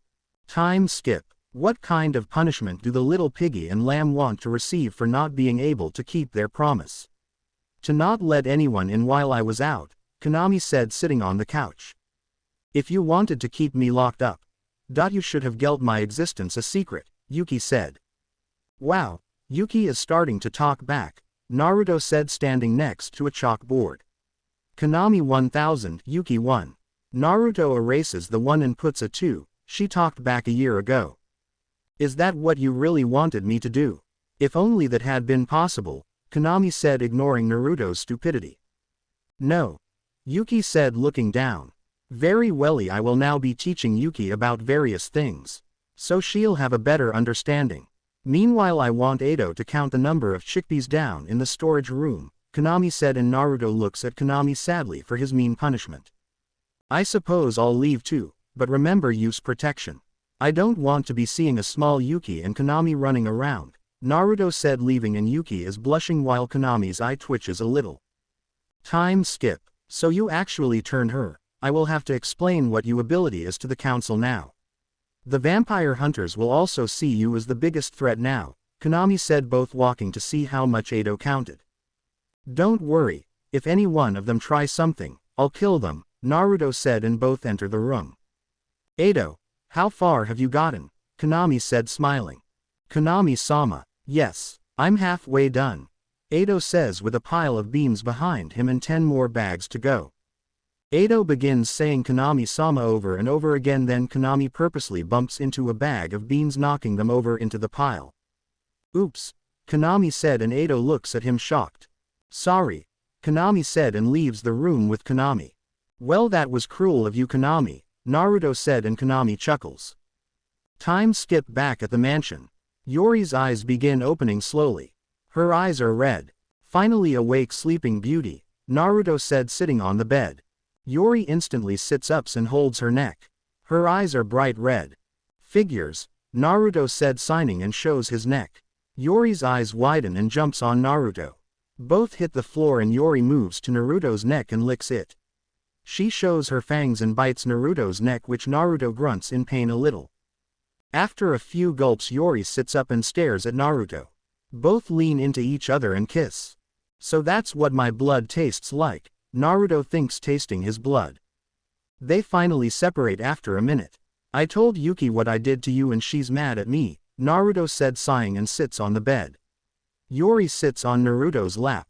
Time skip. What kind of punishment do the little piggy and lamb want to receive for not being able to keep their promise? To not let anyone in while I was out, Konami said, sitting on the couch. If you wanted to keep me locked up, you should have kept my existence a secret, Yuki said. Wow, Yuki is starting to talk back, Naruto said, standing next to a chalkboard. Konami 1000, Yuki 1. Naruto erases the 1 and puts a 2, she talked back a year ago. Is that what you really wanted me to do? If only that had been possible, Konami said, ignoring Naruto's stupidity. No. Yuki said, looking down. Very welly, I will now be teaching Yuki about various things, so she'll have a better understanding. Meanwhile, I want Edo to count the number of chickpeas down in the storage room, Konami said, and Naruto looks at Konami sadly for his mean punishment. I suppose I'll leave too, but remember, use protection. I don't want to be seeing a small Yuki and Konami running around, Naruto said, leaving, and Yuki is blushing while Konami's eye twitches a little. Time skip. So you actually turned her. I will have to explain what your ability is to the council now. The vampire hunters will also see you as the biggest threat now, Konami said, both walking to see how much Edo counted. Don't worry, if any one of them try something, I'll kill them, Naruto said, and both enter the room. Edo, how far have you gotten? Konami said, smiling. Konami-sama, yes, I'm halfway done, Edo says, with a pile of beams behind him and 10 more bags to go. Edo begins saying Konami-sama over and over again, then Konami purposely bumps into a bag of beans, knocking them over into the pile. Oops, Konami said, and Edo looks at him shocked. Sorry, Konami said, and leaves the room with Konami. Well, that was cruel of you, Konami, Naruto said, and Konami chuckles. Time skip back at the mansion. Yori's eyes begin opening slowly. Her eyes are red. Finally awake, Sleeping Beauty, Naruto said, sitting on the bed. Yori instantly sits up and holds her neck. Her eyes are bright red. Figures, Naruto said, signing, and shows his neck. Yori's eyes widen and jumps on Naruto. Both hit the floor, and Yori moves to Naruto's neck and licks it. She shows her fangs and bites Naruto's neck, which Naruto grunts in pain a little. After a few gulps, Yori sits up and stares at Naruto. Both lean into each other and kiss. So that's what my blood tastes like, Naruto thinks, tasting his blood. They finally separate after a minute. I told Yuki what I did to you and she's mad at me, Naruto said, sighing, and sits on the bed. Yori sits on Naruto's lap.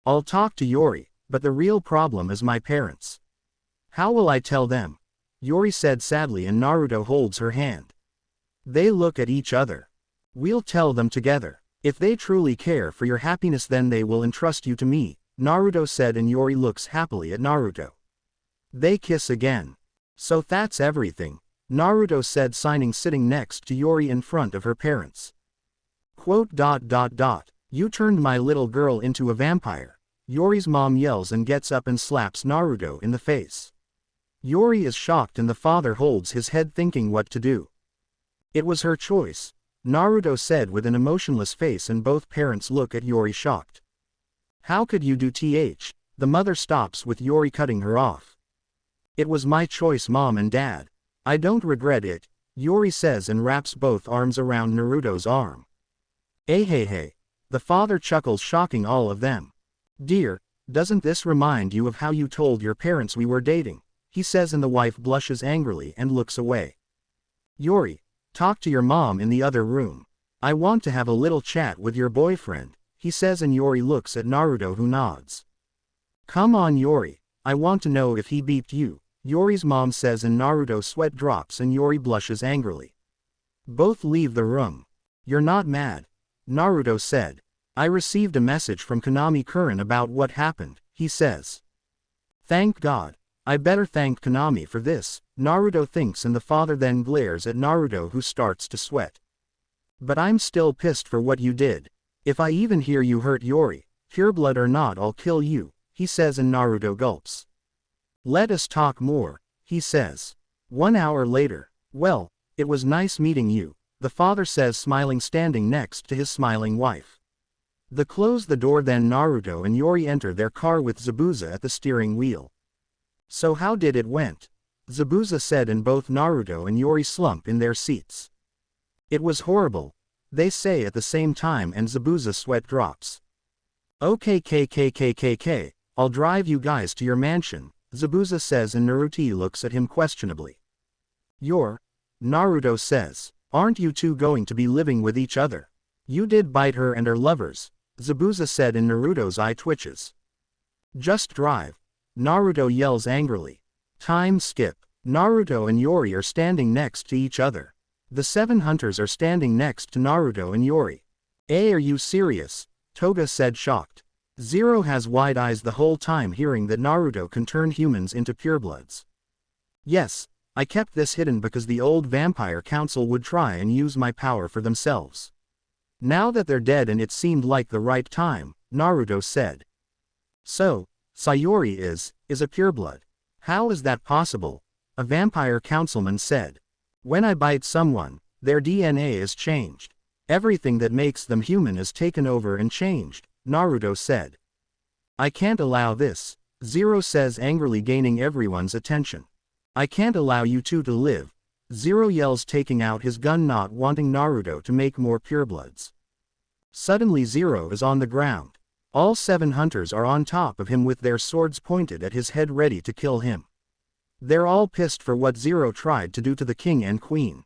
I'll talk to Yori, but the real problem is my parents. How will I tell them? Yori said sadly, and Naruto holds her hand. They look at each other. We'll tell them together. If they truly care for your happiness, then they will entrust you to me, Naruto said, and Yori looks happily at Naruto. They kiss again. So that's everything, Naruto said, signing, sitting next to Yori in front of her parents. Quote. You turned my little girl into a vampire, Yori's mom yells and gets up and slaps Naruto in the face. Yori is shocked, and the father holds his head, thinking what to do. It was her choice, Naruto said with an emotionless face, and both parents look at Yori shocked. How could you do th? The mother stops with Yori cutting her off. It was my choice, Mom and Dad. I don't regret it, Yori says, and wraps both arms around Naruto's arm. Hey. The father chuckles, shocking all of them. Dear, doesn't this remind you of how you told your parents we were dating? He says, and the wife blushes angrily and looks away. Yori, talk to your mom in the other room. I want to have a little chat with your boyfriend, he says, and Yori looks at Naruto, who nods. Come on, Yori, I want to know if he beeped you, Yori's mom says, and Naruto sweat drops and Yori blushes angrily. Both leave the room. You're not mad, Naruto said. I received a message from Konami-kun about what happened, he says. Thank God. I better thank Konami for this, Naruto thinks, and the father then glares at Naruto, who starts to sweat. But I'm still pissed for what you did. If I even hear you hurt Yori, Pureblood or not, I'll kill you, he says, and Naruto gulps. Let us talk more, he says. 1 hour later. Well, it was nice meeting you, the father says, smiling, standing next to his smiling wife. They close the door, then Naruto and Yori enter their car with Zabuza at the steering wheel. So how did it went? Zabuza said, and both Naruto and Yori slump in their seats. It was horrible, they say at the same time, and Zabuza's sweat drops. Okay, I'll drive you guys to your mansion, Zabuza says, and Naruto looks at him questionably. Naruto says, aren't you two going to be living with each other? You did bite her and are lovers, Zabuza said, and Naruto's eye twitches. Just drive, Naruto yells angrily. Time skip. Naruto and Yori are standing next to each other. The 7 hunters are standing next to Naruto and Yori. Are you serious? Toga said, shocked. Zero has wide eyes the whole time, hearing that Naruto can turn humans into purebloods. Yes, I kept this hidden because the old vampire council would try and use my power for themselves. Now that they're dead and it seemed like the right time, Naruto said. So, Sayori is a pureblood. How is that possible? A vampire councilman said. When I bite someone, their DNA is changed. Everything that makes them human is taken over and changed, Naruto said. I can't allow this, Zero says angrily, gaining everyone's attention. I can't allow you two to live, Zero yells, taking out his gun, not wanting Naruto to make more purebloods. Suddenly Zero is on the ground. All 7 hunters are on top of him with their swords pointed at his head, ready to kill him. They're all pissed for what Zero tried to do to the king and queen.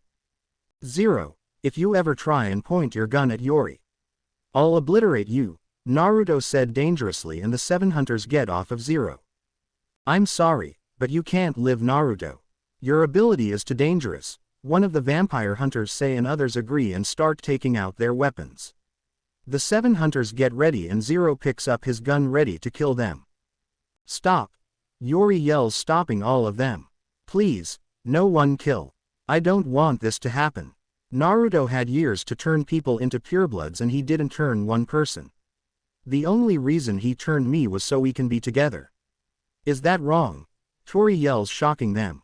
Zero, if you ever try and point your gun at Yori, I'll obliterate you, Naruto said dangerously, and the 7 hunters get off of Zero. I'm sorry, but you can't live, Naruto. Your ability is too dangerous, one of the vampire hunters say, and others agree and start taking out their weapons. The 7 hunters get ready and Zero picks up his gun, ready to kill them. Stop! Yori yells, stopping all of them. Please, no one kill. I don't want this to happen. Naruto had years to turn people into purebloods and he didn't turn one person. The only reason he turned me was so we can be together. Is that wrong? Tori yells, shocking them.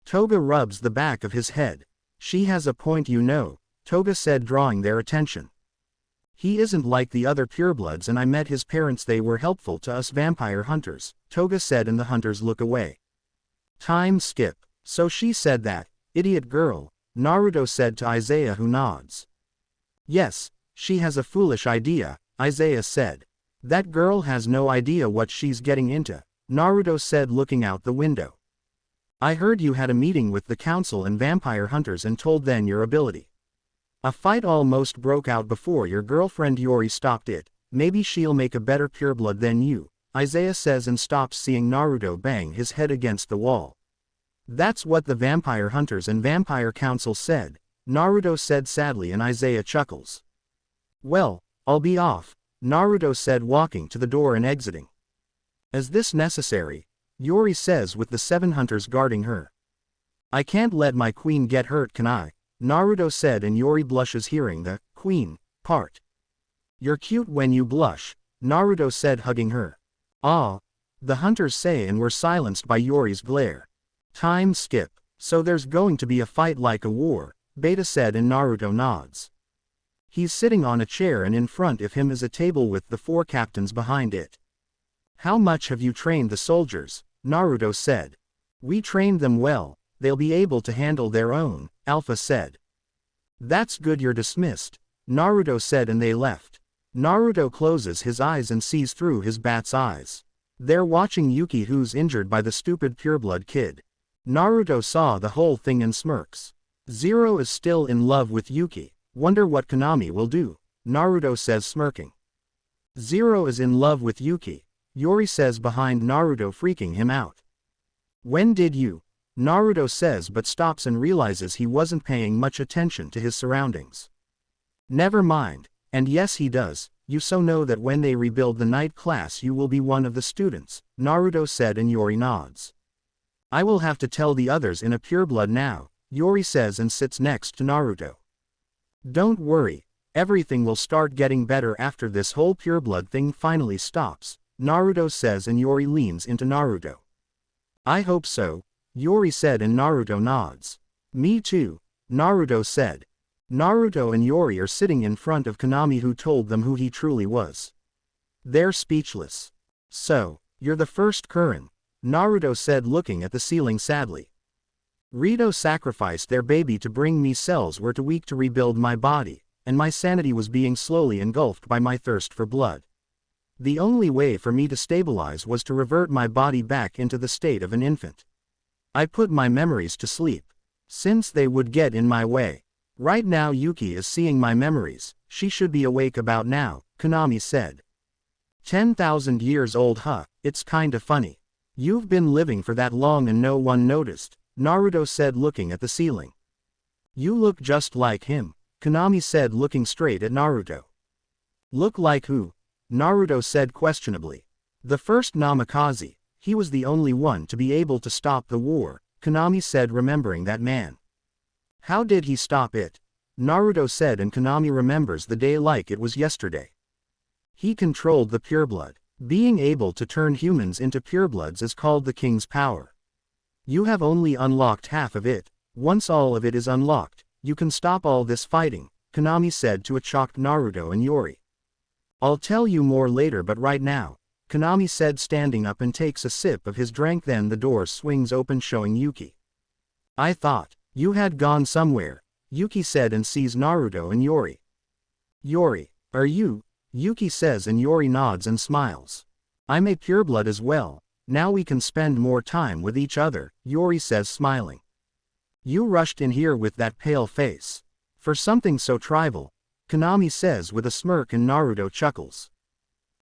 Toga rubs the back of his head. She has a point, you know, Toga said, drawing their attention. He isn't like the other purebloods, and I met his parents, they were helpful to us vampire hunters, Toga said, and the hunters look away. Time skip. So she said that, idiot girl, Naruto said to Isaiah, who nods. Yes, she has a foolish idea, Isaiah said. That girl has no idea what she's getting into, Naruto said, looking out the window. I heard you had a meeting with the council and vampire hunters and told them your ability. A fight almost broke out before your girlfriend Yori stopped it. Maybe she'll make a better pureblood than you, Isaiah says, and stops, seeing Naruto bang his head against the wall. That's what the vampire hunters and vampire council said, Naruto said sadly, and Isaiah chuckles. Well, I'll be off, Naruto said, walking to the door and exiting. Is this necessary? Yori says, with the 7 hunters guarding her. I can't let my queen get hurt, can I? Naruto said, and Yori blushes hearing the queen part. You're cute when you blush, Naruto said, hugging her. Ah, the hunters say, and were silenced by Yori's glare. Time skip. So there's going to be a fight like a war, Beta said, and Naruto nods. He's sitting on a chair and in front of him is a table with the 4 captains behind it. How much have you trained the soldiers? Naruto said. We trained them well, they'll be able to handle their own, Alpha said. That's good, you're dismissed, Naruto said, and they left. Naruto closes his eyes and sees through his bat's eyes. They're watching Yuki, who's injured by the stupid pureblood kid. Naruto saw the whole thing and smirks. Zero is still in love with Yuki. Wonder what Konami will do, Naruto says, smirking. Zero is in love with Yuki, Yori says behind Naruto, freaking him out. When did you? Naruto says, but stops and realizes he wasn't paying much attention to his surroundings. Never mind, and yes he does, you so know that when they rebuild the night class you will be one of the students, Naruto said, and Yori nods. I will have to tell the others in a pureblood now, Yori says, and sits next to Naruto. Don't worry, Everything will start getting better after this whole pureblood thing finally stops, Naruto says, and Yori leans into Naruto. I hope so, Yori said, and Naruto nods. Me too, Naruto said. Naruto and Yori are sitting in front of Konami, who told them who he truly was. They're speechless. So, you're the first Kurin, Naruto said, looking at the ceiling sadly. Rito sacrificed their baby to bring me. Cells were too weak to rebuild my body, and my sanity was being slowly engulfed by my thirst for blood. The only way for me to stabilize was to revert my body back into the state of an infant. I put my memories to sleep, since they would get in my way. Right now Yuki is seeing my memories, she should be awake about now, Konami said. 10,000 years old, huh, it's kinda funny. You've been living for that long and no one noticed, Naruto said, looking at the ceiling. You look just like him, Konami said, looking straight at Naruto. Look like who? Naruto said questionably. The first Namikaze, he was the only one to be able to stop the war, Konami said, remembering that man. How did he stop it? Naruto said, and Konami remembers the day like it was yesterday. He controlled the pureblood. Being able to turn humans into purebloods is called the king's power. You have only unlocked half of it. Once all of it is unlocked, you can stop all this fighting, Konami said to a shocked Naruto and Yori. I'll tell you more later, but right now, Konami said, standing up and takes a sip of his drink. Then the door swings open, showing Yuki. I thought you had gone somewhere, Yuki said, and sees Naruto and Yori. Yori, are you? Yuki says, and Yori nods and smiles. I'm a pureblood as well, now we can spend more time with each other, Yori says, smiling. You rushed in here with that pale face. For something so trivial, Konami says with a smirk, and Naruto chuckles.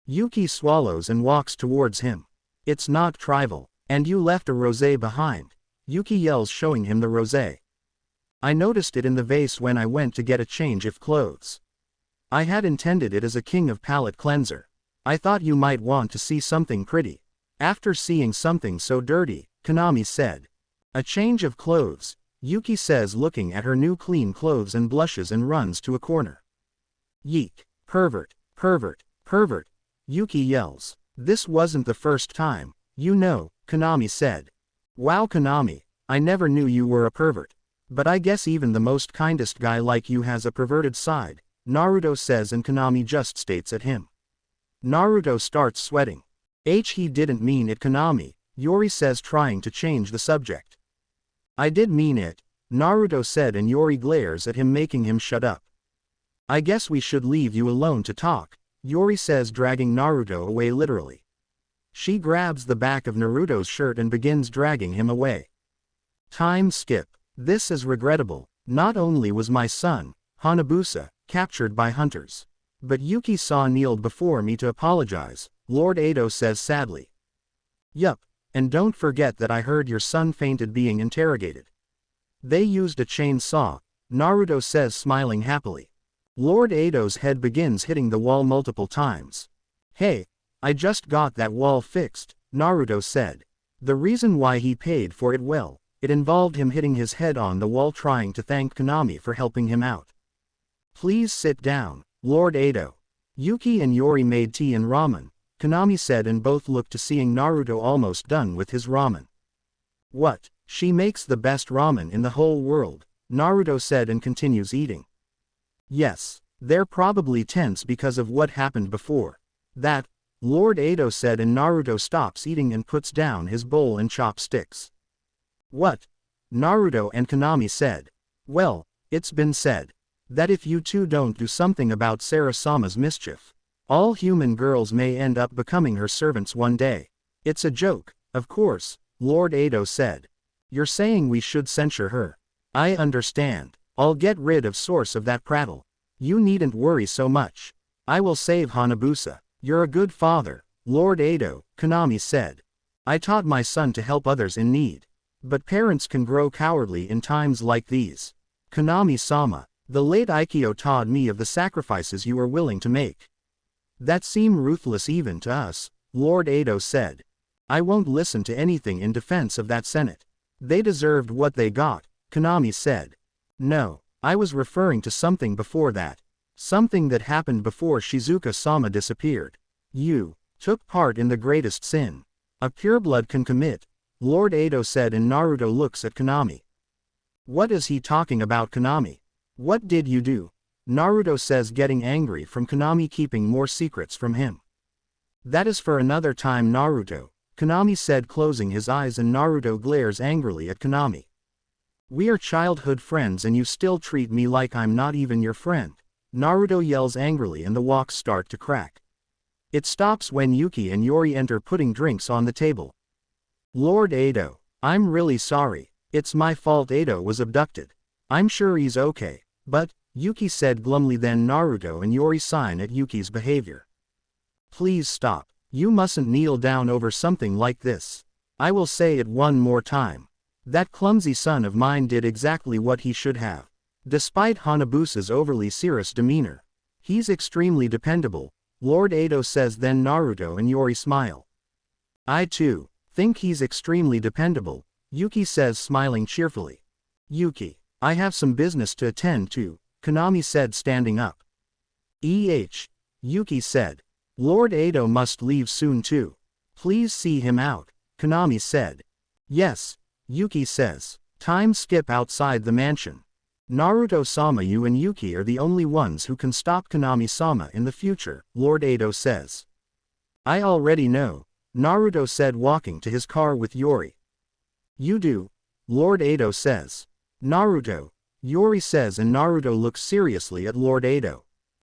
Yuki swallows and walks towards him. It's not trivial, and you left a rosé behind, Yuki yells, showing him the rosé. I noticed it in the vase when I went to get a change of clothes. I had intended it as a king of palate cleanser. I thought you might want to see something pretty. After seeing something so dirty, Konami said. A change of clothes, Yuki says, looking at her new clean clothes, and blushes and runs to a corner. Yeek, pervert, pervert, pervert, Yuki yells. This wasn't the first time, you know, Konami said. Wow, Konami, I never knew you were a pervert. But I guess even the most kindest guy like you has a perverted side, Naruto says, and Konami just states at him. Naruto starts sweating. He didn't mean it, Konami, Yori says, trying to change the subject. I did mean it, Naruto said, and Yori glares at him, making him shut up. I guess we should leave you alone to talk, Yori says, dragging Naruto away literally. She grabs the back of Naruto's shirt and begins dragging him away. Time skip. This is regrettable. Not only was my son, Hanabusa, captured by hunters, but Yuki-san kneeled before me to apologize, Lord Edo says sadly. Yup, and don't forget that I heard your son fainted being interrogated. They used a chainsaw, Naruto says, smiling happily. Lord Edo's head begins hitting the wall multiple times. Hey, I just got that wall fixed, Naruto said. The reason why he paid for it, well, it involved him hitting his head on the wall trying to thank Konami for helping him out. Please sit down, Lord Edo. Yuki and Yori made tea and ramen, Konami said, and both looked to seeing Naruto almost done with his ramen. What? She makes the best ramen in the whole world, Naruto said, and continues eating. Yes, they're probably tense because of what happened before. That, Lord Edo said, and Naruto stops eating and puts down his bowl and chopsticks. What? Naruto and Konami said. Well, it's been said that if you two don't do something about Sarasama's mischief, all human girls may end up becoming her servants one day. It's a joke, of course, Lord Edo said. You're saying we should censure her. I understand. I'll get rid of source of that prattle. You needn't worry so much. I will save Hanabusa. You're a good father, Lord Edo, Konami said. I taught my son to help others in need. But parents can grow cowardly in times like these. Konami-sama, the late Aikyo taught me of the sacrifices you were willing to make. That seem ruthless even to us, Lord Edo said. I won't listen to anything in defense of that Senate. They deserved what they got, Konami said. No, I was referring to something before that. Something that happened before Shizuka-sama disappeared. You took part in the greatest sin a pureblood can commit, Lord Edo said, and Naruto looks at Konami. What is he talking about, Konami? What did you do? Naruto says, getting angry from Konami keeping more secrets from him. That is for another time, Naruto, Konami said, closing his eyes, and Naruto glares angrily at Konami. We are childhood friends and you still treat me like I'm not even your friend. Naruto yells angrily and the walks start to crack. It stops when Yuki and Yori enter, putting drinks on the table. Lord Edo, I'm really sorry. It's my fault. Edo was abducted. I'm sure he's okay, but, Yuki said glumly. Then Naruto and Yori sign at Yuki's behavior. Please stop. You mustn't kneel down over something like this. I will say it one more time. That clumsy son of mine did exactly what he should have. Despite Hanabusa's overly serious demeanor, he's extremely dependable, Lord Edo says. Then Naruto and Yori smile. I too think he's extremely dependable, Yuki says, smiling cheerfully. Yuki, I have some business to attend to, Konami said, standing up. Yuki said. Lord Edo must leave soon too. Please see him out, Konami said. Yes, Yuki says. Time skip outside the mansion. Naruto-sama, you and Yuki are the only ones who can stop Konami-sama in the future, Lord Edo says. I already know, Naruto said, walking to his car with Yori. You do, Lord Edo says. Naruto, Yori says, and Naruto looks seriously at Lord Edo.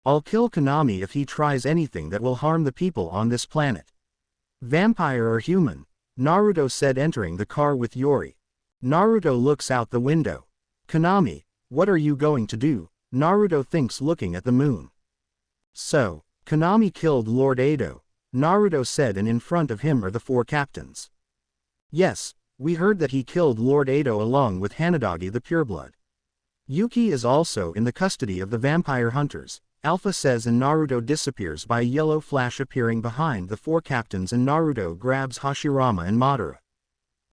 I'll kill Konami if he tries anything that will harm the people on this planet. Vampire or human, Naruto said, entering the car with Yori. Naruto looks out the window. Konami, what are you going to do? Naruto thinks, looking at the moon. So, Konami killed Lord Edo, Naruto said, and in front of him are the four captains. Yes, we heard that he killed Lord Edo along with Hanadagi the Pureblood. Yuki is also in the custody of the vampire hunters, Alpha says, and Naruto disappears by a yellow flash, appearing behind the four captains, and Naruto grabs Hashirama and Madara.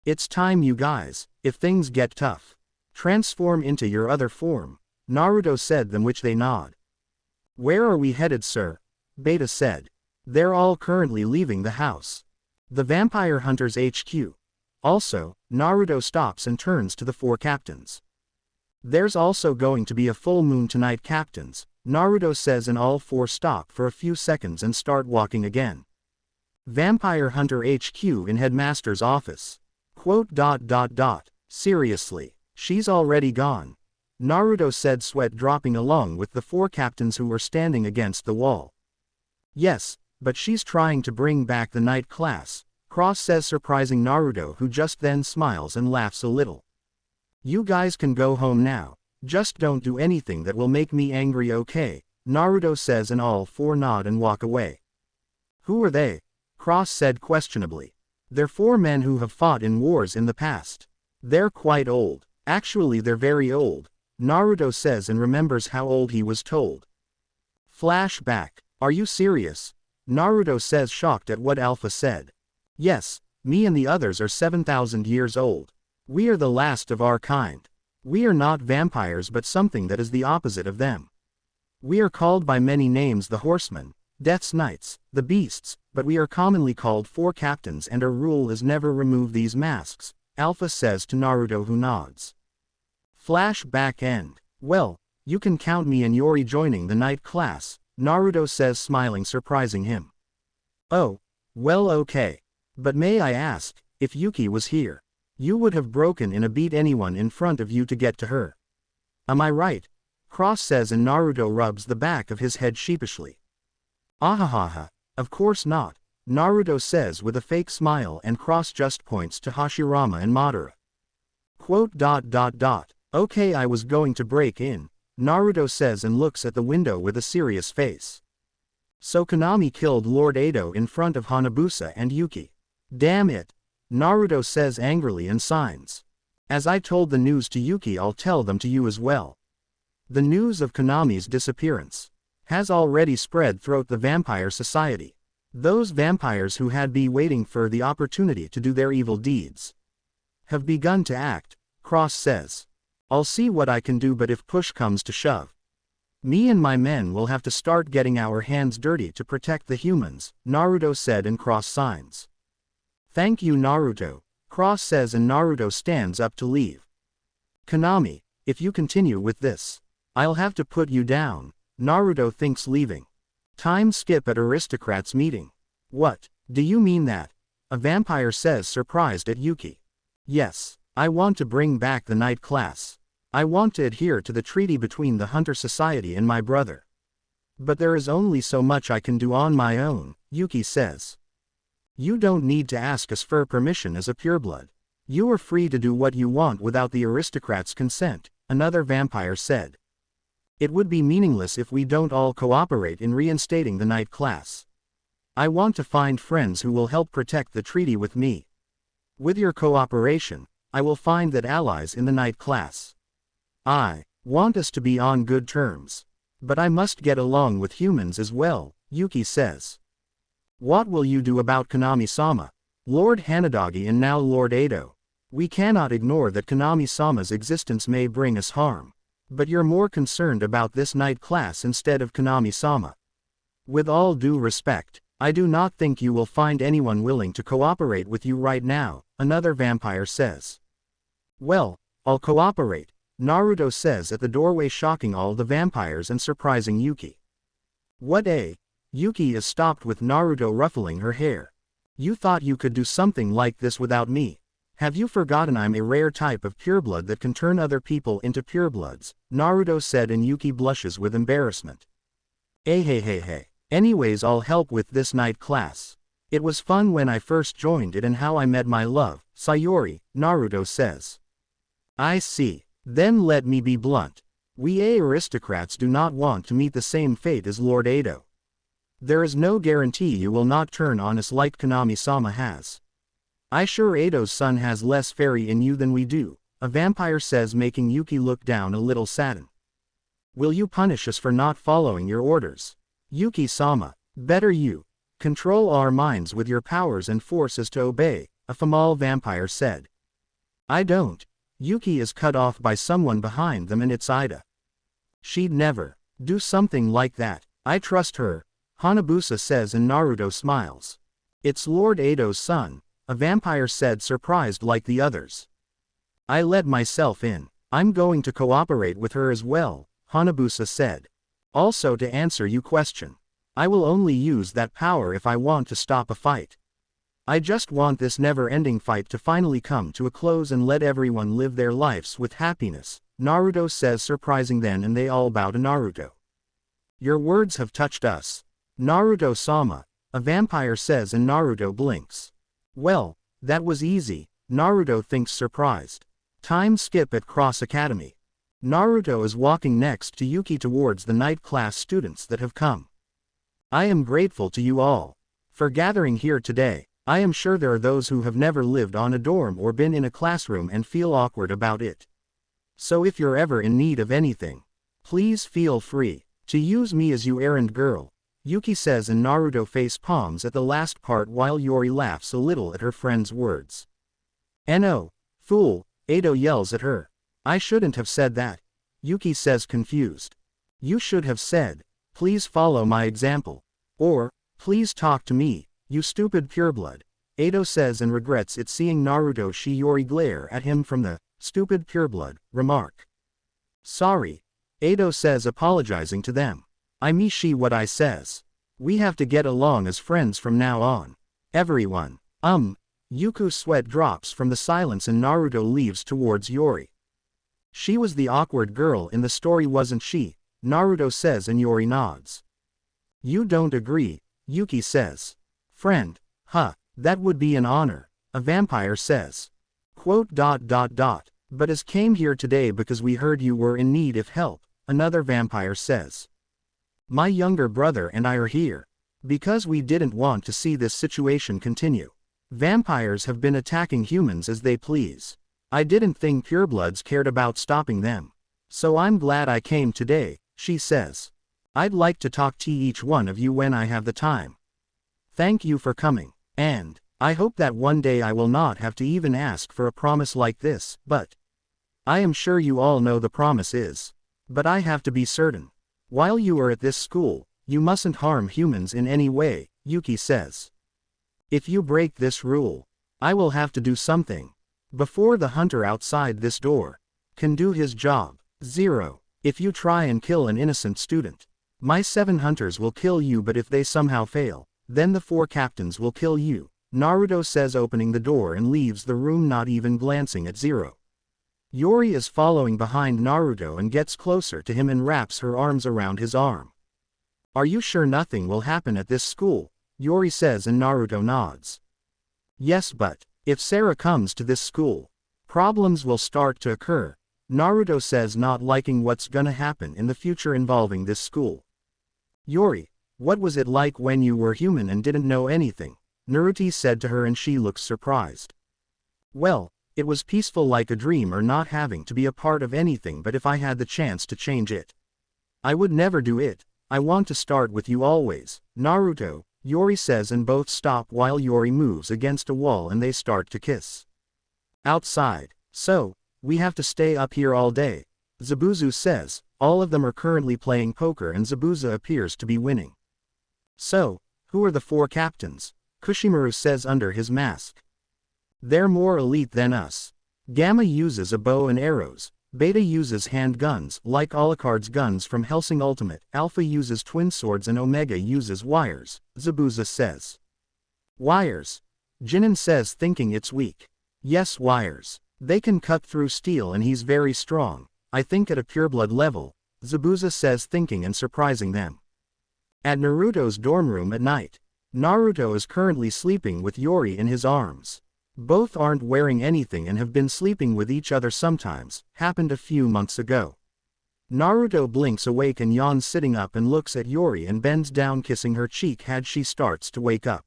It's time, you guys, if things get tough. Transform into your other form, Naruto said, them which they nod. Where are we headed, sir? Beta said. They're all currently leaving the house. The Vampire Hunters HQ. Also, Naruto stops and turns to the four captains. There's also going to be a full moon tonight, captains, Naruto says, and all four stop for a few seconds and start walking again. Vampire Hunter HQ in Headmaster's office. Seriously. She's already gone, Naruto said, sweat dropping along with the four captains who were standing against the wall. Yes, but she's trying to bring back the night class, Cross says, surprising Naruto, who just then smiles and laughs a little. You guys can go home now, just don't do anything that will make me angry, okay? Naruto says, and all four nod and walk away. Who are they? Cross said questionably. They're four men who have fought in wars in the past. They're quite old. Actually, they're very old, Naruto says, and remembers how old he was told. Flashback. Are you serious? Naruto says, shocked at what Alpha said. Yes, me and the others are 7,000 years old. We are the last of our kind. We are not vampires, but something that is the opposite of them. We are called by many names: the Horsemen, Death's Knights, the Beasts, but we are commonly called Four Captains, and our rule is never remove these masks, Alpha says to Naruto, who nods. Flashback end. Well, you can count me and Yori joining the night class, Naruto says, smiling, surprising him. Oh, well, okay. But may I ask, if Yuki was here, you would have broken in and beat anyone in front of you to get to her. Am I right? Cross says, and Naruto rubs the back of his head sheepishly. Ahahaha, of course not, Naruto says with a fake smile, and Cross just points to Hashirama and Madara. Okay, I was going to break in, Naruto says, and looks at the window with a serious face. So Konami killed Lord Edo in front of Hanabusa and Yuki. Damn it, Naruto says angrily, and signs. As I told the news to Yuki, I'll tell them to you as well. The news of Konami's disappearance has already spread throughout the vampire society. Those vampires who had been waiting for the opportunity to do their evil deeds have begun to act, Cross says. I'll see what I can do, but if push comes to shove, Me and my men will have to start getting our hands dirty to protect the humans, Naruto said and cross signs. Thank you Naruto, Cross says and Naruto stands up to leave. Konami, if you continue with this, I'll have to put you down, Naruto thinks leaving. Time skip at aristocrats meeting. What, do you mean that? A vampire says surprised at Yuki. Yes, I want to bring back the night class. I want to adhere to the treaty between the Hunter Society and my brother. But there is only so much I can do on my own, Yuki says. You don't need to ask us for permission as a pureblood. You are free to do what you want without the aristocrats' consent, another vampire said. It would be meaningless if we don't all cooperate in reinstating the night class. I want to find friends who will help protect the treaty with me. With your cooperation, I will find that allies in the night class. I want us to be on good terms. But I must get along with humans as well, Yuki says. What will you do about Konami-sama? Lord Hanadagi and now Lord Edo. We cannot ignore that Konami-sama's existence may bring us harm. But you're more concerned about this night class instead of Konami-sama. With all due respect, I do not think you will find anyone willing to cooperate with you right now, another vampire says. Well, I'll cooperate, Naruto says at the doorway, shocking all the vampires and surprising Yuki. What a? Yuki is stopped with Naruto ruffling her hair. You thought you could do something like this without me? Have you forgotten I'm a rare type of pureblood that can turn other people into purebloods? Naruto said and Yuki blushes with embarrassment. Hey. Anyways, I'll help with this night class. It was fun when I first joined it and how I met my love, Sayori, Naruto says. I see. Then let me be blunt. We aristocrats do not want to meet the same fate as Lord Edo. There is no guarantee you will not turn on us like Konami-sama has. I sure Edo's son has less fairy in you than we do, a vampire says, making Yuki look down a little saddened. Will you punish us for not following your orders? Yuki-sama, better you. Control our minds with your powers and force us to obey, a female vampire said. I don't. Yuki is cut off by someone behind them and it's Ida. She'd never do something like that. I trust her, Hanabusa says and Naruto smiles. It's Lord Edo's son, a vampire said, surprised like the others. I let myself in. I'm going to cooperate with her as well, Hanabusa said. Also, to answer your question, I will only use that power if I want to stop a fight. I just want this never-ending fight to finally come to a close and let everyone live their lives with happiness, Naruto says, surprising then, and they all bow to Naruto. Your words have touched us, Naruto-sama, a vampire says and Naruto blinks. Well, that was easy, Naruto thinks, surprised. Time skip at Cross Academy. Naruto is walking next to Yuki towards the night class students that have come. I am grateful to you all for gathering here today. I am sure there are those who have never lived on a dorm or been in a classroom and feel awkward about it. So if you're ever in need of anything, please feel free to use me as your errand girl, Yuki says, and Naruto face palms at the last part while Yori laughs a little at her friend's words. No, fool, Edo yells at her. I shouldn't have said that, Yuki says, confused. You should have said, please follow my example. Or, please talk to me, you stupid pureblood, Edo says and regrets it, seeing Naruto Shiori glare at him from the stupid pureblood remark. Sorry, Edo says, apologizing to them. I mean what I says. We have to get along as friends from now on. Everyone. Yuku's sweat drops from the silence and Naruto leaves towards Yori. She was the awkward girl in the story, wasn't she? Naruto says and Yori nods. You don't agree, Yuki says. Friend, that would be an honor, a vampire says. But as came here today because we heard you were in need of help, another vampire says. My younger brother and I are here because we didn't want to see this situation continue. Vampires have been attacking humans as they please. I didn't think purebloods cared about stopping them. So I'm glad I came today, she says. I'd like to talk to each one of you when I have the time. Thank you for coming, and I hope that one day I will not have to even ask for a promise like this, but I am sure you all know the promise is. But I have to be certain. While you are at this school, you mustn't harm humans in any way, Yuki says. If you break this rule, I will have to do something. Before the hunter outside this door can do his job. 0. If you try and kill an innocent student, my 7 hunters will kill you, but if they somehow fail, then the 4 captains will kill you, Naruto says, opening the door and leaves the room, not even glancing at 0. Yori is following behind Naruto and gets closer to him and wraps her arms around his arm. Are you sure nothing will happen at this school? Yori says, and Naruto nods. Yes, but if Sarah comes to this school, problems will start to occur, Naruto says, not liking what's gonna happen in the future involving this school. Yori, what was it like when you were human and didn't know anything? Naruto said to her, and she looks surprised. Well, it was peaceful like a dream, or not having to be a part of anything, but if I had the chance to change it, I would never do it. I want to start with you always, Naruto, Yori says, and both stop while Yori moves against a wall and they start to kiss. Outside. So, we have to stay up here all day, Zabuza says. All of them are currently playing poker and Zabuza appears to be winning. So, who are the 4 captains? Kushimaru says under his mask. They're more elite than us. Gamma uses a bow and arrows, Beta uses handguns like Alucard's guns from Hellsing Ultimate, Alpha uses twin swords, and Omega uses wires, Zabuza says. Wires? Jinan says, thinking it's weak. Yes, wires. They can cut through steel and he's very strong, I think at a pureblood level, Zabuza says, thinking and surprising them. At Naruto's dorm room at night, Naruto is currently sleeping with Yori in his arms. Both aren't wearing anything and have been sleeping with each other sometimes, happened a few months ago. Naruto blinks awake and yawns, sitting up, and looks at Yori and bends down, kissing her cheek as she starts to wake up.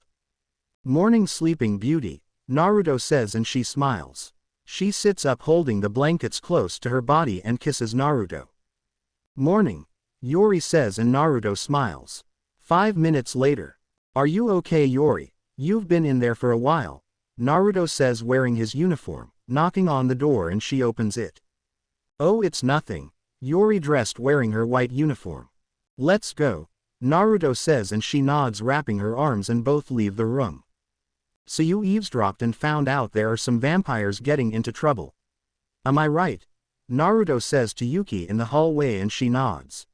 Morning, sleeping beauty, Naruto says, and she smiles. She sits up holding the blankets close to her body and kisses Naruto. Morning, Yori says, and Naruto smiles. 5 minutes later. Are you okay, Yori? You've been in there for a while, Naruto says, wearing his uniform, knocking on the door, and she opens it. Oh, it's nothing, Yori, dressed wearing her white uniform. Let's go, Naruto says, and she nods, wrapping her arms, and both leave the room. So you eavesdropped and found out there are some vampires getting into trouble. Am I right? Naruto says to Yuki in the hallway, and she nods.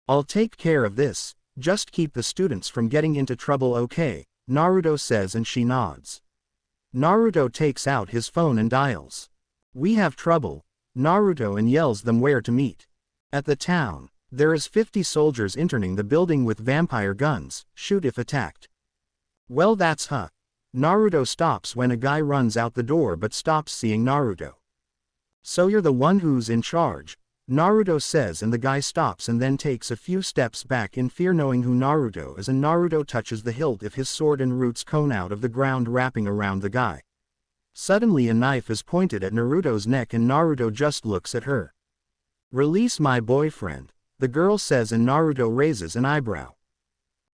I'll take care of this, just keep the students from getting into trouble, okay? Naruto says, and she nods. Naruto takes out his phone and dials. We have trouble, Naruto, and yells them where to meet. At the town, there is 50 soldiers entering the building with vampire guns, shoot if attacked. Well, that's Naruto stops when a guy runs out the door but stops seeing Naruto. So you're the one who's in charge, Naruto says, and the guy stops and then takes a few steps back in fear, knowing who Naruto is, and Naruto touches the hilt of his sword and roots cone out of the ground, wrapping around the guy. Suddenly a knife is pointed at Naruto's neck and Naruto just looks at her. Release my boyfriend, the girl says, and Naruto raises an eyebrow.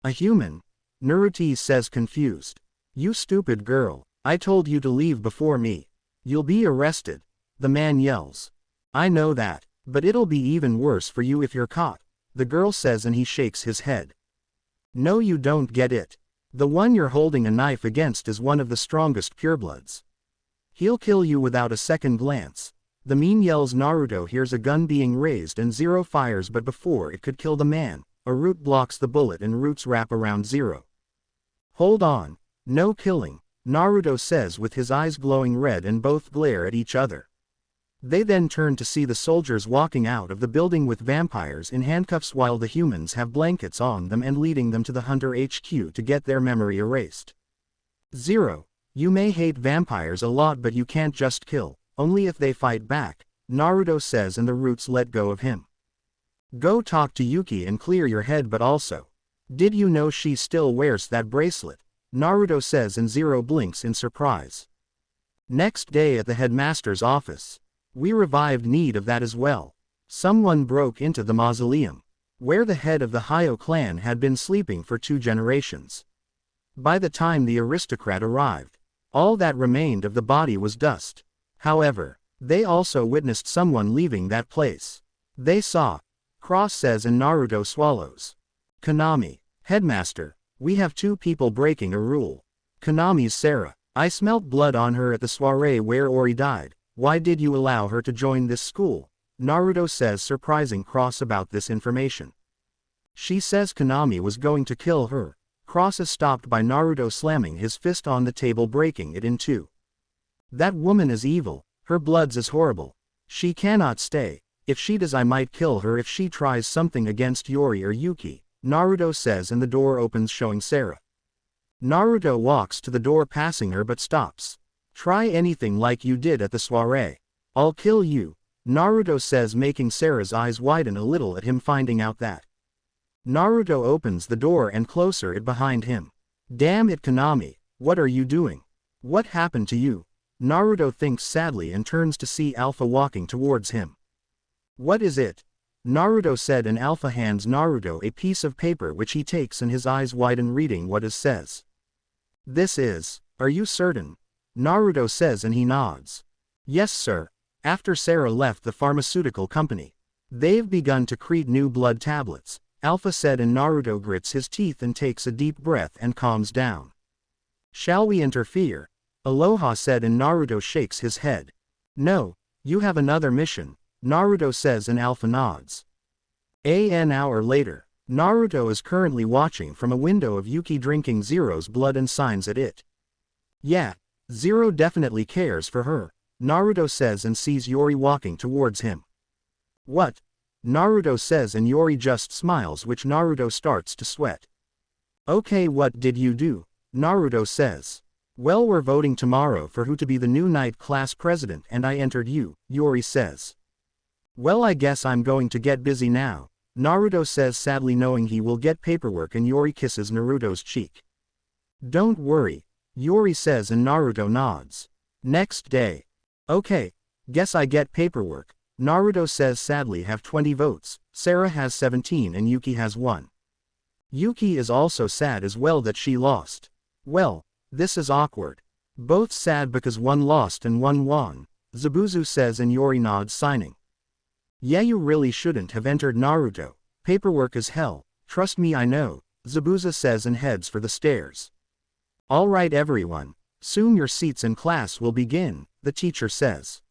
A human? Naruto says, confused. You stupid girl, I told you to leave before me. You'll be arrested, the man yells. I know that. But it'll be even worse for you if you're caught, the girl says, and he shakes his head. No, you don't get it. The one you're holding a knife against is one of the strongest purebloods. He'll kill you without a second glance. The meme yells. Naruto hears a gun being raised and Zero fires, but before it could kill the man, a root blocks the bullet and roots wrap around Zero. Hold on, no killing, Naruto says with his eyes glowing red, and both glare at each other. They then turn to see the soldiers walking out of the building with vampires in handcuffs while the humans have blankets on them and leading them to the Hunter HQ to get their memory erased. Zero, you may hate vampires a lot, but you can't just kill, only if they fight back, Naruto says, and the roots let go of him. Go talk to Yuki and clear your head, but also, did you know she still wears that bracelet? Naruto says, and Zero blinks in surprise. Next day at the headmaster's office. We revived need of that as well. Someone broke into the mausoleum, where the head of the Hyo clan had been sleeping for 2 generations. By the time the aristocrat arrived, all that remained of the body was dust. However, they also witnessed someone leaving that place. They saw Cross says and Naruto swallows. Konami. Headmaster. We have two people breaking a rule. Konami's Sarah. I smelt blood on her at the soiree where Ori died. Why did you allow her to join this school? Naruto says, surprising Cross about this information. She says Konami was going to kill her. Cross is stopped by Naruto slamming his fist on the table, breaking it in two. That woman is evil. Her bloods is horrible. She cannot stay. If she does, I might kill her if she tries something against Yori or Yuki, Naruto says, and the door opens showing Sarah. Naruto walks to the door passing her but stops. Try anything like you did at the soiree. I'll kill you, Naruto says, making Sarah's eyes widen a little at him finding out that. Naruto opens the door and closer it behind him. Damn it, Konami, what are you doing? What happened to you? Naruto thinks sadly and turns to see Alpha walking towards him. What is it? Naruto said, and Alpha hands Naruto a piece of paper which he takes and his eyes widen reading what it says. This is, are you certain? Naruto says and he nods. Yes sir. After Sarah left the pharmaceutical company, they've begun to create new blood tablets, Alpha said, and Naruto grits his teeth and takes a deep breath and calms down. Shall we interfere? Aloha said, and Naruto shakes his head. No, you have another mission, Naruto says, and Alpha nods. An hour later, Naruto is currently watching from a window of Yuki drinking Zero's blood and signs at it. Yeah, Zero definitely cares for her, Naruto says, and sees Yori walking towards him. What? Naruto says, and Yori just smiles, which Naruto starts to sweat. Okay, what did you do? Naruto says. Well, we're voting tomorrow for who to be the new night class president and I entered you, Yori says. Well, I guess I'm going to get busy now, Naruto says, sadly knowing he will get paperwork, and Yori kisses Naruto's cheek. Don't worry, Yori says, and Naruto nods. Next day. Okay, guess I get paperwork, Naruto says sadly. Have 20 votes, Sarah has 17 and Yuki has 1. Yuki is also sad as well that she lost. Well, this is awkward. Both sad because one lost and one won, Zabuzu says, and Yori nods, signing. Yeah, you really shouldn't have entered, Naruto. Paperwork is hell, trust me, I know, Zabuza says, and heads for the stairs. Alright everyone, soon your seats in class will begin, the teacher says.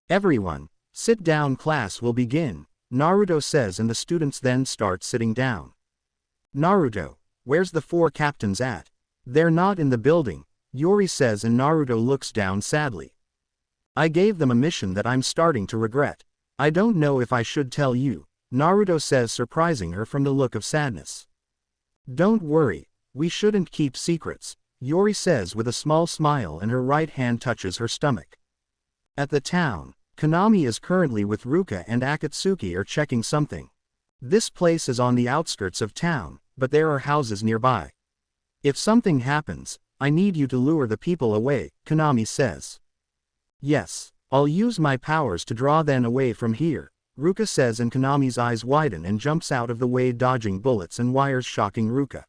Everyone, sit down, class will begin, Naruto says, and the students then start sitting down. Naruto, where's the 4 captains at? They're not in the building, Yori says, and Naruto looks down sadly. I gave them a mission that I'm starting to regret. I don't know if I should tell you, Naruto says, surprising her from the look of sadness. Don't worry, we shouldn't keep secrets, Yori says with a small smile, and her right hand touches her stomach. At the town, Konami is currently with Ruka and Akatsuki are checking something. This place is on the outskirts of town, but there are houses nearby. If something happens, I need you to lure the people away, Konami says. Yes, I'll use my powers to draw them away from here, Ruka says, and Konami's eyes widen and jumps out of the way, dodging bullets and wires, shocking Ruka.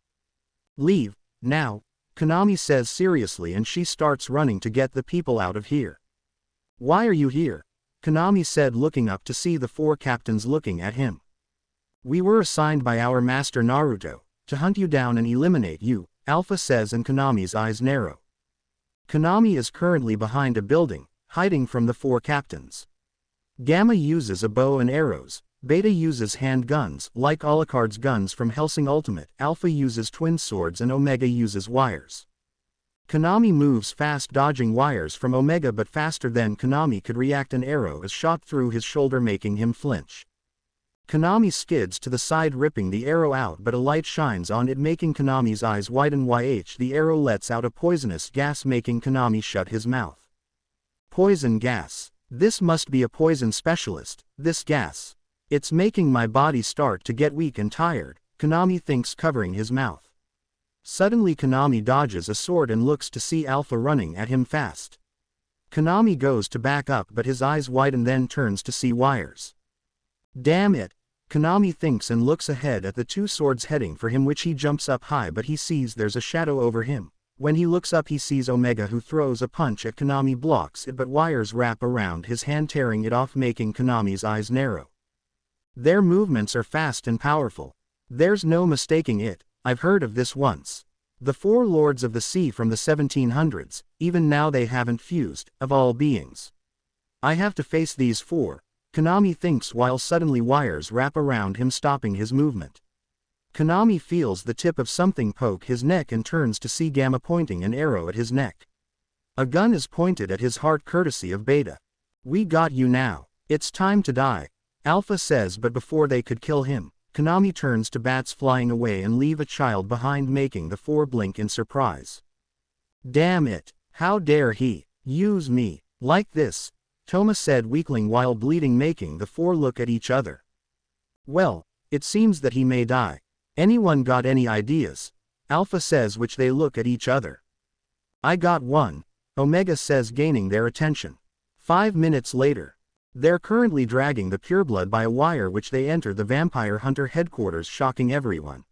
Leave, now, Konami says seriously, and she starts running to get the people out of here. Why are you here? Konami said, looking up to see the 4 captains looking at him. We were assigned by our master Naruto to hunt you down and eliminate you, Alpha says, and Konami's eyes narrow. Konami is currently behind a building, hiding from the 4 captains. Gamma uses a bow and arrows, Beta uses handguns like Alucard's guns from Hellsing Ultimate, Alpha uses twin swords, and Omega uses wires. Konami moves fast, dodging wires from Omega, but faster than Konami could react. An arrow is shot through his shoulder, making him flinch. Konami skids to the side, ripping the arrow out, but a light shines on it, making Konami's eyes widen. The arrow lets out a poisonous gas, making Konami shut his mouth. Poison gas. This must be a poison specialist, this gas. It's making my body start to get weak and tired, Konami thinks, covering his mouth. Suddenly Konami dodges a sword and looks to see Alpha running at him fast. Konami goes to back up, but his eyes widen, then turns to see wires. Damn it, Konami thinks, and looks ahead at the 2 swords heading for him, which he jumps up high, but he sees there's a shadow over him. When he looks up, he sees Omega, who throws a punch at Konami, blocks it, but wires wrap around his hand, tearing it off, making Konami's eyes narrow. Their movements are fast and powerful. There's no mistaking it, I've heard of this once. The four lords of the sea from the 1700s, even now they haven't fused, of all beings. I have to face these four, Konami thinks while suddenly wires wrap around him stopping his movement. Konami feels the tip of something poke his neck and turns to see Gamma pointing an arrow at his neck. A gun is pointed at his heart courtesy of Beta. We got you now. It's time to die, Alpha says, but before they could kill him, Konami turns to bats flying away and leave a child behind, making the four blink in surprise. Damn it, how dare he use me like this, Toma said, weakling while bleeding, making the four look at each other. Well, it seems that he may die. Anyone got any ideas? Alpha says, which they look at each other. I got one, Omega says, gaining their attention. 5 minutes later. They're currently dragging the Pureblood by a wire, which they enter the vampire hunter headquarters, shocking everyone.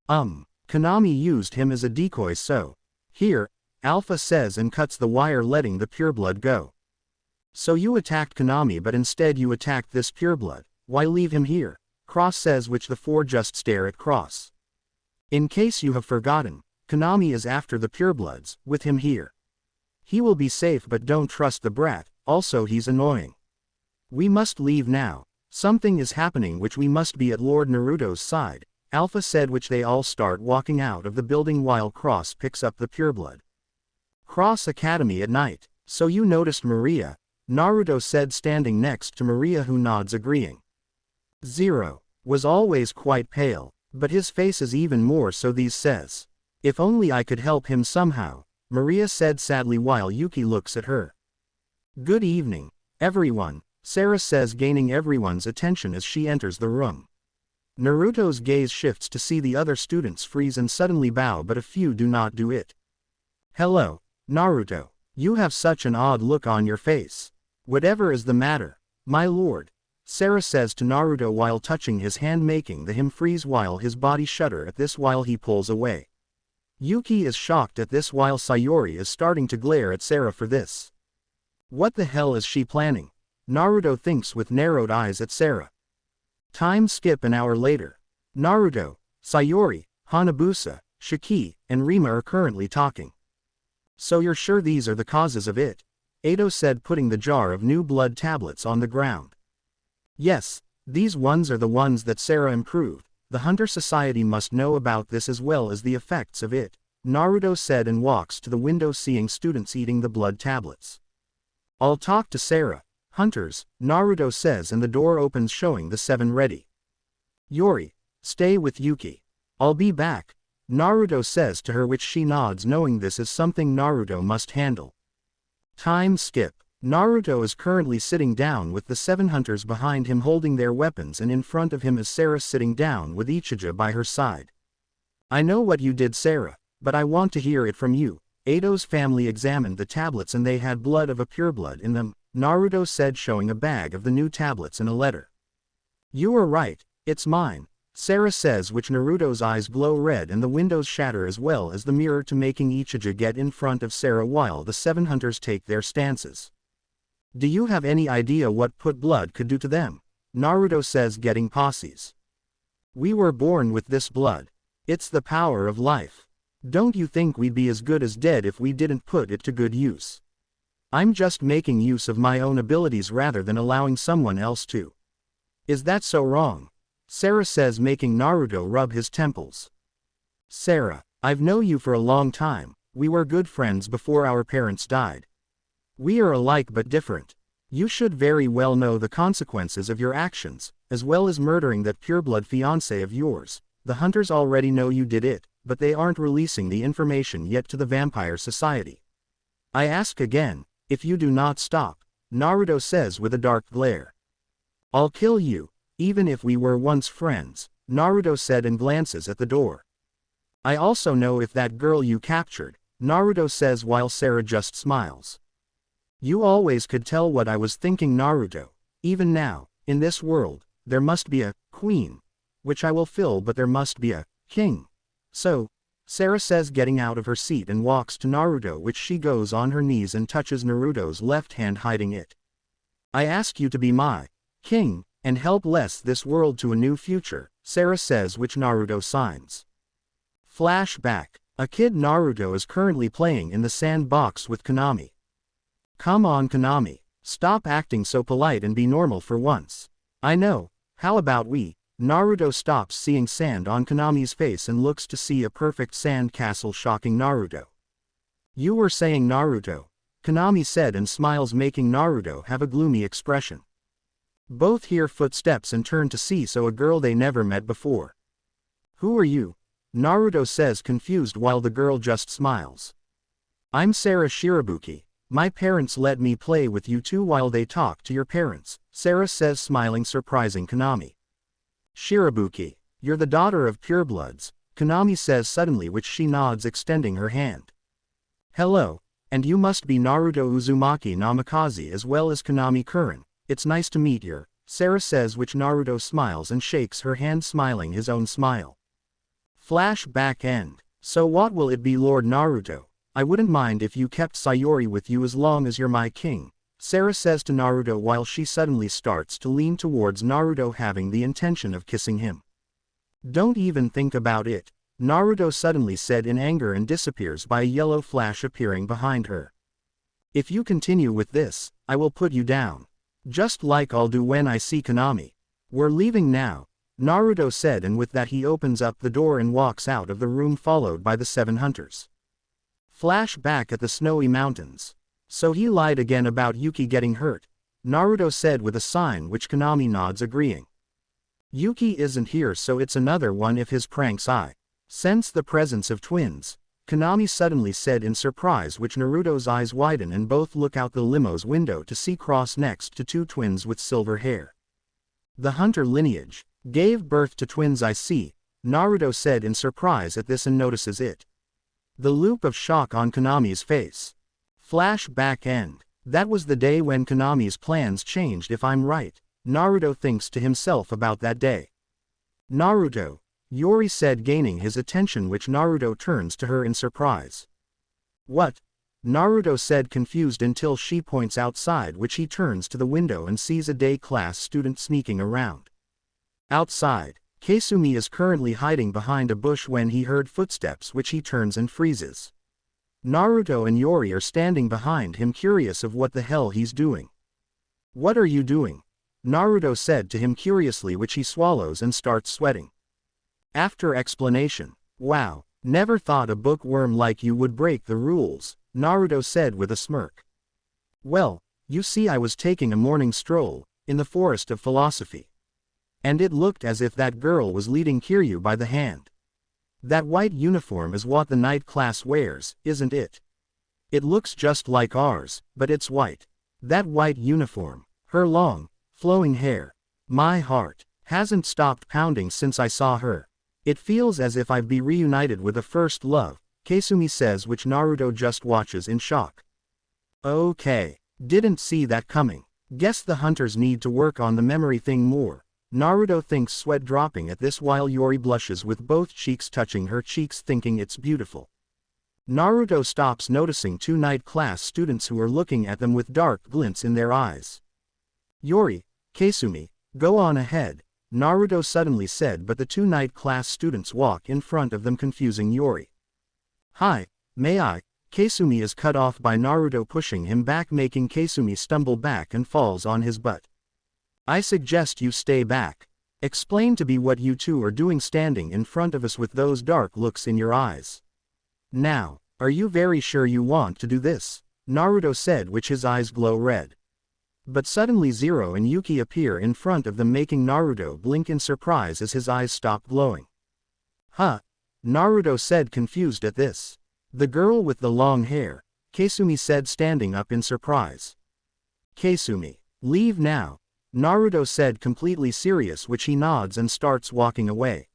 Konami used him as a decoy, so. Here, Alpha says, and cuts the wire, letting the Pureblood go. So you attacked Konami, but instead you attacked this Pureblood. Why leave him here? Cross says, which the four just stare at Cross. In case you have forgotten, Konami is after the Purebloods, with him here. He will be safe, but don't trust the brat, also he's annoying. We must leave now. Something is happening which we must be at Lord Naruto's side, Alpha said, which they all start walking out of the building while Cross picks up the Pureblood. Cross Academy at night. So you noticed Maria, Naruto said, standing next to Maria, who nods agreeing. Zero was always quite pale, but his face is even more so these says. If only I could help him somehow, Maria said sadly while Yuki looks at her. Good evening, everyone, Sarah says, gaining everyone's attention as she enters the room. Naruto's gaze shifts to see the other students freeze and suddenly bow, but a few do not do it. Hello, Naruto. You have such an odd look on your face. Whatever is the matter, my lord? Sarah says to Naruto while touching his hand, making him freeze while his body shudder at this while he pulls away. Yuki is shocked at this while Sayori is starting to glare at Sarah for this. What the hell is she planning? Naruto thinks with narrowed eyes at Sarah. Time skip an hour later. Naruto, Sayori, Hanabusa, Shiki, and Rima are currently talking. So you're sure these are the causes of it? Edo said, putting the jar of new blood tablets on the ground. Yes, these ones are the ones that Sarah improved. The Hunter Society must know about this as well as the effects of it, Naruto said, and walks to the window, seeing students eating the blood tablets. I'll talk to Sarah. Hunters, Naruto says, and the door opens, showing the 7 ready. Yori, stay with Yuki. I'll be back, Naruto says to her, which she nods, knowing this is something Naruto must handle. Time skip. Naruto is currently sitting down with the 7 hunters behind him holding their weapons, and in front of him is Sarah sitting down with Ichija by her side. I know what you did, Sarah, but I want to hear it from you. Edo's family examined the tablets and they had blood of a Pureblood in them, Naruto said, showing a bag of the new tablets and a letter. You are right, it's mine, Sarah says, which Naruto's eyes glow red and the windows shatter as well as the mirror, to making Ichija get in front of Sarah while the 7 hunters take their stances. Do you have any idea what put blood could do to them? Naruto says, getting posses. We were born with this blood. It's the power of life. Don't you think we'd be as good as dead if we didn't put it to good use? I'm just making use of my own abilities rather than allowing someone else to. Is that so wrong? Sarah says, making Naruto rub his temples. Sarah, I've known you for a long time. We were good friends before our parents died. We are alike but different. You should very well know the consequences of your actions, as well as murdering that pureblood fiancé of yours. The hunters already know you did it, but they aren't releasing the information yet to the Vampire Society. I ask again, if you do not stop, Naruto says with a dark glare. I'll kill you, even if we were once friends, Naruto said and glances at the door. I also know if that girl you captured, Naruto says while Sarah just smiles. You always could tell what I was thinking, Naruto. Even now, in this world, there must be a queen, which I will fill, but there must be a king. So, Sarah says, getting out of her seat and walks to Naruto, which she goes on her knees and touches Naruto's left hand, hiding it. I ask you to be my king, and help bless this world to a new future, Sarah says, which Naruto signs. Flashback. A kid Naruto is currently playing in the sandbox with Konami. Come on Konami, stop acting so polite and be normal for once. I know, how about we? Naruto stops seeing sand on Konami's face and looks to see a perfect sand castle, shocking Naruto. You were saying Naruto, Konami said and smiles, making Naruto have a gloomy expression. Both hear footsteps and turn to see a girl they never met before. Who are you? Naruto says, confused, while the girl just smiles. I'm Sarah Shirabuki. My parents let me play with you too while they talk to your parents, Sarah says, smiling, surprising Konami. Shirabuki, you're the daughter of Purebloods, Konami says suddenly, which she nods, extending her hand. Hello, and you must be Naruto Uzumaki Namikaze as well as Konami-kuren. It's nice to meet you, Sarah says, which Naruto smiles and shakes her hand, smiling his own smile. Flashback end. So what will it be, Lord Naruto? I wouldn't mind if you kept Sayori with you as long as you're my king, Sarah says to Naruto while she suddenly starts to lean towards Naruto, having the intention of kissing him. Don't even think about it, Naruto suddenly said in anger and disappears by a yellow flash appearing behind her. If you continue with this, I will put you down. Just like I'll do when I see Konami. We're leaving now, Naruto said, and with that he opens up the door and walks out of the room, followed by the 7 hunters. Flashback at the snowy mountains. So he lied again about Yuki getting hurt, Naruto said with a sign, which Konami nods, agreeing. Yuki isn't here, so it's another one of his pranks. I sense the presence of twins, Konami suddenly said in surprise, which Naruto's eyes widen and both look out the limo's window to see cross next to 2 twins with silver hair. The hunter lineage gave birth to twins, I see, Naruto said in surprise at this and notices it. The look of shock on Konami's face. Flashback end. That was the day when Konami's plans changed, if I'm right, Naruto thinks to himself about that day. Naruto, Yori said, gaining his attention, which Naruto turns to her in surprise. What? Naruto said, confused, until she points outside, which he turns to the window and sees a day class student sneaking around. Outside, Kasumi is currently hiding behind a bush when he heard footsteps, which he turns and freezes. Naruto and Yori are standing behind him, curious of what the hell he's doing. What are you doing? Naruto said to him curiously, which he swallows and starts sweating. After explanation, wow, never thought a bookworm like you would break the rules, Naruto said with a smirk. Well, you see, I was taking a morning stroll in the forest of philosophy. And it looked as if that girl was leading Kiryu by the hand. That white uniform is what the night class wears, isn't it? It looks just like ours, but it's white. That white uniform, her long, flowing hair. My heart hasn't stopped pounding since I saw her. It feels as if I've been reunited with a first love, Kasumi says, which Naruto just watches in shock. Okay, didn't see that coming. Guess the hunters need to work on the memory thing more, Naruto thinks, sweat dropping at this while Yori blushes with both cheeks touching her cheeks, thinking it's beautiful. Naruto stops, noticing 2 night class students who are looking at them with dark glints in their eyes. Yori, Kasumi, go on ahead, Naruto suddenly said, but the 2 night class students walk in front of them, confusing Yori. Hi, may I? Kasumi is cut off by Naruto pushing him back, making Kasumi stumble back and falls on his butt. I suggest you stay back. Explain to me what you 2 are doing standing in front of us with those dark looks in your eyes. Now, are you very sure you want to do this? Naruto said, which his eyes glow red. But suddenly Zero and Yuki appear in front of them, making Naruto blink in surprise as his eyes stop glowing. Huh? Naruto said, confused at this. The girl with the long hair, Kasumi said, standing up in surprise. Kasumi, leave now, Naruto said, completely serious, which he nods and starts walking away.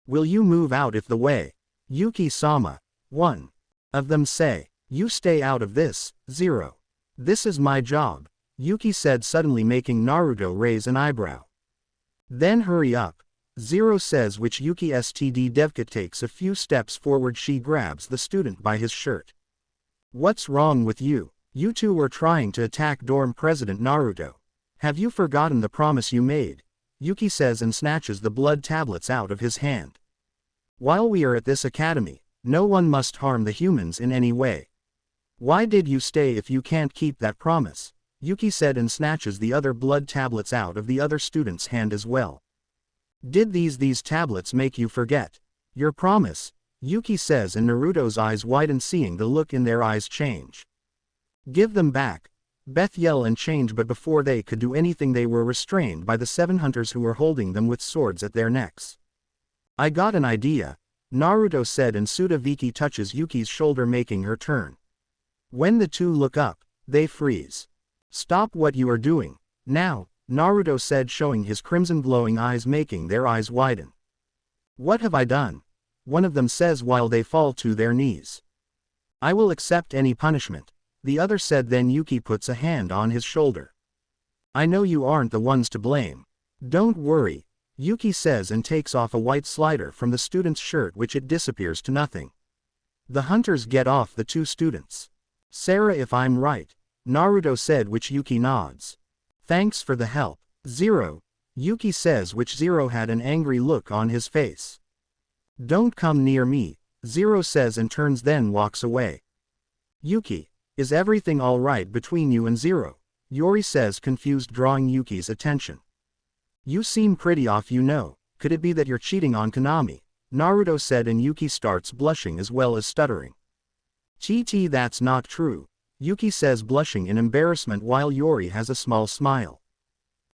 Will you move out if the way? Yuki-sama, one of them say. You stay out of this, Zero. This is my job, Yuki said, suddenly making Naruto raise an eyebrow. Then hurry up, Zero says, which Yuki Std Devka takes a few steps forward. She grabs the student by his shirt. What's wrong with you? You 2 were trying to attack dorm president Naruto. Have you forgotten the promise you made? Yuki says and snatches the blood tablets out of his hand. While we are at this academy, no one must harm the humans in any way. Why did you stay if you can't keep that promise? Yuki said and snatches the other blood tablets out of the other student's hand as well. Did these tablets make you forget your promise? Yuki says and Naruto's eyes widen seeing the look in their eyes change. Give them back. Beth yelled and changed, but before they could do anything they were restrained by the 7 hunters who were holding them with swords at their necks. I got an idea, Naruto said and Sudaviki touches Yuki's shoulder making her turn. When the two look up, they freeze. Stop what you are doing, now, Naruto said showing his crimson glowing eyes making their eyes widen. What have I done? One of them says while they fall to their knees. I will accept any punishment, the other said then Yuki puts a hand on his shoulder. I know you aren't the ones to blame. Don't worry, Yuki says and takes off a white slider from the student's shirt which it disappears to nothing. The hunters get off the 2 students. Sarah, if I'm right, Naruto said which Yuki nods. Thanks for the help, Zero, Yuki says which Zero had an angry look on his face. Don't come near me, Zero says and turns then walks away. Yuki, is everything alright between you and Zero? Yori says confused drawing Yuki's attention. You seem pretty off, you know. Could it be that you're cheating on Konami? Naruto said and Yuki starts blushing as well as stuttering. TT, that's not true, Yuki says blushing in embarrassment while Yori has a small smile.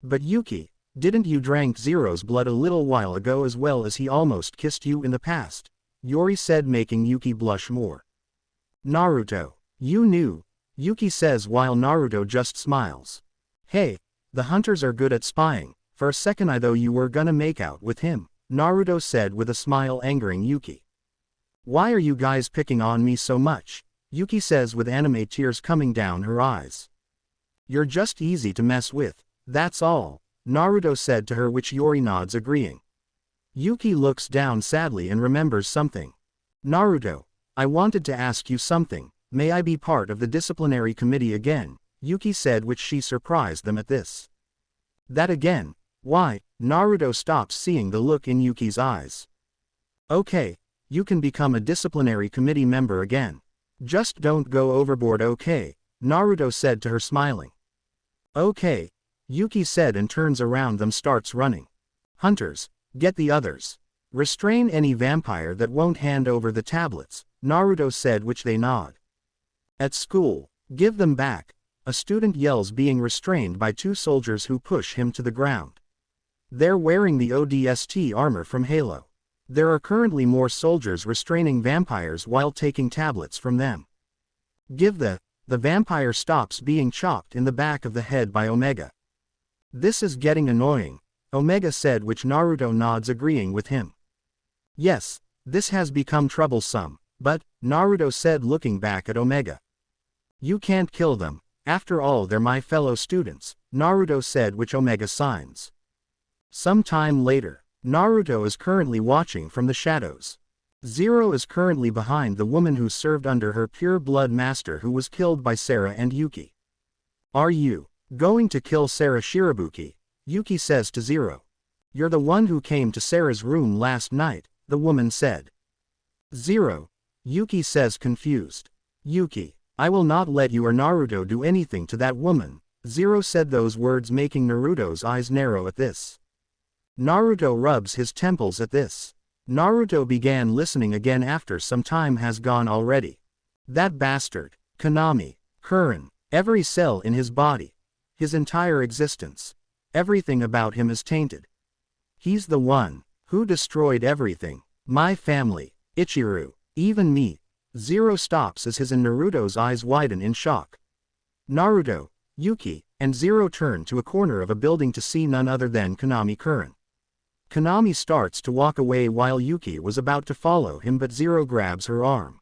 But Yuki, didn't you drank Zero's blood a little while ago as well as he almost kissed you in the past? Yori said making Yuki blush more. Naruto, you knew, Yuki says while Naruto just smiles. Hey, the hunters are good at spying. For a second I thought you were gonna make out with him, Naruto said with a smile angering Yuki. Why are you guys picking on me so much? Yuki says with anime tears coming down her eyes. You're just easy to mess with, that's all, Naruto said to her which Yori nods agreeing. Yuki looks down sadly and remembers something. Naruto, I wanted to ask you something, may I be part of the disciplinary committee again? Yuki said which she surprised them at this. That again? Why? Naruto stops seeing the look in Yuki's eyes. Okay, you can become a disciplinary committee member again. Just don't go overboard, okay? Naruto said to her smiling. Okay, Yuki said and turns around them starts running. Hunters, get the others. Restrain any vampire that won't hand over the tablets, Naruto said which they nod. At school, give them back, a student yells being restrained by 2 soldiers who push him to the ground. They're wearing the ODST armor from Halo. There are currently more soldiers restraining vampires while taking tablets from them. Give the vampire stops being chopped in the back of the head by Omega. This is getting annoying, Omega said which Naruto nods agreeing with him. Yes, this has become troublesome, but, Naruto said looking back at Omega. You can't kill them, after all they're my fellow students, Naruto said which Omega signs. Some time later, Naruto is currently watching from the shadows. Zero is currently behind the woman who served under her Pureblood master who was killed by Sarah and Yuki. Are you going to kill Sarah Shirabuki? Yuki says to Zero. You're the one who came to Sarah's room last night, the woman said. Zero, Yuki says confused. Yuki, I will not let you or Naruto do anything to that woman, Zero said those words making Naruto's eyes narrow at this. Naruto rubs his temples at this. Naruto began listening again after some time has gone already. That bastard, Konami, Kurin, every cell in his body, his entire existence, everything about him is tainted. He's the one who destroyed everything, my family, Ichiru, even me. Zero stops as his and Naruto's eyes widen in shock. Naruto, Yuki, and Zero turn to a corner of a building to see none other than Konami Kurin. Konami starts to walk away while Yuki was about to follow him but Zero grabs her arm.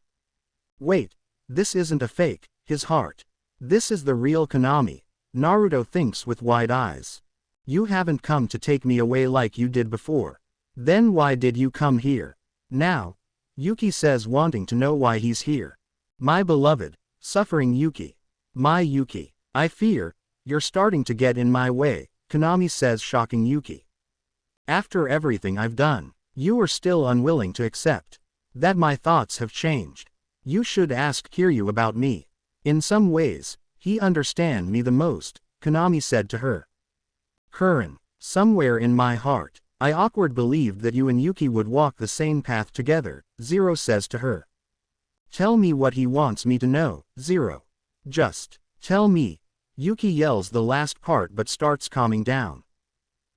Wait, this isn't a fake, his heart. This is the real Konami, Naruto thinks with wide eyes. You haven't come to take me away like you did before. Then why did you come here? Now, Yuki says wanting to know why he's here. My beloved, suffering Yuki. My Yuki, I fear, You're starting to get in my way, Konami says, shocking Yuki. After everything I've done, you are still unwilling to accept that my thoughts have changed. You should ask Kiryu about me. In some ways, he understands me the most, Konami said to her. Kurin, somewhere in my heart, I awkward believed that you and Yuki would walk the same path together, Zero says to her. Tell me what he wants me to know, Zero. Just tell me. Yuki yells the last part but starts calming down.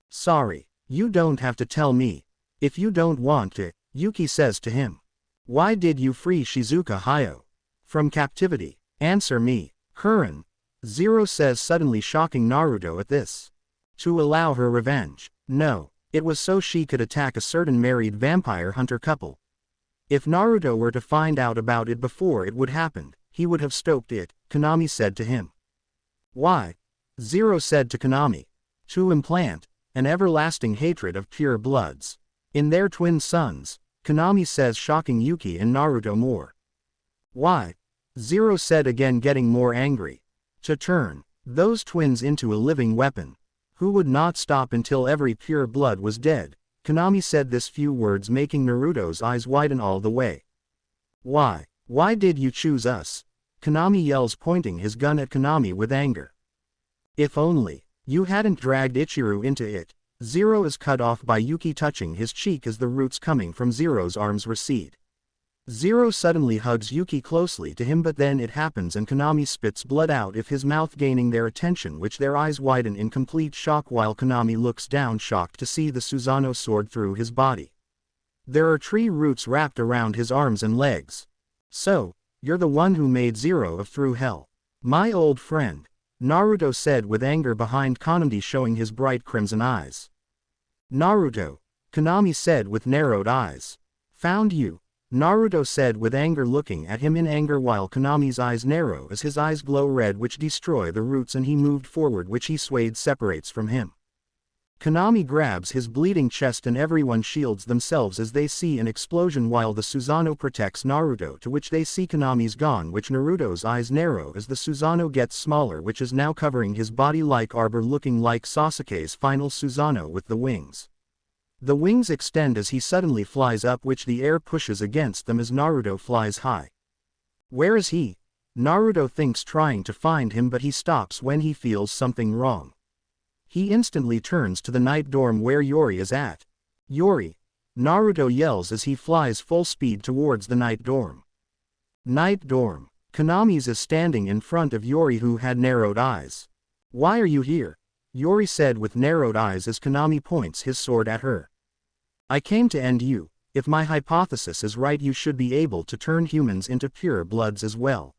Sorry, you don't have to tell me. If you don't want to, Yuki says to him. Why did you free Shizuka Hayo from captivity? Answer me, Kurin. Zero says, suddenly shocking Naruto at this. To allow her revenge. No, it was so she could attack a certain married vampire hunter couple. If Naruto were to find out about it before it would happen, he would have stoked it, Konami said to him. Why? Zero said to Konami. To implant an everlasting hatred of pure bloods in their twin sons, Konami says, shocking Yuki and Naruto more. Why? Zero said again, getting more angry. To turn those twins into a living weapon. Who would not stop until every pure blood was dead, Konami said, this few words making Naruto's eyes widen all the way. Why? Why did you choose us? Konami yells, pointing his gun at Konami with anger. If only you hadn't dragged Ichiru into it. Zero is cut off by Yuki touching his cheek as the roots coming from Zero's arms recede. Zero suddenly hugs Yuki closely to him, but then it happens and Konami spits blood out of his mouth, gaining their attention, which their eyes widen in complete shock while Konami looks down, shocked to see the Susanoo sword through his body. There are tree roots wrapped around his arms and legs. So, you're the one who made Zero of through hell. My old friend, Naruto said with anger behind Konami, showing his bright crimson eyes. Naruto, Konami said with narrowed eyes. Found you. Naruto said with anger, looking at him in anger while Konami's eyes narrow as his eyes glow red, which destroy the roots, and he moved forward, which he swayed separates from him. Konami grabs his bleeding chest and everyone shields themselves as they see an explosion while the Susanoo protects Naruto, to which they see Konami's gone, which Naruto's eyes narrow as the Susanoo gets smaller, which is now covering his body like arbor, looking like Sasuke's final Susanoo with the wings. The wings extend as he suddenly flies up, which the air pushes against them as Naruto flies high. Where is he? Naruto thinks, trying to find him, but he stops when he feels something wrong. He instantly turns to the night dorm where Yori is at. Yori! Naruto yells as he flies full speed towards the night dorm. Night dorm. Konami's is standing in front of Yori, who had narrowed eyes. Why are you here? Yori said with narrowed eyes as Konami points his sword at her. I came to end you. If my hypothesis is right, you should be able to turn humans into pure bloods as well.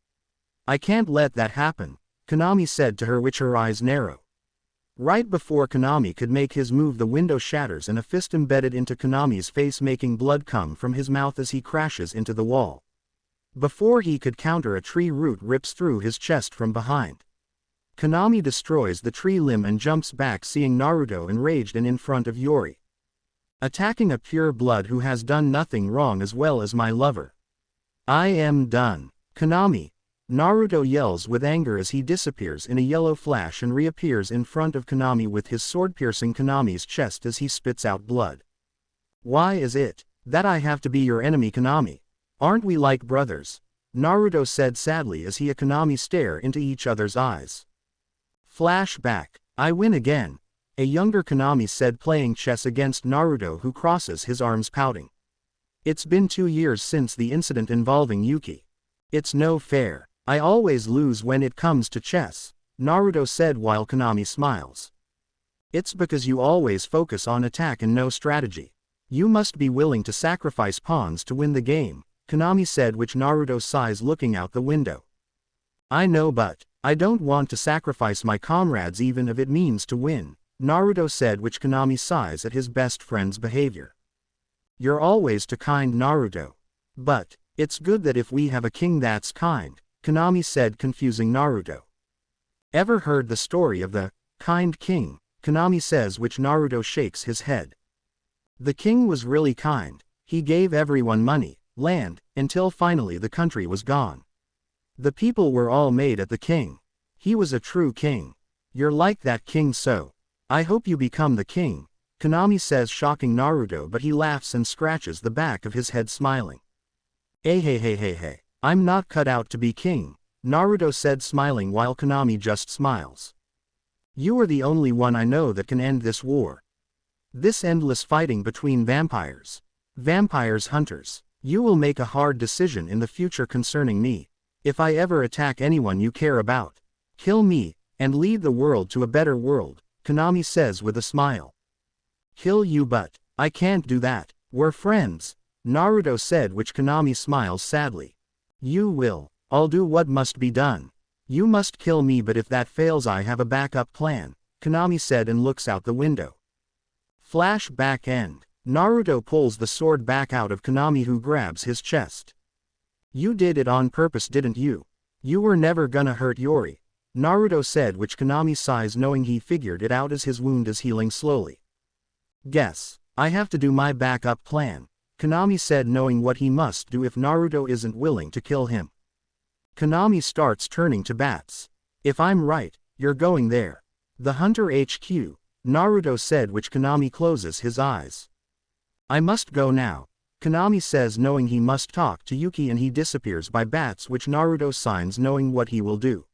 I can't let that happen, Konami said to her, which her eyes narrow. Right before Konami could make his move, the window shatters and a fist embedded into Konami's face, making blood come from his mouth as he crashes into the wall. Before he could counter, a tree root rips through his chest from behind. Konami destroys the tree limb and jumps back, seeing Naruto enraged and in front of Yori. Attacking a pure blood who has done nothing wrong, as well as my lover. I am done. Konami. Naruto yells with anger as he disappears in a yellow flash and reappears in front of Konami with his sword piercing Konami's chest as he spits out blood. Why is it that I have to be your enemy, Konami? Aren't we like brothers? Naruto said sadly as he and Konami stare into each other's eyes. Flashback. I win again. A younger Konami said, playing chess against Naruto, who crosses his arms pouting. It's been 2 years since the incident involving Yuki. It's no fair. I always lose when it comes to chess, Naruto said while Konami smiles. It's because you always focus on attack and no strategy. You must be willing to sacrifice pawns to win the game, Konami said, which Naruto sighs looking out the window. I know, but I don't want to sacrifice my comrades even if it means to win, Naruto said, which Konami sighs at his best friend's behavior. You're always too kind, Naruto. But it's good that if we have a king that's kind, Konami said, confusing Naruto. Ever heard the story of the kind king? Konami says, which Naruto shakes his head. The king was really kind. He gave everyone money, land, until finally the country was gone. The people were all mad at the king. He was a true king. You're like that king so. I hope you become the king, Konami says, shocking Naruto, but he laughs and scratches the back of his head, smiling. Hey, I'm not cut out to be king, Naruto said, smiling, while Konami just smiles. You are the only one I know that can end this war. This endless fighting between vampires, hunters. You will make a hard decision in the future concerning me. If I ever attack anyone you care about, kill me, and lead the world to a better world, Konami says with a smile. Kill you, but I can't do that. We're friends, Naruto said, which Konami smiles sadly. You will. I'll do what must be done. You must kill me, but if that fails I have a backup plan, Konami said and looks out the window. Flashback end. Naruto pulls the sword back out of Konami, who grabs his chest. You did it on purpose, didn't you? You were never gonna hurt Yori, Naruto said, which Konami sighs, knowing he figured it out as his wound is healing slowly. Guess I have to do my backup plan, Konami said, knowing what he must do if Naruto isn't willing to kill him. Konami starts turning to bats. If I'm right, you're going there. The Hunter HQ, Naruto said, which Konami closes his eyes. I must go now, Konami says, knowing he must talk to Yuki, and he disappears by bats, which Naruto signs, knowing what he will do.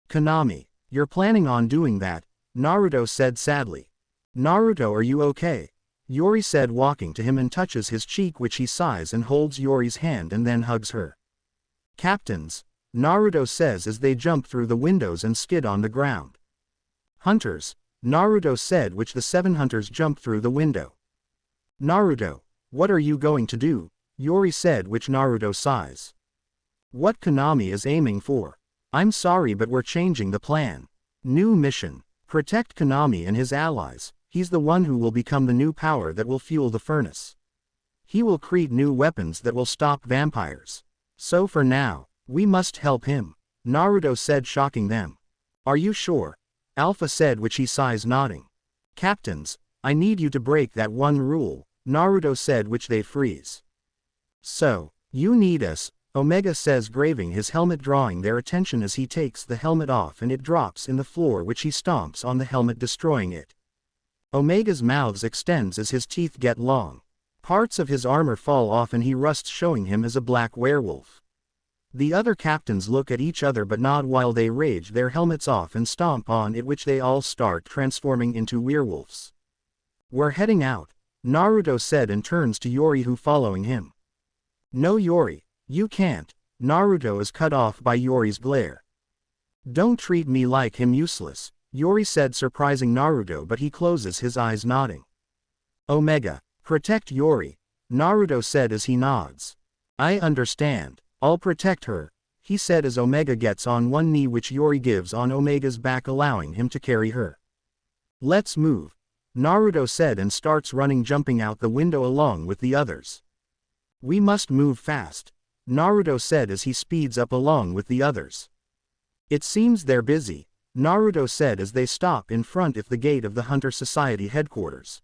Konami, you're planning on doing that, Naruto said sadly. Naruto, are you okay? Yori said, walking to him and touches his cheek, which he sighs and holds Yori's hand and then hugs her. Captains, Naruto says as they jump through the windows and skid on the ground. Hunters, Naruto said, which the 7 hunters jump through the window. Naruto, what are you going to do? Yori said, which Naruto sighs. What Konami is aiming for? I'm sorry, but we're changing the plan. New mission. Protect Konami and his allies. He's the one who will become the new power that will fuel the furnace. He will create new weapons that will stop vampires. So for now, we must help him, Naruto said, shocking them. Are you sure? Alpha said, which he sighs, nodding. Captains, I need you to break that one rule, Naruto said, which they freeze. So, you need us, Omega says, graving his helmet, drawing their attention as he takes the helmet off and it drops in the floor, which he stomps on the helmet, destroying it. Omega's mouth extends as his teeth get long. Parts of his armor fall off and he rusts, showing him as a black werewolf. The other captains look at each other but nod while they rage their helmets off and stomp on it, which they all start transforming into werewolves. We're heading out, Naruto said, and turns to Yori, who following him. No, Yori, you can't. Naruto is cut off by Yori's glare. Don't treat me like him useless, Yori said, surprising Naruto, but he closes his eyes, nodding. Omega, protect Yori, Naruto said as he nods. I understand, I'll protect her, he said as Omega gets on one knee, which Yori gives on Omega's back, allowing him to carry her. Let's move, Naruto said, and starts running, jumping out the window along with the others. We must move fast, Naruto said as he speeds up along with the others. It seems they're busy, Naruto said as they stop in front of the gate of the Hunter Society headquarters.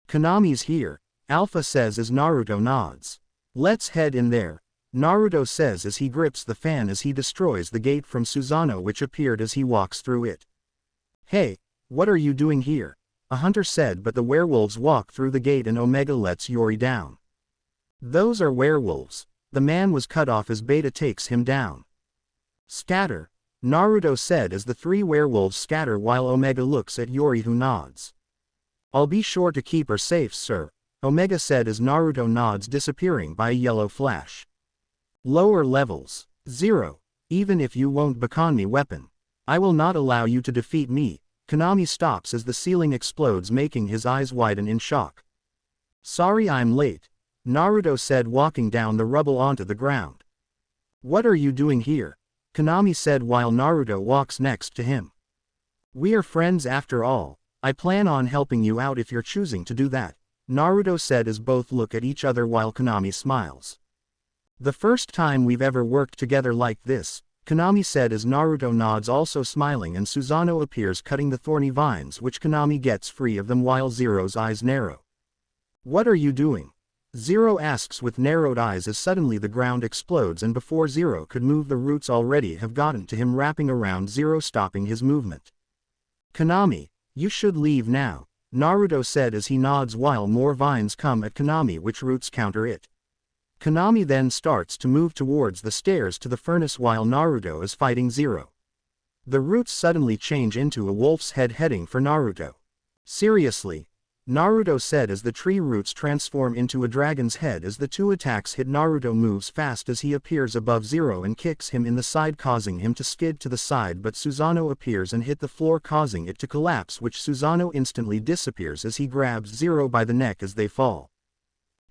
Konami's here, Alpha says as Naruto nods. Let's head in there, Naruto says as he grips the fan as he destroys the gate from Susanoo, which appeared as he walks through it. Hey, what are you doing here? A hunter said, but the werewolves walk through the gate and Omega lets Yori down. Those are werewolves. The man was cut off as Beta takes him down. Scatter, Naruto said as the 3 werewolves scatter while Omega looks at Yori, who nods. I'll be sure to keep her safe, sir, Omega said as Naruto nods, disappearing by a yellow flash. Lower levels. 0. Even if you won't become me weapon, I will not allow you to defeat me. Konami stops as the ceiling explodes, making his eyes widen in shock. Sorry I'm late, Naruto said, walking down the rubble onto the ground. What are you doing here? Konami said while Naruto walks next to him. We are friends after all. I plan on helping you out if you're choosing to do that, Naruto said as both look at each other while Konami smiles. The first time we've ever worked together like this, Konami said as Naruto nods, also smiling, and Susanoo appears cutting the thorny vines, which Konami gets free of them while Zero's eyes narrow. What are you doing? Zero asks with narrowed eyes as suddenly the ground explodes, and before Zero could move, the roots already have gotten to him, wrapping around Zero, stopping his movement. Konami, you should leave now, Naruto said as he nods while more vines come at Konami which roots counter it. Konami then starts to move towards the stairs to the furnace while Naruto is fighting Zero. The roots suddenly change into a wolf's head heading for Naruto. Seriously? Naruto said as the tree roots transform into a dragon's head as the two attacks hit. Naruto moves fast as he appears above Zero and kicks him in the side causing him to skid to the side, but Susanoo appears and hit the floor causing it to collapse, which Susanoo instantly disappears as he grabs Zero by the neck as they fall.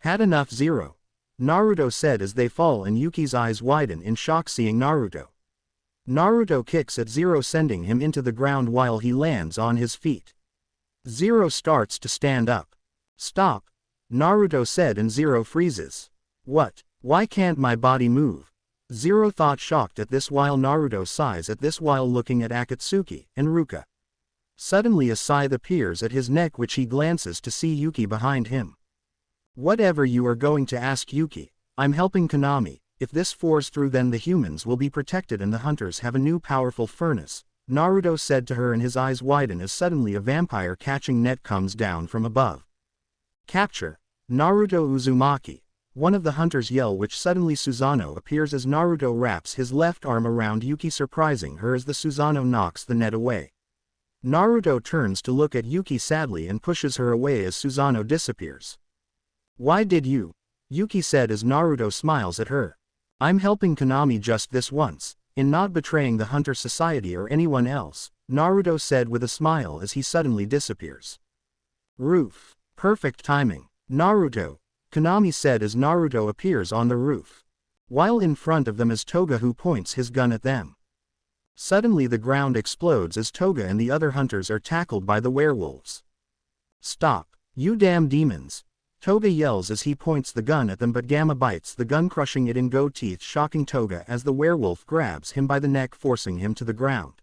Had enough, Zero? Naruto said as they fall and Yuki's eyes widen in shock seeing Naruto. Naruto kicks at Zero sending him into the ground while he lands on his feet. Zero starts to stand up. Stop, Naruto said and Zero freezes. What? Why can't my body move? Zero thought shocked at this while Naruto sighs at this while looking at Akatsuki and Ruka. Suddenly a scythe appears at his neck which he glances to see Yuki behind him. Whatever you are going to ask, Yuki, I'm helping Konami. If this force through then the humans will be protected and the hunters have a new powerful furnace, Naruto said to her and his eyes widen as suddenly a vampire catching net comes down from above. Capture, Naruto Uzumaki. One of the hunters yell which suddenly Susanoo appears as Naruto wraps his left arm around Yuki surprising her as the Susanoo knocks the net away. Naruto turns to look at Yuki sadly and pushes her away as Susanoo disappears. Why did you? Yuki said as Naruto smiles at her. I'm helping Konami just this once, in not betraying the Hunter Society or anyone else, Naruto said with a smile as he suddenly disappears. Roof. Perfect timing, Naruto, Konami said as Naruto appears on the roof. While in front of them is Toga who points his gun at them. Suddenly the ground explodes as Toga and the other hunters are tackled by the werewolves. Stop, you damn demons! Toga yells as he points the gun at them, but Gamma bites the gun crushing it in go teeth, shocking Toga as the werewolf grabs him by the neck forcing him to the ground.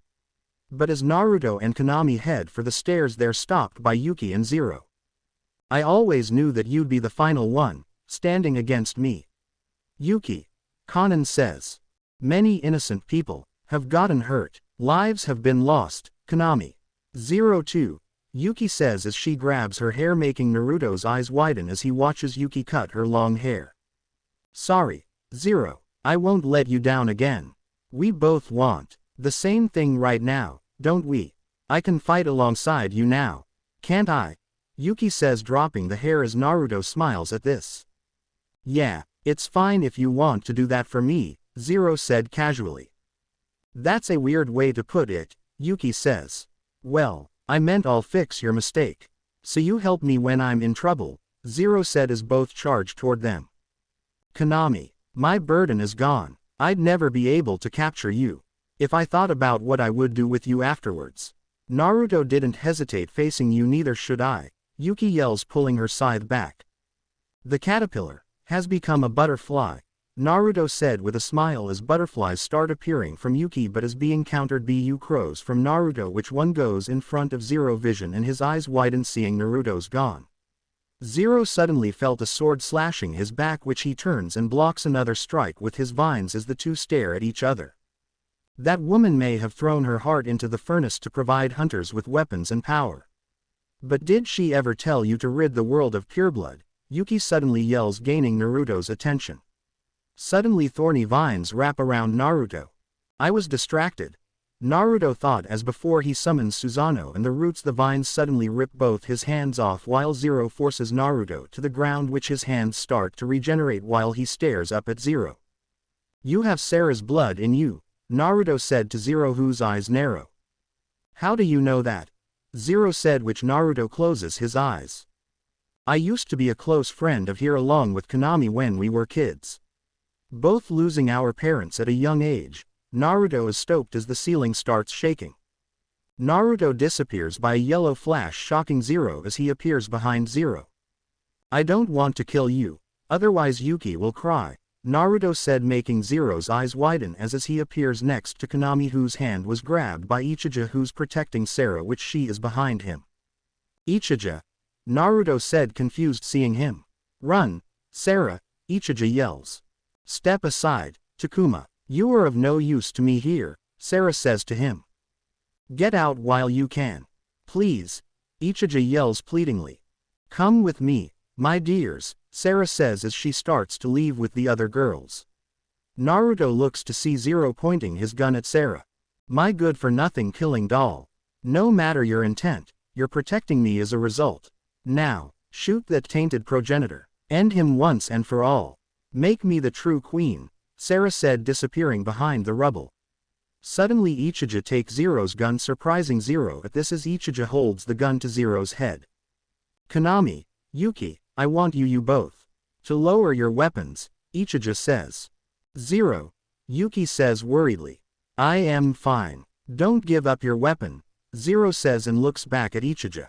But as Naruto and Konami head for the stairs they're stopped by Yuki and Zero. I always knew that you'd be the final one, standing against me. Yuki, Kanan says. Many innocent people have gotten hurt, lives have been lost, Konami. Zero too. Yuki says as she grabs her hair making Naruto's eyes widen as he watches Yuki cut her long hair. Sorry, Zero, I won't let you down again. We both want the same thing right now, don't we? I can fight alongside you now, can't I? Yuki says dropping the hair as Naruto smiles at this. Yeah, it's fine if you want to do that for me, Zero said casually. That's a weird way to put it, Yuki says. Well, I meant I'll fix your mistake. So you help me when I'm in trouble, Zero said as both charge toward them. Konami, my burden is gone. I'd never be able to capture you if I thought about what I would do with you afterwards. Naruto didn't hesitate facing you, neither should I, Yuki yells pulling her scythe back. The caterpillar has become a butterfly, Naruto said with a smile as butterflies start appearing from Yuki but is being countered bu crows from Naruto, which one goes in front of Zero vision and his eyes widen seeing Naruto's gone. Zero suddenly felt a sword slashing his back which he turns and blocks another strike with his vines as the two stare at each other. That woman may have thrown her heart into the furnace to provide hunters with weapons and power. But did she ever tell you to rid the world of pureblood? Yuki suddenly yells, gaining Naruto's attention. Suddenly thorny vines wrap around Naruto. I was distracted, Naruto thought as before he summons Susanoo and the roots the vines suddenly rip both his hands off while Zero forces Naruto to the ground, which his hands start to regenerate while he stares up at Zero. You have Sarah's blood in you, Naruto said to Zero whose eyes narrow. How do you know that? Zero said, which Naruto closes his eyes. I used to be a close friend of here along with Konami when we were kids. Both losing our parents at a young age, Naruto is stoked as the ceiling starts shaking. Naruto disappears by a yellow flash, shocking Zero as he appears behind Zero. I don't want to kill you, otherwise Yuki will cry, Naruto said, making Zero's eyes widen as he appears next to Konami, whose hand was grabbed by Ichija, who's protecting Sarah, which she is behind him. Ichija, Naruto said, confused seeing him. Run, Sarah, Ichija yells. Step aside, Takuma. You are of no use to me here, Sarah says to him. Get out while you can. Please. Ichija yells pleadingly. Come with me, my dears, Sarah says as she starts to leave with the other girls. Naruto looks to see Zero pointing his gun at Sarah. My good-for-nothing killing doll. No matter your intent, you're protecting me as a result. Now, shoot that tainted progenitor. End him once and for all. Make me the true queen, Sarah said, disappearing behind the rubble. Suddenly Ichija takes Zero's gun, surprising Zero at this as Ichija holds the gun to Zero's head. Konami, Yuki, I want you both to lower your weapons, Ichija says. Zero, Yuki says worriedly. I am fine. Don't give up your weapon, Zero says and looks back at Ichija.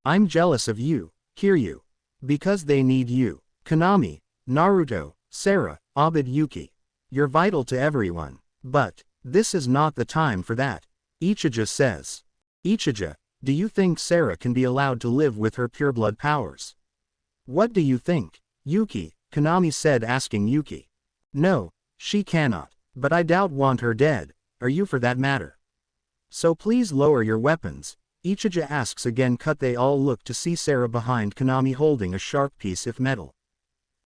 I'm jealous of you, Kiryu. Because they need you. Konami, Naruto, Sarah, Abed, Yuki. You're vital to everyone. But this is not the time for that, Ichija says. Ichija, do you think Sarah can be allowed to live with her pureblood powers? What do you think, Yuki? Konami said, asking Yuki. No, she cannot. But I want her dead, are you for that matter? So please lower your weapons, Ichija asks again. They all look to see Sarah behind Konami holding a sharp piece of metal.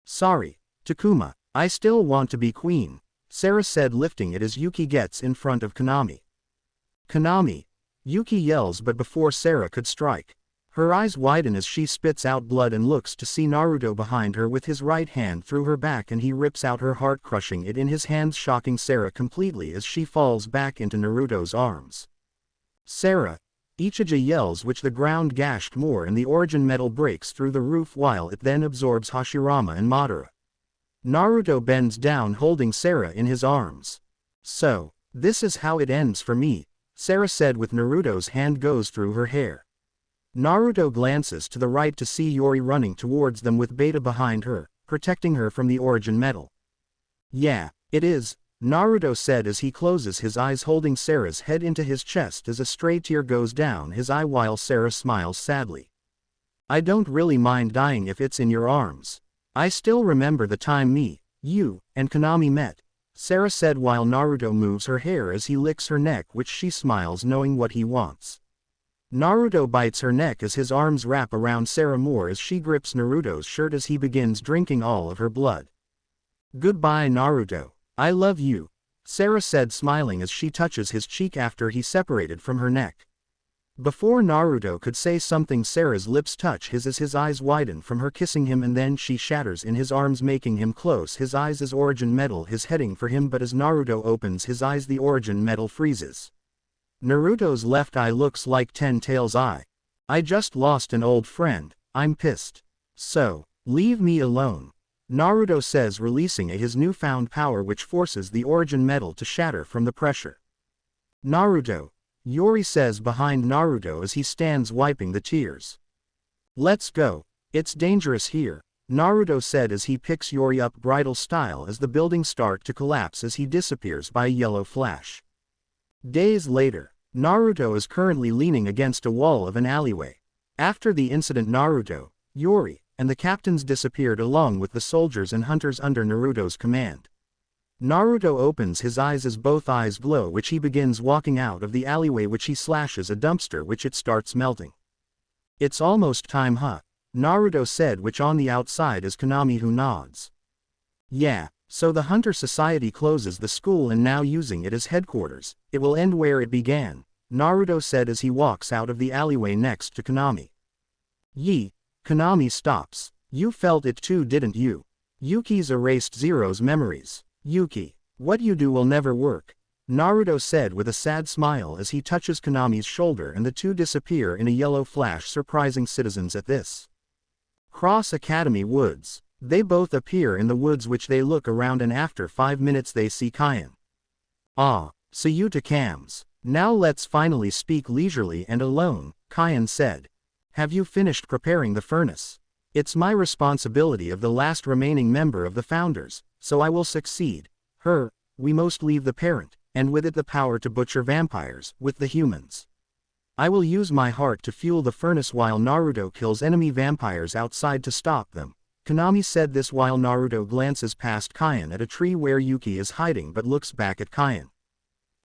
Sorry, Takuma, I still want to be queen, Sarah said, lifting it as Yuki gets in front of Konami. Konami, Yuki yells, but before Sarah could strike, her eyes widen as she spits out blood and looks to see Naruto behind her with his right hand through her back, and he rips out her heart, crushing it in his hands, shocking Sarah completely as she falls back into Naruto's arms. Sarah, Ichija yells, which the ground gashed more and the origin metal breaks through the roof while it then absorbs Hashirama and Madara. Naruto bends down holding Sarah in his arms. So, this is how it ends for me, Sarah said with Naruto's hand goes through her hair. Naruto glances to the right to see Yori running towards them with Beta behind her, protecting her from the origin metal. Yeah, it is, Naruto said as he closes his eyes, holding Sarah's head into his chest as a stray tear goes down his eye while Sarah smiles sadly. I don't really mind dying if it's in your arms. I still remember the time me, you, and Konami met, Sarah said while Naruto moves her hair as he licks her neck, which she smiles knowing what he wants. Naruto bites her neck as his arms wrap around Sarah more as she grips Naruto's shirt as he begins drinking all of her blood. Goodbye Naruto, I love you, Sarah said smiling as she touches his cheek after he separated from her neck. Before Naruto could say something, Sarah's lips touch his as his eyes widen from her kissing him, and then she shatters in his arms, making him close his eyes as origin metal is heading for him, but as Naruto opens his eyes the origin metal freezes. Naruto's left eye looks like Ten Tails' eye. I just lost an old friend, I'm pissed. So, leave me alone, Naruto says, releasing his newfound power which forces the origin metal to shatter from the pressure. Naruto, Yori says behind Naruto as he stands wiping the tears. Let's go, it's dangerous here, Naruto said as he picks Yori up bridal style as the buildings start to collapse as he disappears by a yellow flash. Days later, Naruto is currently leaning against a wall of an alleyway. After the incident, Naruto, Yori, and the captains disappeared along with the soldiers and hunters under Naruto's command. Naruto opens his eyes as both eyes glow, which he begins walking out of the alleyway, which he slashes a dumpster which it starts melting. It's almost time, huh? Naruto said, which on the outside is Konami, who nods. Yeah, so the Hunter Society closes the school and now using it as headquarters, it will end where it began, Naruto said as he walks out of the alleyway next to Konami. Yee, Konami stops. You felt it too, didn't you? Yuki's erased Zero's memories. Yuki, what you do will never work, Naruto said with a sad smile as he touches Konami's shoulder and the two disappear in a yellow flash, surprising citizens at this. Cross Academy Woods. They both appear in the woods, which they look around, and after 5 minutes they see Kyan. Ah, so you two cams. Now let's finally speak leisurely and alone, Kyan said. Have you finished preparing the furnace? It's my responsibility of the last remaining member of the founders, so I will succeed her. We must leave the parent, and with it the power to butcher vampires, with the humans. I will use my heart to fuel the furnace while Naruto kills enemy vampires outside to stop them. Konami said this while Naruto glances past Kyan at a tree where Yuki is hiding but looks back at Kyan.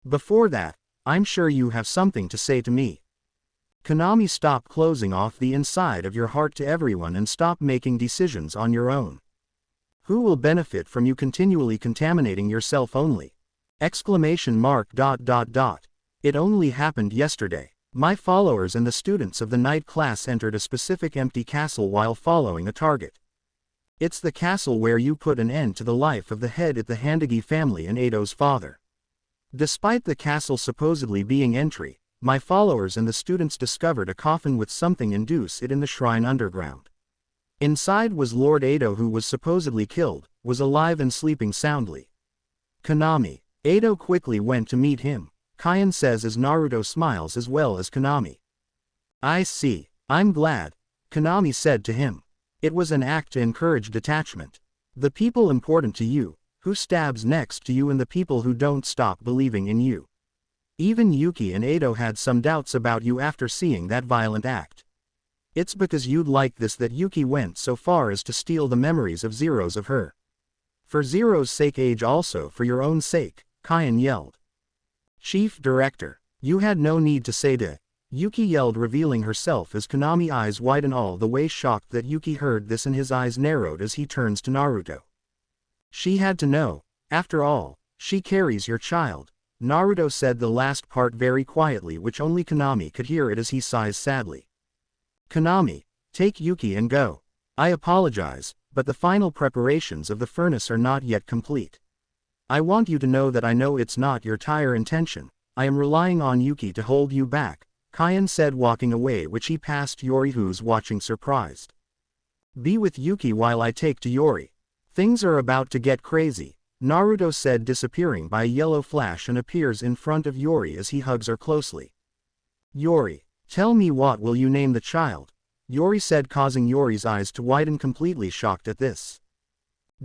Before that, I'm sure you have something to say to me. Konami, stop closing off the inside of your heart to everyone and stop making decisions on your own. Who will benefit from you continually contaminating yourself only? Exclamation mark. It only happened yesterday. My followers and the students of the night class entered a specific empty castle while following a target. It's the castle where you put an end to the life of the head of the Handagi family and Edo's father. Despite the castle supposedly being entry, my followers and the students discovered a coffin with something induce it in the shrine underground. Inside was Lord Edo, who was supposedly killed, was alive and sleeping soundly. Konami. Edo quickly went to meet him, Kyan says as Naruto smiles as well as Konami. I see. I'm glad, Konami said to him. It was an act to encourage detachment. The people important to you, who stabs next to you, and the people who don't stop believing in you. Even Yuki and Edo had some doubts about you after seeing that violent act. It's because you'd like this that Yuki went so far as to steal the memories of Zero's of her. For Zero's sake, age also for your own sake, Kyan yelled. Chief Director, you had no need to say to, Yuki yelled, revealing herself as Konami eyes widen all the way, shocked that Yuki heard this and his eyes narrowed as he turns to Naruto. She had to know, after all, she carries your child. Naruto said the last part very quietly, which only Konami could hear it as he sighs sadly. Konami, take Yuki and go. I apologize, but the final preparations of the furnace are not yet complete. I want you to know that I know it's not your entire intention. I am relying on Yuki to hold you back, Kyan said, walking away, which he passed Yori, who's watching surprised. Be with Yuki while I take to Yori. Things are about to get crazy, Naruto said, disappearing by a yellow flash and appears in front of Yori as he hugs her closely. Yori, tell me, what will you name the child? Yori said, causing Yori's eyes to widen, completely shocked at this.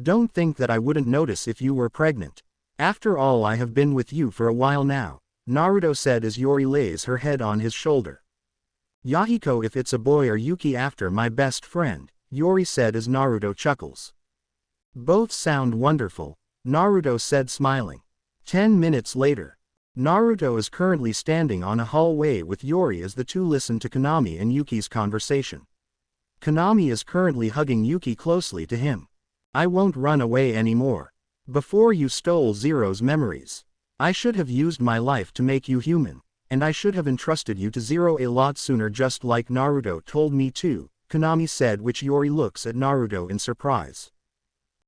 Don't think that I wouldn't notice if you were pregnant. After all, I have been with you for a while now, Naruto said as Yori lays her head on his shoulder. Yahiko, if it's a boy, or Yuki after my best friend, Yori said as Naruto chuckles. Both sound wonderful, Naruto said, smiling. 10 minutes later. Naruto is currently standing on a hallway with Yori as the two listen to Konami and Yuki's conversation. Konami is currently hugging Yuki closely to him. I won't run away anymore. Before you stole Zero's memories. I should have used my life to make you human, and I should have entrusted you to Zero a lot sooner, just like Naruto told me to, Konami said, which Yori looks at Naruto in surprise.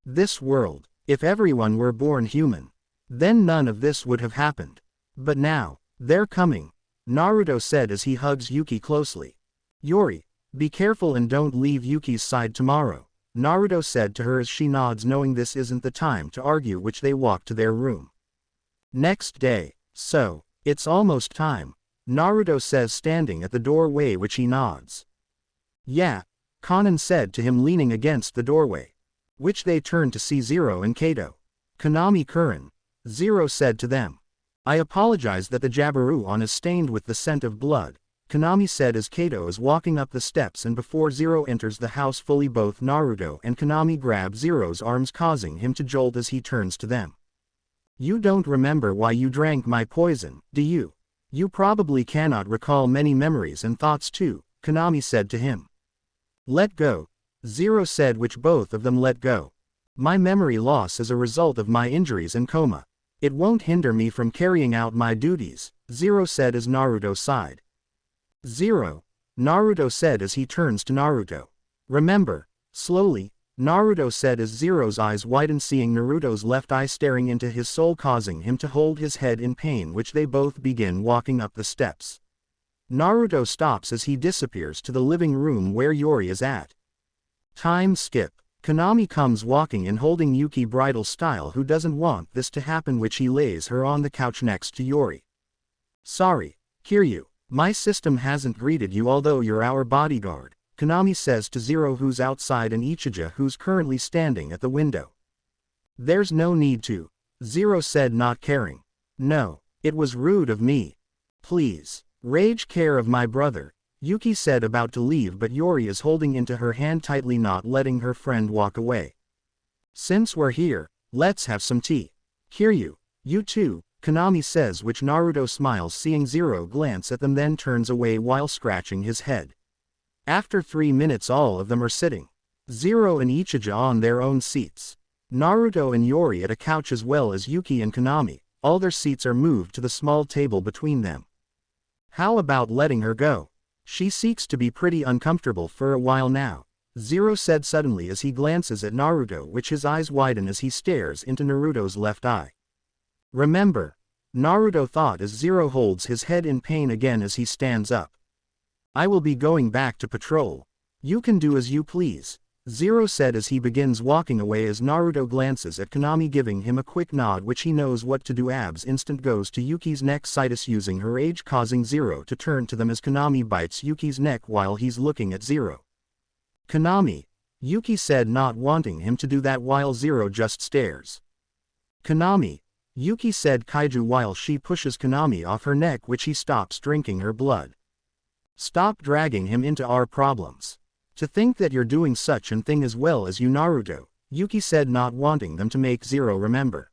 This world, if everyone were born human, then none of this would have happened. But now, they're coming, Naruto said as he hugs Yuki closely. Yori, be careful and don't leave Yuki's side tomorrow, Naruto said to her as she nods, knowing this isn't the time to argue, which they walk to their room. Next day. So, it's almost time, Naruto says, standing at the doorway, which he nods. Yeah, Kanan said to him, leaning against the doorway. Which they turned to see Zero and Kato. Konami Kurin. Zero said to them. I apologize that the Jabiru on is stained with the scent of blood, Konami said as Kato is walking up the steps, and before Zero enters the house fully, both Naruto and Konami grab Zero's arms, causing him to jolt as he turns to them. You don't remember why you drank my poison, do you? You probably cannot recall many memories and thoughts too, Konami said to him. Let go, Zero said, which both of them let go. My memory loss is a result of my injuries and coma. It won't hinder me from carrying out my duties, Zero said as Naruto sighed. Zero, Naruto said as he turns to Naruto. Remember, slowly, Naruto said as Zero's eyes widen, seeing Naruto's left eye staring into his soul, causing him to hold his head in pain, which they both begin walking up the steps. Naruto stops as he disappears to the living room where Yori is at. Time skip. Konami comes walking in, holding Yuki bridal style, who doesn't want this to happen, which he lays her on the couch next to Yori. Sorry, Kiryu, my system hasn't greeted you, although you're our bodyguard, Konami says to Zero, who's outside, and Ichija, who's currently standing at the window. There's no need to, Zero said, not caring. No, it was rude of me. Please, rage care of my brother, Yuki said, about to leave, but Yori is holding into her hand tightly, not letting her friend walk away. Since we're here, let's have some tea. Kiryu, you too, Konami says, which Naruto smiles seeing Zero glance at them then turns away while scratching his head. After 3 minutes all of them are sitting. Zero and Ichija on their own seats. Naruto and Yori at a couch as well as Yuki and Konami, all their seats are moved to the small table between them. How about letting her go? She seeks to be pretty uncomfortable for a while now, Zero said suddenly as he glances at Naruto, which his eyes widen as he stares into Naruto's left eye. Remember, Naruto thought as Zero holds his head in pain again as he stands up. I will be going back to patrol. You can do as you please, Zero said as he begins walking away as Naruto glances at Konami giving him a quick nod which he knows what to do. Abs instant goes to Yuki's neck, Citus using her age causing Zero to turn to them as Konami bites Yuki's neck while he's looking at Zero. Konami, Yuki said, not wanting him to do that while Zero just stares. Konami, Yuki said kaiju while she pushes Konami off her neck which he stops drinking her blood. Stop dragging him into our problems. To think that you're doing such an thing as well as you, Naruto, Yuki said, not wanting them to make Zero remember.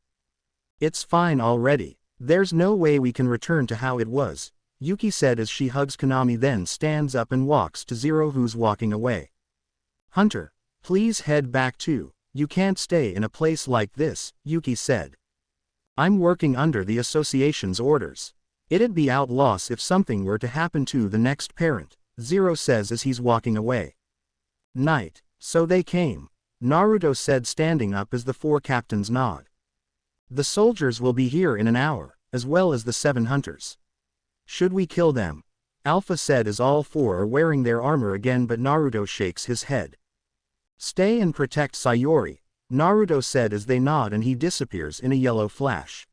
It's fine already. There's no way we can return to how it was, Yuki said as she hugs Konami then stands up and walks to Zero who's walking away. Hunter, please head back too. You can't stay in a place like this, Yuki said. I'm working under the association's orders. It'd be outlaws if something were to happen to the next parent, Zero says as he's walking away. Night, so they came, Naruto said standing up as the 4 captains nod. The soldiers will be here in an hour, as well as the 7 hunters. Should we kill them? Alpha said as all 4 are wearing their armor again, but Naruto shakes his head. Stay and protect Sayori, Naruto said as they nod and he disappears in a yellow flash.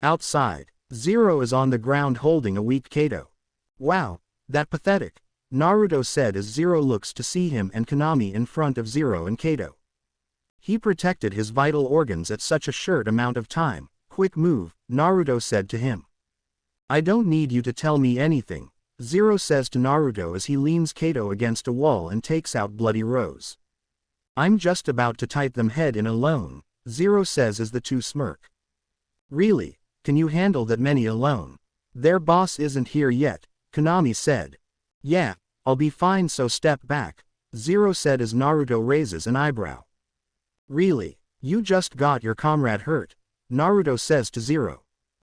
Outside, Zero is on the ground holding a weak Kato. Wow, that pathetic, Naruto said as Zero looks to see him and Konami in front of Zero and Kato. He protected his vital organs at such a short amount of time. Quick move, Naruto said to him. I don't need you to tell me anything, Zero says to Naruto as he leans Kato against a wall and takes out Bloody Rose. I'm just about to type them head in alone, Zero says as the 2 smirk. Really, can you handle that many alone? Their boss isn't here yet, Konami said. Yeah, I'll be fine, so step back, Zero said as Naruto raises an eyebrow. Really, you just got your comrade hurt, Naruto says to Zero.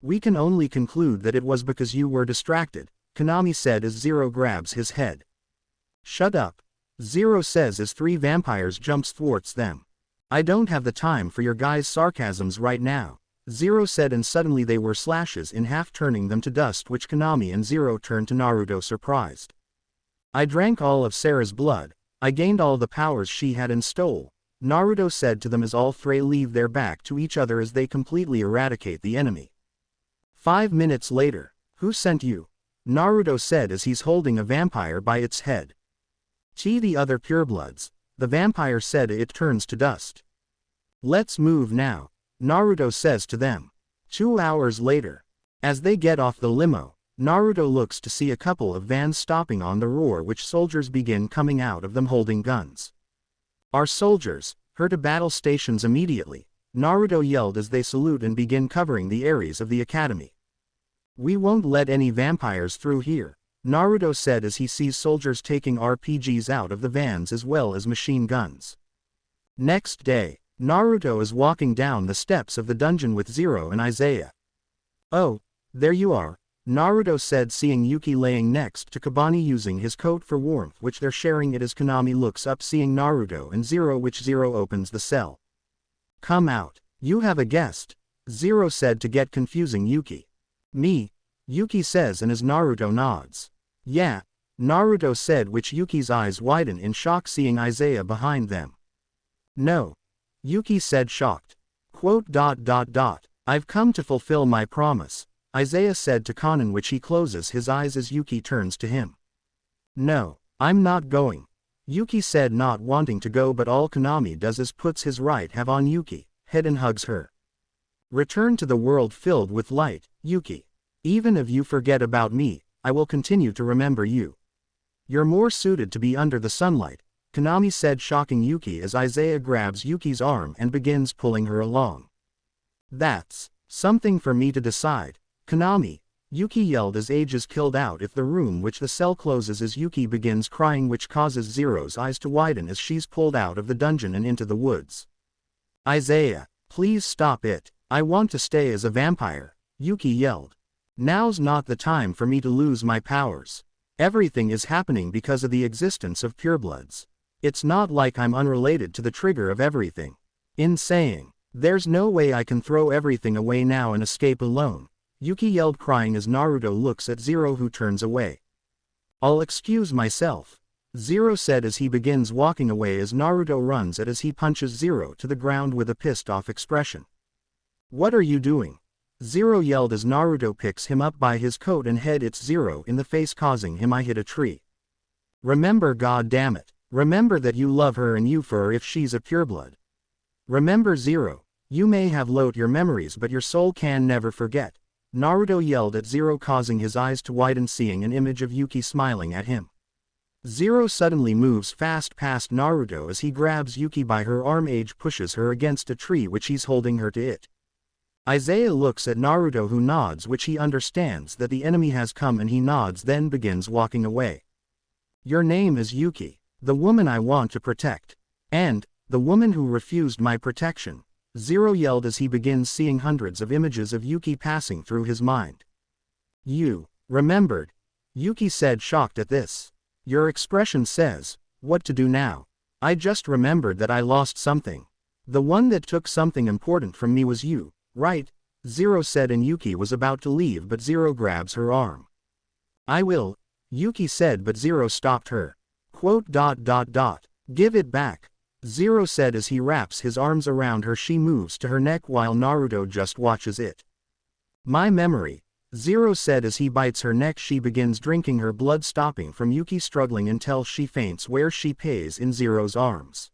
We can only conclude that it was because you were distracted, Konami said as Zero grabs his head. Shut up, Zero says as 3 vampires jumps thwarts them. I don't have the time for your guys' sarcasms right now, Zero said, and suddenly they were slashes in half, turning them to dust, which Konami and Zero turned to Naruto surprised. I drank all of Sarah's blood, I gained all the powers she had and stole, Naruto said to them as all 3 leave their back to each other as they completely eradicate the enemy. 5 minutes later, who sent you? Naruto said as he's holding a vampire by its head. The other purebloods, the vampire said. It turns to dust. Let's move now, Naruto says to them. 2 hours later, as they get off the limo, Naruto looks to see a couple of vans stopping on the roar, which soldiers begin coming out of them holding guns. Our soldiers, her to battle stations immediately, Naruto yelled as they salute and begin covering the areas of the academy. We won't let any vampires through here, Naruto said as he sees soldiers taking RPGs out of the vans as well as machine guns. Next day, Naruto is walking down the steps of the dungeon with Zero and Isaiah. Oh, there you are, Naruto said seeing Yuki laying next to Kabani using his coat for warmth, which they're sharing it as Konami looks up seeing Naruto and Zero, which Zero opens the cell. Come out, you have a guest, Zero said to get confusing Yuki. Me, Yuki says, and as Naruto nods. Yeah, Naruto said, which Yuki's eyes widen in shock seeing Isaiah behind them. No, Yuki said shocked. Quote. I've come to fulfill my promise, Isaiah said to Kanan, which he closes his eyes as Yuki turns to him. No, I'm not going, Yuki said, not wanting to go, but all Konami does is puts his right hand on Yuki head and hugs her. Return to the world filled with light, Yuki. Even if you forget about me, I will continue to remember you. You're more suited to be under the sunlight, Konami said, shocking Yuki as Isaiah grabs Yuki's arm and begins pulling her along. That's Something for me to decide. Konami, Yuki yelled as Age is killed out if the room which the cell closes as Yuki begins crying, which causes Zero's eyes to widen as she's pulled out of the dungeon and into the woods. Isaiah, please stop it. I want to stay as a vampire, Yuki yelled. Now's not the time for me to lose my powers. Everything is happening because of the existence of purebloods. It's not like I'm unrelated to the trigger of everything. In saying, there's no way I can throw everything away now and escape alone, Yuki yelled, crying as Naruto looks at Zero, who turns away. I'll excuse myself, Zero said as he begins walking away as Naruto runs as he punches Zero to the ground with a pissed off expression. What are you doing? Zero yelled as Naruto picks him up by his coat and head hits Zero in the face, causing him to hit a tree. Remember, god damn it. Remember that you love her and you for her if she's a pureblood. Remember, Zero, you may have lost your memories but your soul can never forget, Naruto yelled at Zero, causing his eyes to widen, seeing an image of Yuki smiling at him. Zero suddenly moves fast past Naruto as he grabs Yuki by her arm. Age pushes her against a tree which he's holding her to it. Isaiah looks at Naruto, who nods, which he understands that the enemy has come, and he nods, then begins walking away. Your name is Yuki, the woman I want to protect. And, the woman who refused my protection, Zero yelled as he begins seeing hundreds of images of Yuki passing through his mind. You remembered? Yuki said, shocked at this. Your expression says, what to do now? I just remembered that I lost something. The one that took something important from me was you, right? Zero said, and Yuki was about to leave but Zero grabs her arm. I will, Yuki said, but Zero stopped her. Give it back, Zero said as he wraps his arms around her. She moves to her neck while Naruto just watches it. My memory, Zero said as he bites her neck. She begins drinking her blood, stopping from Yuki struggling until she faints, where she pays in Zero's arms.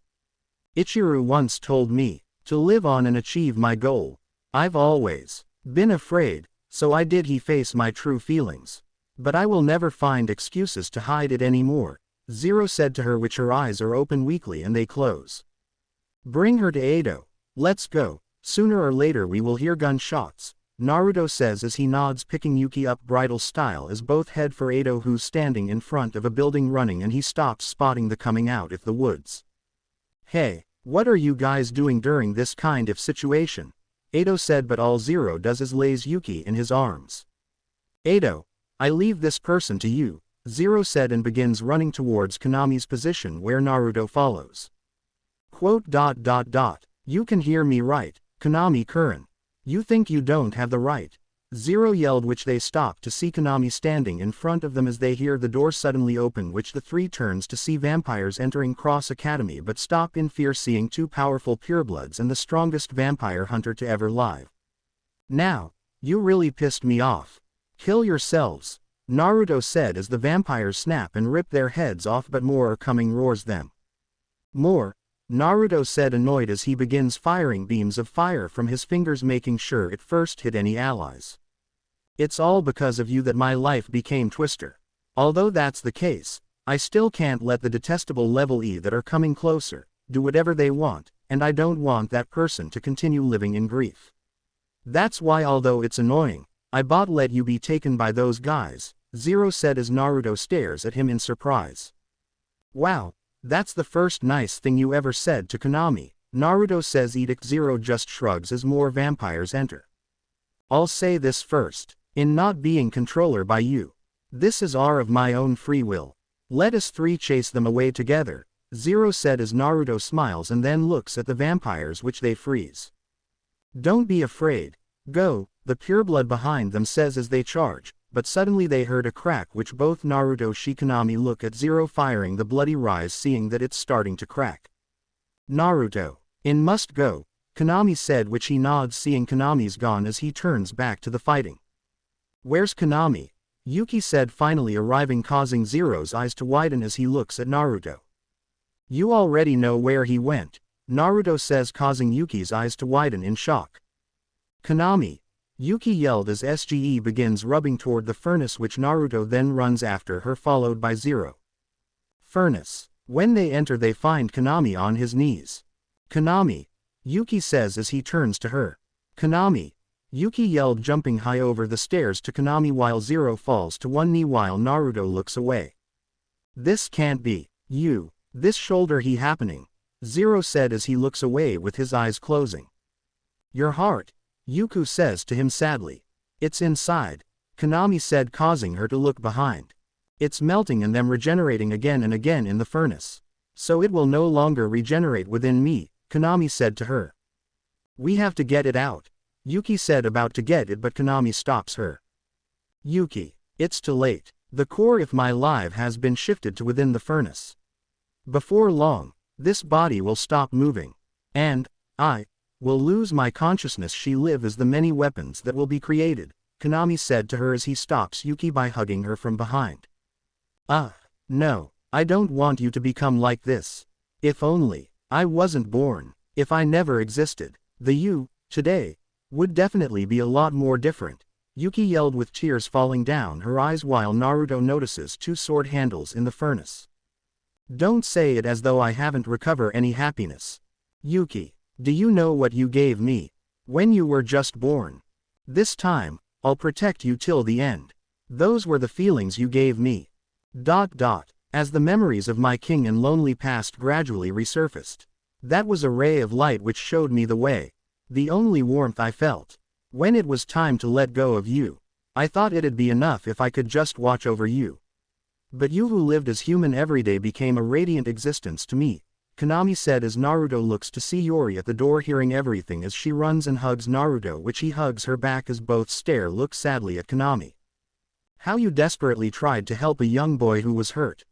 Ichiru once told me to live on and achieve my goal. I've always been afraid, so I did he face my true feelings. But I will never find excuses to hide it anymore, Zero said to her, which her eyes are open weakly and they close. Bring her to Edo. Let's go. Sooner or later we will hear gunshots, Naruto says as he nods, picking Yuki up bridal style as both head for Edo, who's standing in front of a building running, and he stops, spotting the coming out of the woods. Hey, what are you guys doing during this kind of situation? Edo said, but all Zero does is lays Yuki in his arms. Edo, I leave this person to you, Zero said, and begins running towards Konami's position, where Naruto follows. You can hear me right, Konami-kun. You think you don't have the right? Zero yelled, which they stop to see Konami standing in front of them as they hear the door suddenly open, which the three turns to see vampires entering Cross Academy but stop in fear, seeing two powerful purebloods and the strongest vampire hunter to ever live. Now, you really pissed me off. Kill yourselves, Naruto said as the vampires snap and rip their heads off, but more are coming, roars them. More, Naruto said, annoyed as he begins firing beams of fire from his fingers, making sure it first hit any allies. It's all because of you that my life became twister. Although that's the case, I still can't let the detestable level E that are coming closer do whatever they want, and I don't want that person to continue living in grief. That's why, although it's annoying, I bought let you be taken by those guys, Zero said as Naruto stares at him in surprise. Wow, that's the first nice thing you ever said to Konami, Naruto says. Edict. Zero just shrugs as more vampires enter. I'll say this first, in not being controller by you. This is all of my own free will. Let us three chase them away together, Zero said as Naruto smiles and then looks at the vampires, which they freeze. Don't be afraid. Go, the pureblood behind them says as they charge, but suddenly they heard a crack, which both Naruto and Konami look at Zero firing the bloody rise, seeing that it's starting to crack. Naruto, in must go, Konami said, which he nods, seeing Konami's gone as he turns back to the fighting. Where's Konami? Yuki said, finally arriving, causing Zero's eyes to widen as he looks at Naruto. You already know where he went, Naruto says, causing Yuki's eyes to widen in shock. Konami, Yuki yelled as SGE begins rubbing toward the furnace, which Naruto then runs after her, followed by Zero. Furnace. When they enter they find Konami on his knees. Konami, Yuki says as he turns to her. Konami, Yuki yelled, jumping high over the stairs to Konami while Zero falls to one knee while Naruto looks away. This can't be. You. This shoulder he happening. Zero said as he looks away with his eyes closing. Your heart. Yuku says to him sadly. It's inside. Konami said, causing her to look behind. It's melting and then regenerating again and again in the furnace. So it will no longer regenerate within me, Konami said to her. We have to get it out. Yuki said, about to get it, but Konami stops her. Yuki. It's too late. The core of my life has been shifted to within the furnace. Before long, this body will stop moving. And I will lose my consciousness. She live as the many weapons that will be created, Konami said to her as he stops Yuki by hugging her from behind. No, I don't want you to become like this. If only I wasn't born, if I never existed, the you, today, would definitely be a lot more different, Yuki yelled with tears falling down her eyes while Naruto notices two sword handles in the furnace. Don't say it as though I haven't recovered any happiness. Yuki, do you know what you gave me when you were just born? This time, I'll protect you till the end. Those were the feelings you gave me. As the memories of my king and lonely past gradually resurfaced. That was a ray of light which showed me the way. The only warmth I felt. When it was time to let go of you, I thought it'd be enough if I could just watch over you. But you who lived as human every day became a radiant existence to me, Konami said as Naruto looks to see Yori at the door, hearing everything as she runs and hugs Naruto, which he hugs her back as both stare look sadly at Konami. How you desperately tried to help a young boy who was hurt.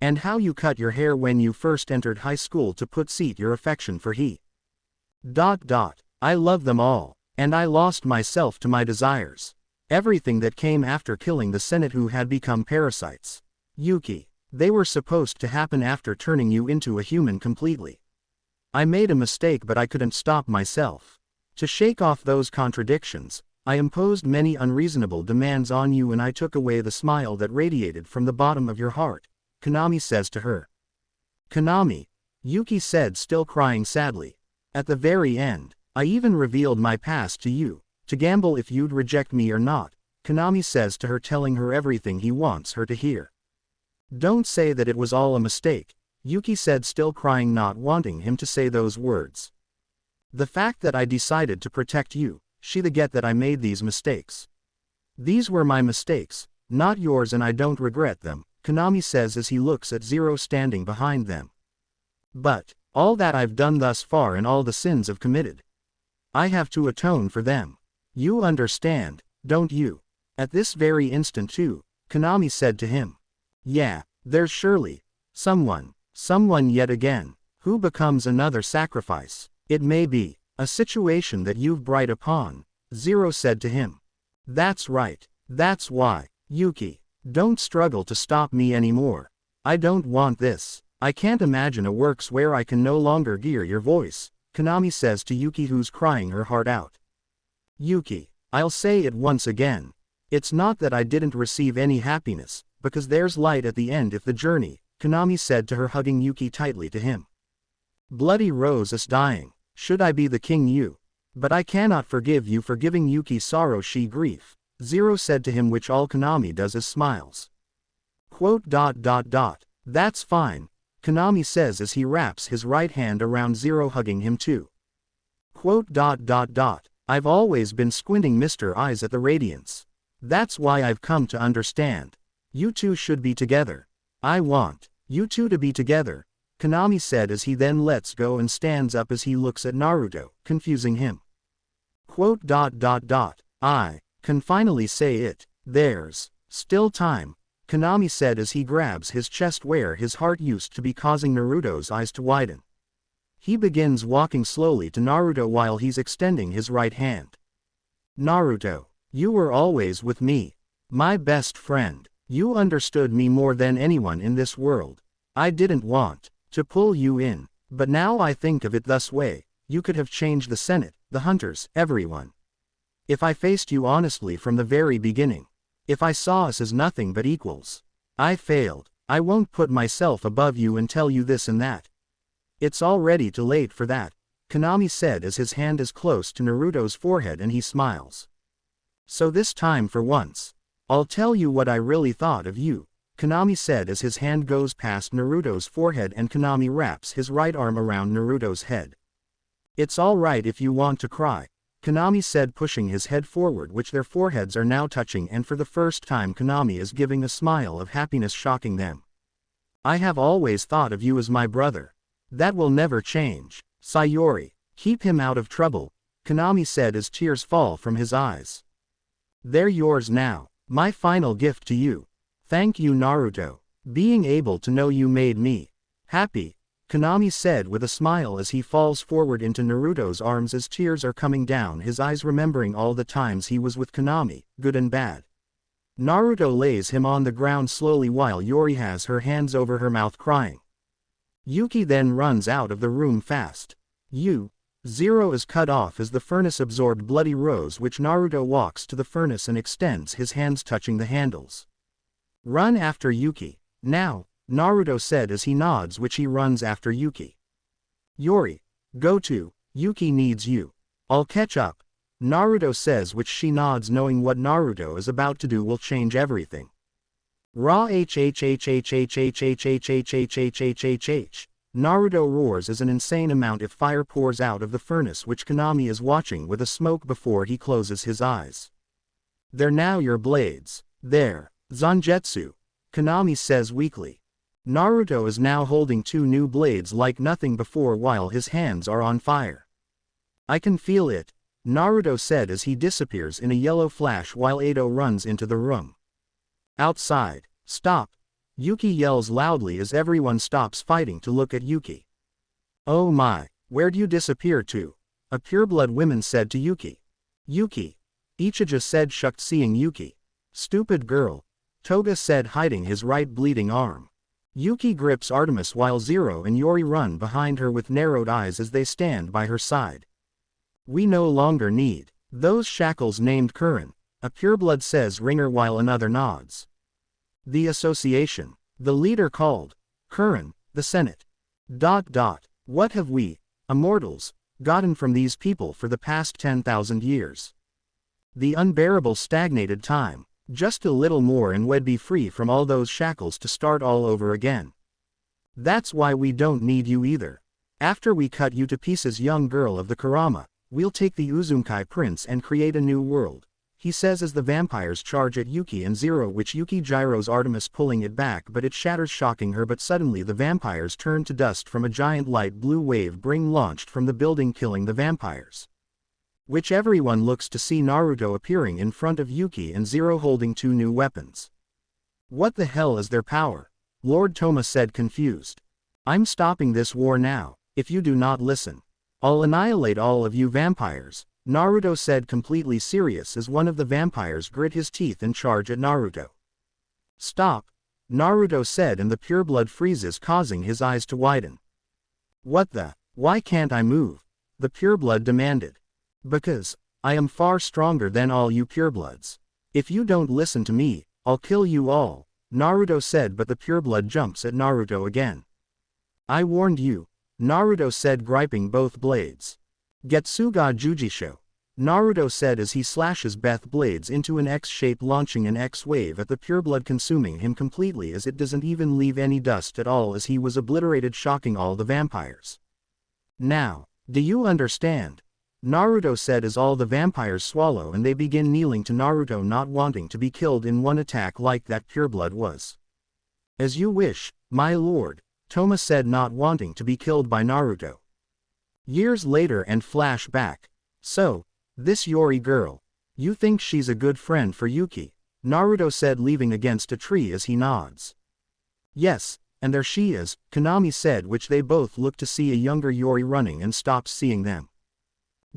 And how you cut your hair when you first entered high school to put seat your affection for he. I love them all, and I lost myself to my desires. Everything that came after killing the Senate who had become parasites. Yuki. They were supposed to happen after turning you into a human completely. I made a mistake, but I couldn't stop myself. To shake off those contradictions, I imposed many unreasonable demands on you, and I took away the smile that radiated from the bottom of your heart, Konami says to her. Konami, Yuki said, still crying sadly. At the very end, I even revealed my past to you, to gamble if you'd reject me or not, Konami says to her, telling her everything he wants her to hear. Don't say that it was all a mistake, Yuki said, still crying, not wanting him to say those words. The fact that I decided to protect you, get that I made these mistakes. These were my mistakes, not yours, and I don't regret them, Konami says as he looks at Zero standing behind them. But all that I've done thus far and all the sins I've committed, I have to atone for them. You understand, don't you? At this very instant too, Konami said to him. Yeah, there's surely someone yet again, who becomes another sacrifice. It may be a situation that you've brought upon, Zero said to him. That's right, that's why, Yuki, don't struggle to stop me anymore. I don't want this. I can't imagine a works where I can no longer hear your voice, Konami says to Yuki, who's crying her heart out. Yuki, I'll say it once again. It's not that I didn't receive any happiness, because there's light at the end of the journey, Konami said to her, hugging Yuki tightly to him. Bloody Rose is dying. Should I be the king you? But I cannot forgive you for giving Yuki sorrow she grief, Zero said to him, which all Konami does is smiles. That's fine, Konami says as he wraps his right hand around Zero, hugging him too. I've always been squinting Mr. Eyes at the radiance. That's why I've come to understand. You two should be together. I want you two to be together, Konami said as he then lets go and stands up as he looks at Naruto, confusing him. I can finally say it. There's still time, Konami said as he grabs his chest where his heart used to be, causing Naruto's eyes to widen. He begins walking slowly to Naruto while he's extending his right hand. Naruto, you were always with me. My best friend. You understood me more than anyone in this world. I didn't want to pull you in, but now I think of it this way, you could have changed the Senate, the hunters, everyone. If I faced you honestly from the very beginning. If I saw us as nothing but equals. I failed. I won't put myself above you and tell you this and that. It's already too late for that, Konami said as his hand is close to Naruto's forehead and he smiles. So this time for once, I'll tell you what I really thought of you, Konami said as his hand goes past Naruto's forehead and Konami wraps his right arm around Naruto's head. It's alright if you want to cry, Konami said pushing his head forward which their foreheads are now touching and for the first time Konami is giving a smile of happiness shocking them. I have always thought of you as my brother. That will never change. Sayori, keep him out of trouble, Konami said as tears fall from his eyes. They're yours now, my final gift to you. Thank you Naruto. Being able to know you made me happy, Konami said with a smile as he falls forward into Naruto's arms as tears are coming down his eyes remembering all the times he was with Konami, good and bad. Naruto lays him on the ground slowly while Yori has her hands over her mouth crying. Yuki then runs out of the room fast. Zero is cut off as the furnace absorbed bloody rose which Naruto walks to the furnace and extends his hands touching the handles. Run after Yuki, now, Naruto said as he nods which he runs after Yuki. Yori, go to, Yuki needs you. I'll catch up, Naruto says which she nods knowing what Naruto is about to do will change everything. Naruto roars as an insane amount of fire pours out of the furnace which Konami is watching with a smoke before he closes his eyes. They're now your blades. There, Zangetsu, Konami says weakly. Naruto is now holding two new blades like nothing before while his hands are on fire. I can feel it, Naruto said as he disappears in a yellow flash while Edo runs into the room. Outside, stop, Yuki yells loudly as everyone stops fighting to look at Yuki. Oh my, where'd you disappear to? A pureblood woman said to Yuki. Yuki, Ichija said shocked seeing Yuki. Stupid girl, Toga said hiding his right bleeding arm. Yuki grips Artemis while Zero and Yori run behind her with narrowed eyes as they stand by her side. We no longer need those shackles named Curran, a pureblood says Ringer while another nods. The association, the leader called, Curran, the Senate. What have we, immortals, gotten from these people for the past 10,000 years? The unbearable stagnated time. Just a little more and we'd be free from all those shackles to start all over again. That's why we don't need you either. After we cut you to pieces young girl of the Kurama, we'll take the Uzumaki prince and create a new world, he says as the vampires charge at Yuki and Zero which Yuki gyros Artemis pulling it back but it shatters shocking her but suddenly the vampires turn to dust from a giant light blue wave being launched from the building killing the vampires. Which everyone looks to see Naruto appearing in front of Yuki and Zero holding two new weapons. What the hell is their power? Lord Toma said confused. I'm stopping this war now, if you do not listen. I'll annihilate all of you vampires, Naruto said completely serious as one of the vampires grit his teeth and charge at Naruto. Stop, Naruto said and the pureblood freezes causing his eyes to widen. What the? Why can't I move? The pureblood demanded. Because I am far stronger than all you purebloods. If you don't listen to me, I'll kill you all, Naruto said but the pureblood jumps at Naruto again. I warned you, Naruto said griping both blades. Getsuga Jujisho, Naruto said as he slashes both blades into an X shape launching an X wave at the pureblood consuming him completely as it doesn't even leave any dust at all as he was obliterated shocking all the vampires. Now, do you understand? Naruto said as all the vampires swallow and they begin kneeling to Naruto not wanting to be killed in one attack like that pureblood was. As you wish, my lord, Toma said not wanting to be killed by Naruto. Years later and flash back. So, this Yori girl, you think she's a good friend for Yuki? Naruto said leaving against a tree as he nods. Yes, and there she is, Konami said which they both look to see a younger Yori running and stops seeing them.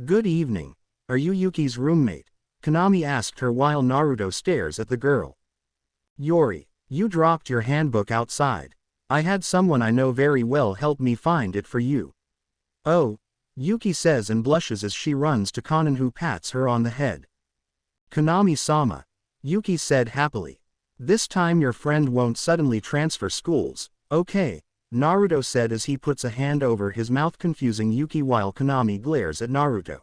Good evening. Are you Yuki's roommate? Konami asked her while Naruto stares at the girl. Yori, you dropped your handbook outside. I had someone I know very well help me find it for you. Oh, Yuki says and blushes as she runs to Kanan who pats her on the head. Konami-sama, Yuki said happily. This time your friend won't suddenly transfer schools, okay, Naruto said as he puts a hand over his mouth, confusing Yuki while Konami glares at Naruto.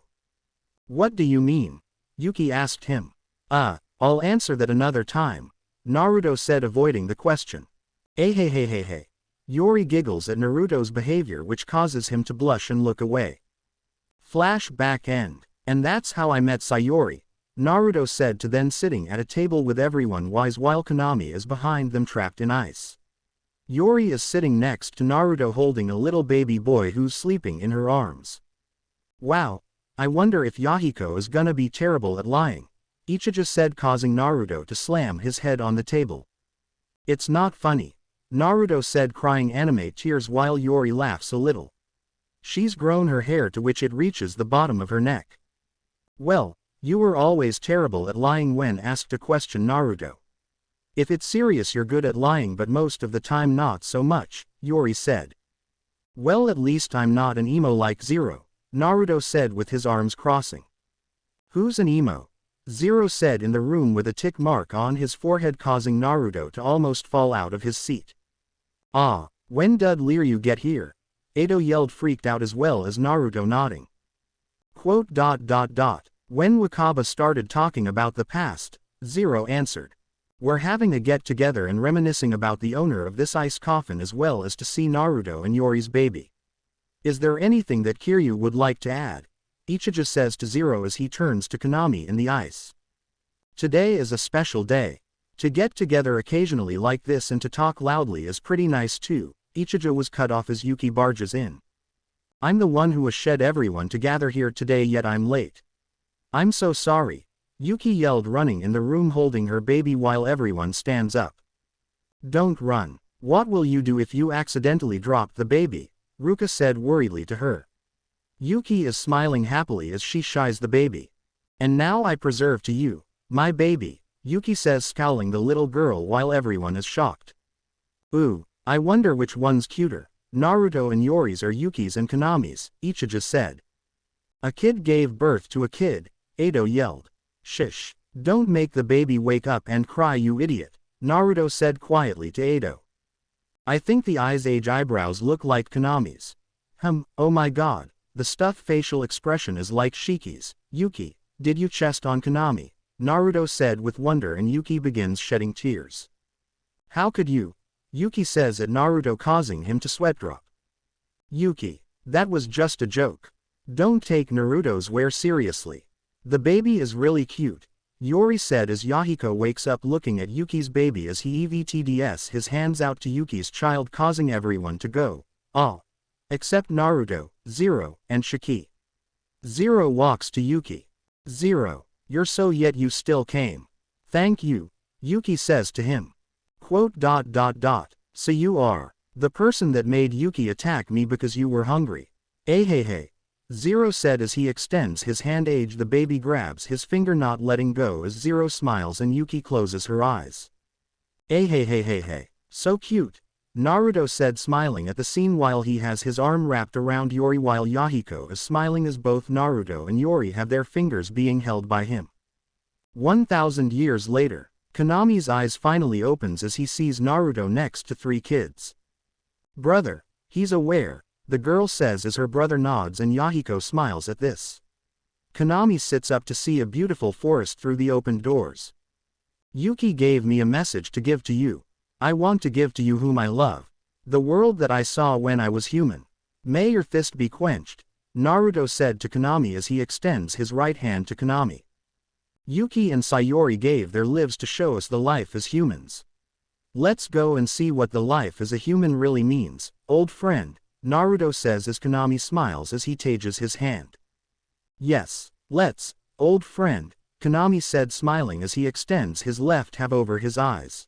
What do you mean? Yuki asked him. I'll answer that another time, Naruto said, avoiding the question. Hey. Yori giggles at Naruto's behavior, which causes him to blush and look away. Flashback end. And that's how I met Sayori, Naruto said to then sitting at a table with everyone wise while Konami is behind them trapped in ice. Yori is sitting next to Naruto holding a little baby boy who's sleeping in her arms. Wow, I wonder if Yahiko is gonna be terrible at lying, Ichija said, causing Naruto to slam his head on the table. It's not funny, Naruto said, crying anime tears while Yori laughs a little. She's grown her hair to which it reaches the bottom of her neck. Well, you were always terrible at lying when asked a question, Naruto. If it's serious you're good at lying but most of the time not so much, Yori said. Well, at least I'm not an emo like Zero, Naruto said with his arms crossing. Who's an emo? Zero said in the room with a tick mark on his forehead, causing Naruto to almost fall out of his seat. When did Leiryu get here? Edo yelled, freaked out as well as Naruto nodding. Quote. When Wakaba started talking about the past, Zero answered. We're having a get-together and reminiscing about the owner of this ice coffin as well as to see Naruto and Yori's baby. Is there anything that Kiryu would like to add? Ichija says to Zero as he turns to Konami in the ice. Today is a special day. To get together occasionally like this and to talk loudly is pretty nice too, Ichija was cut off as Yuki barges in. I'm the one who has shed everyone to gather here today, yet I'm late. I'm so sorry, Yuki yelled, running in the room holding her baby while everyone stands up. Don't run. What will you do if you accidentally drop the baby? Ruka said worriedly to her. Yuki is smiling happily as she shies the baby. And now I preserve to you, my baby, Yuki says, scowling the little girl while everyone is shocked. Ooh, I wonder which one's cuter. Naruto and Yori's or Yuki's and Konami's, Ichija said. A kid gave birth to a kid, Edo yelled. Shish, don't make the baby wake up and cry, you idiot, Naruto said quietly to Edo. I think the eyes age eyebrows look like Konami's. Oh my god, the stuffed facial expression is like Shiki's. Yuki, did you chest on Konami? Naruto said with wonder, and Yuki begins shedding tears. How could you? Yuki says at Naruto, causing him to sweat drop. Yuki, that was just a joke. Don't take Naruto's wear seriously. The baby is really cute, Yori said as Yahiko wakes up looking at Yuki's baby as he evtds his hands out to Yuki's child, causing everyone to go, oh. Except Naruto, Zero, and Shiki. Zero walks to Yuki. Zero, you're so yet you still came. Thank you, Yuki says to him. Quote. So you are the person that made Yuki attack me because you were hungry. Hey. Zero said as he extends his hand. The baby grabs his finger, not letting go as Zero smiles and Yuki closes her eyes. Hey. So cute, Naruto said, smiling at the scene while he has his arm wrapped around Yori while Yahiko is smiling as both Naruto and Yori have their fingers being held by him. 1,000 years later, Konami's eyes finally opens as he sees Naruto next to 3 kids. Brother, he's aware, the girl says as her brother nods and Yahiko smiles at this. Konami sits up to see a beautiful forest through the opened doors. Yuki gave me a message to give to you. I want to give to you whom I love. The world that I saw when I was human. May your fist be quenched, Naruto said to Konami as he extends his right hand to Konami. Yuki and Sayori gave their lives to show us the life as humans. Let's go and see what the life as a human really means, old friend, Naruto says as Konami smiles as he tages his hand. Yes, let's, old friend, Konami said, smiling as he extends his left hand over his eyes.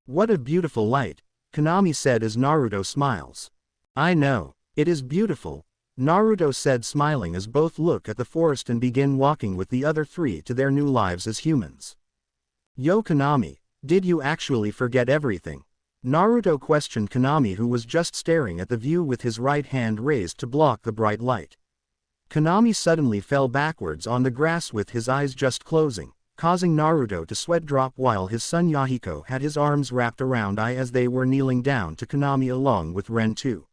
What a beautiful light, Konami said as Naruto smiles. I know, it is beautiful, Naruto said, smiling as both look at the forest and begin walking with the other 3 to their new lives as humans. Yo Konami, did you actually forget everything? Naruto questioned Konami, who was just staring at the view with his right hand raised to block the bright light. Konami suddenly fell backwards on the grass with his eyes just closing, causing Naruto to sweat drop while his son Yahiko had his arms wrapped around Ai as they were kneeling down to Konami along with Ren too.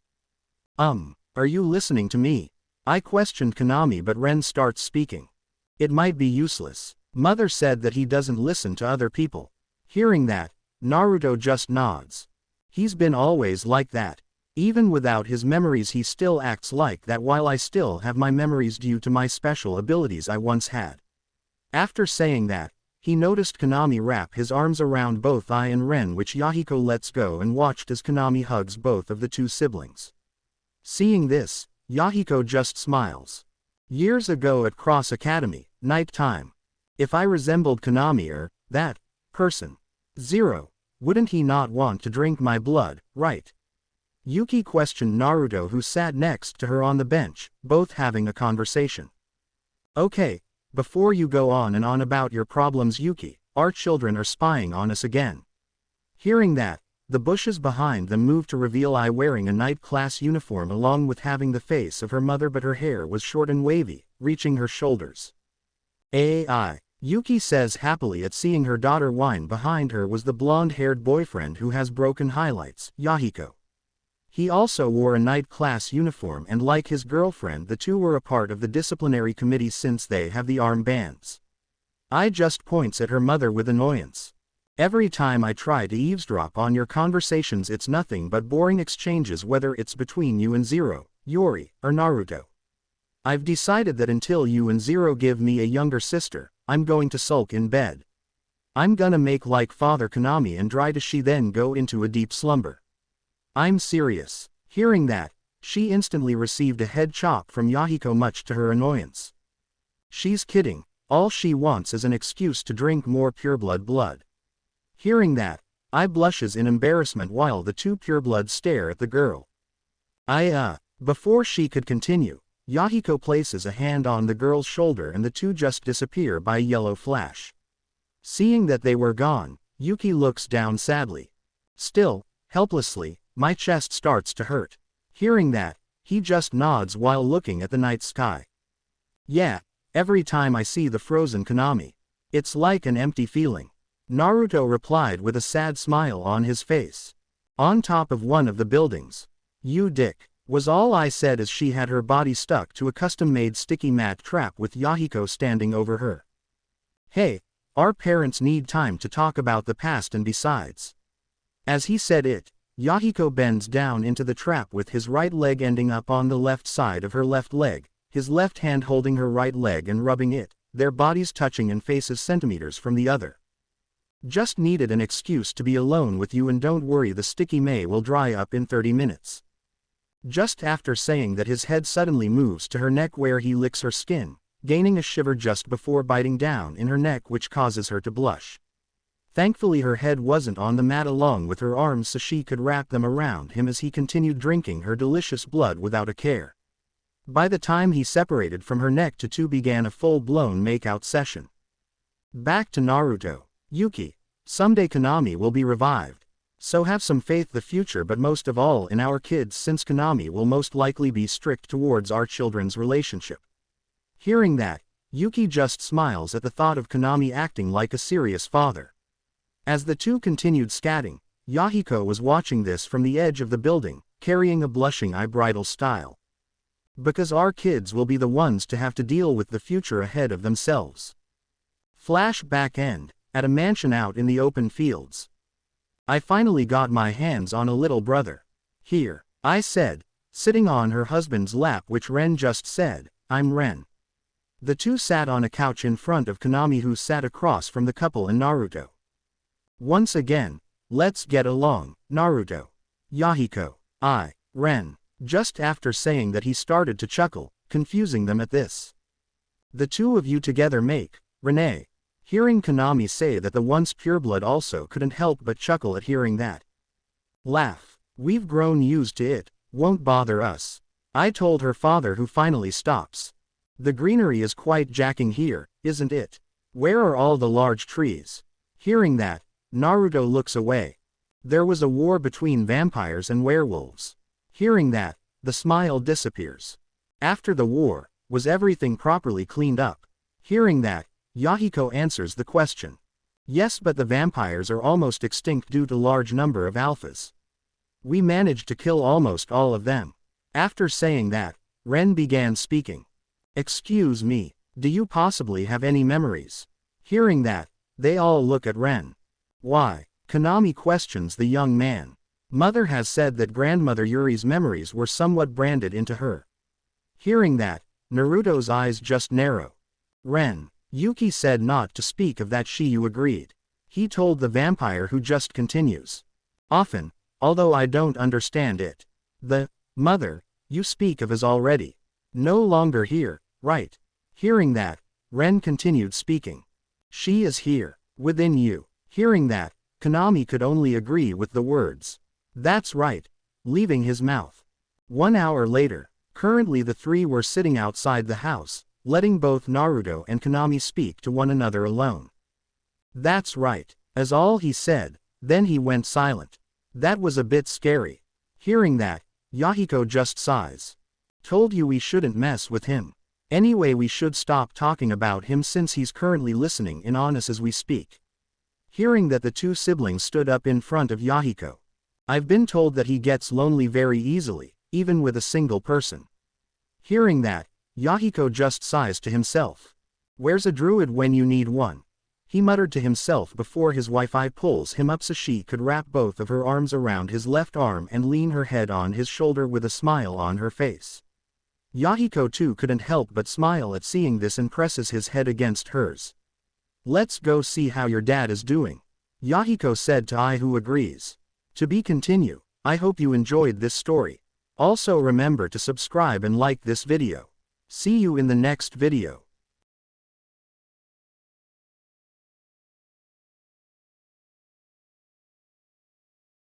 Are you listening to me? I questioned Konami, but Ren starts speaking. It might be useless. Mother said that he doesn't listen to other people. Hearing that, Naruto just nods. He's been always like that. Even without his memories he still acts like that while I still have my memories due to my special abilities I once had. After saying that, he noticed Konami wrap his arms around both Ai and Ren, which Yahiko lets go and watched as Konami hugs both of the two siblings. Seeing this, Yahiko just smiles. Years ago at Cross Academy, night time. If I resembled Konami or that person, Zero, wouldn't he not want to drink my blood, right? Yuki questioned Naruto, who sat next to her on the bench, both having a conversation. Okay, before you go on and on about your problems, Yuki, our children are spying on us again. Hearing that, the bushes behind them moved to reveal Ai wearing a night class uniform along with having the face of her mother, but her hair was short and wavy, reaching her shoulders. Ai, Yuki says happily at seeing her daughter whine. Behind her was the blonde-haired boyfriend who has broken highlights, Yahiko. He also wore a night class uniform, and like his girlfriend, the two were a part of the disciplinary committee since they have the armbands. Ai just points at her mother with annoyance. Every time I try to eavesdrop on your conversations it's nothing but boring exchanges, whether it's between you and Zero, Yori, or Naruto. I've decided that until you and Zero give me a younger sister, I'm going to sulk in bed. I'm gonna make like Father Konami and try to she then go into a deep slumber. I'm serious. Hearing that, she instantly received a head chop from Yahiko, much to her annoyance. She's kidding, all she wants is an excuse to drink more Pureblood blood. Hearing that, Ai blushes in embarrassment while the two Purebloods stare at the girl. Before she could continue, Yahiko places a hand on the girl's shoulder and the two just disappear by a yellow flash. Seeing that they were gone, Yuki looks down sadly. Still, helplessly, my chest starts to hurt. Hearing that, he just nods while looking at the night sky. Yeah, every time I see the frozen Konami, it's like an empty feeling. Naruto replied with a sad smile on his face. On top of one of the buildings. You dick, was all I said as she had her body stuck to a custom-made sticky mat trap with Yahiko standing over her. Hey, our parents need time to talk about the past, and besides. As he said it, Yahiko bends down into the trap with his right leg ending up on the left side of her left leg, his left hand holding her right leg and rubbing it, their bodies touching and faces centimeters from the other. Just needed an excuse to be alone with you, and don't worry, the sticky May will dry up in 30 minutes. Just after saying that, his head suddenly moves to her neck where he licks her skin, gaining a shiver just before biting down in her neck, which causes her to blush. Thankfully her head wasn't on the mat along with her arms, so she could wrap them around him as he continued drinking her delicious blood without a care. By the time he separated from her neck, the two began a full-blown make-out session. Back to Naruto. Yuki, someday Konami will be revived. So have some faith the future, but most of all in our kids, since Konami will most likely be strict towards our children's relationship. Hearing that, Yuki just smiles at the thought of Konami acting like a serious father. As the two continued scatting, Yahiko was watching this from the edge of the building, carrying a blushing Ai bridal style. Because our kids will be the ones to have to deal with the future ahead of themselves. Flashback end. At a mansion out in the open fields. I finally got my hands on a little brother. Here, I said, sitting on her husband's lap, which Ren just said, I'm Ren. The two sat on a couch in front of Konami, who sat across from the couple and Naruto. Once again, let's get along, Naruto. Yahiko, Ren. Just after saying that, he started to chuckle, confusing them at this. The two of you together make, Renee. Hearing Konami say that, the once Pureblood also couldn't help but chuckle at hearing that. Laugh. We've grown used to it, won't bother us. I told her father, who finally stops. The greenery is quite jacking here, isn't it? Where are all the large trees? Hearing that, Naruto looks away. There was a war between vampires and werewolves. Hearing that, the smile disappears. After the war, was everything properly cleaned up? Hearing that, Yahiko answers the question. Yes, but the vampires are almost extinct due to large number of alphas. We managed to kill almost all of them. After saying that, Ren began speaking. Excuse me, do you possibly have any memories? Hearing that, they all look at Ren. Why? Konami questions the young man. Mother has said that grandmother Yuri's memories were somewhat branded into her. Hearing that, Naruto's eyes just narrow. Ren, Yuki said not to speak of that. Shiyu agreed. He told the vampire who just continues. Often, although I don't understand it. The mother you speak of is already no longer here, right? Hearing that, Ren continued speaking. She is here, within you. Hearing that, Konami could only agree with the words. That's right. Leaving his mouth. 1 hour later, currently the three were sitting outside the house, letting both Naruto and Konami speak to one another alone. That's right, as all he said, then he went silent. That was a bit scary. Hearing that, Yahiko just sighs. Told you we shouldn't mess with him. Anyway, we should stop talking about him since he's currently listening in on us as we speak. Hearing that, the two siblings stood up in front of Yahiko. I've been told that he gets lonely very easily, even with a single person. Hearing that, Yahiko just sighs to himself. Where's a druid when you need one? He muttered to himself before his Wi-Fi pulls him up so she could wrap both of her arms around his left arm and lean her head on his shoulder with a smile on her face. Yahiko too couldn't help but smile at seeing this and presses his head against hers. Let's go see how your dad is doing, Yahiko said to I, who agrees. To be continued. I hope you enjoyed this story. Also remember to subscribe and like this video. See you in the next video.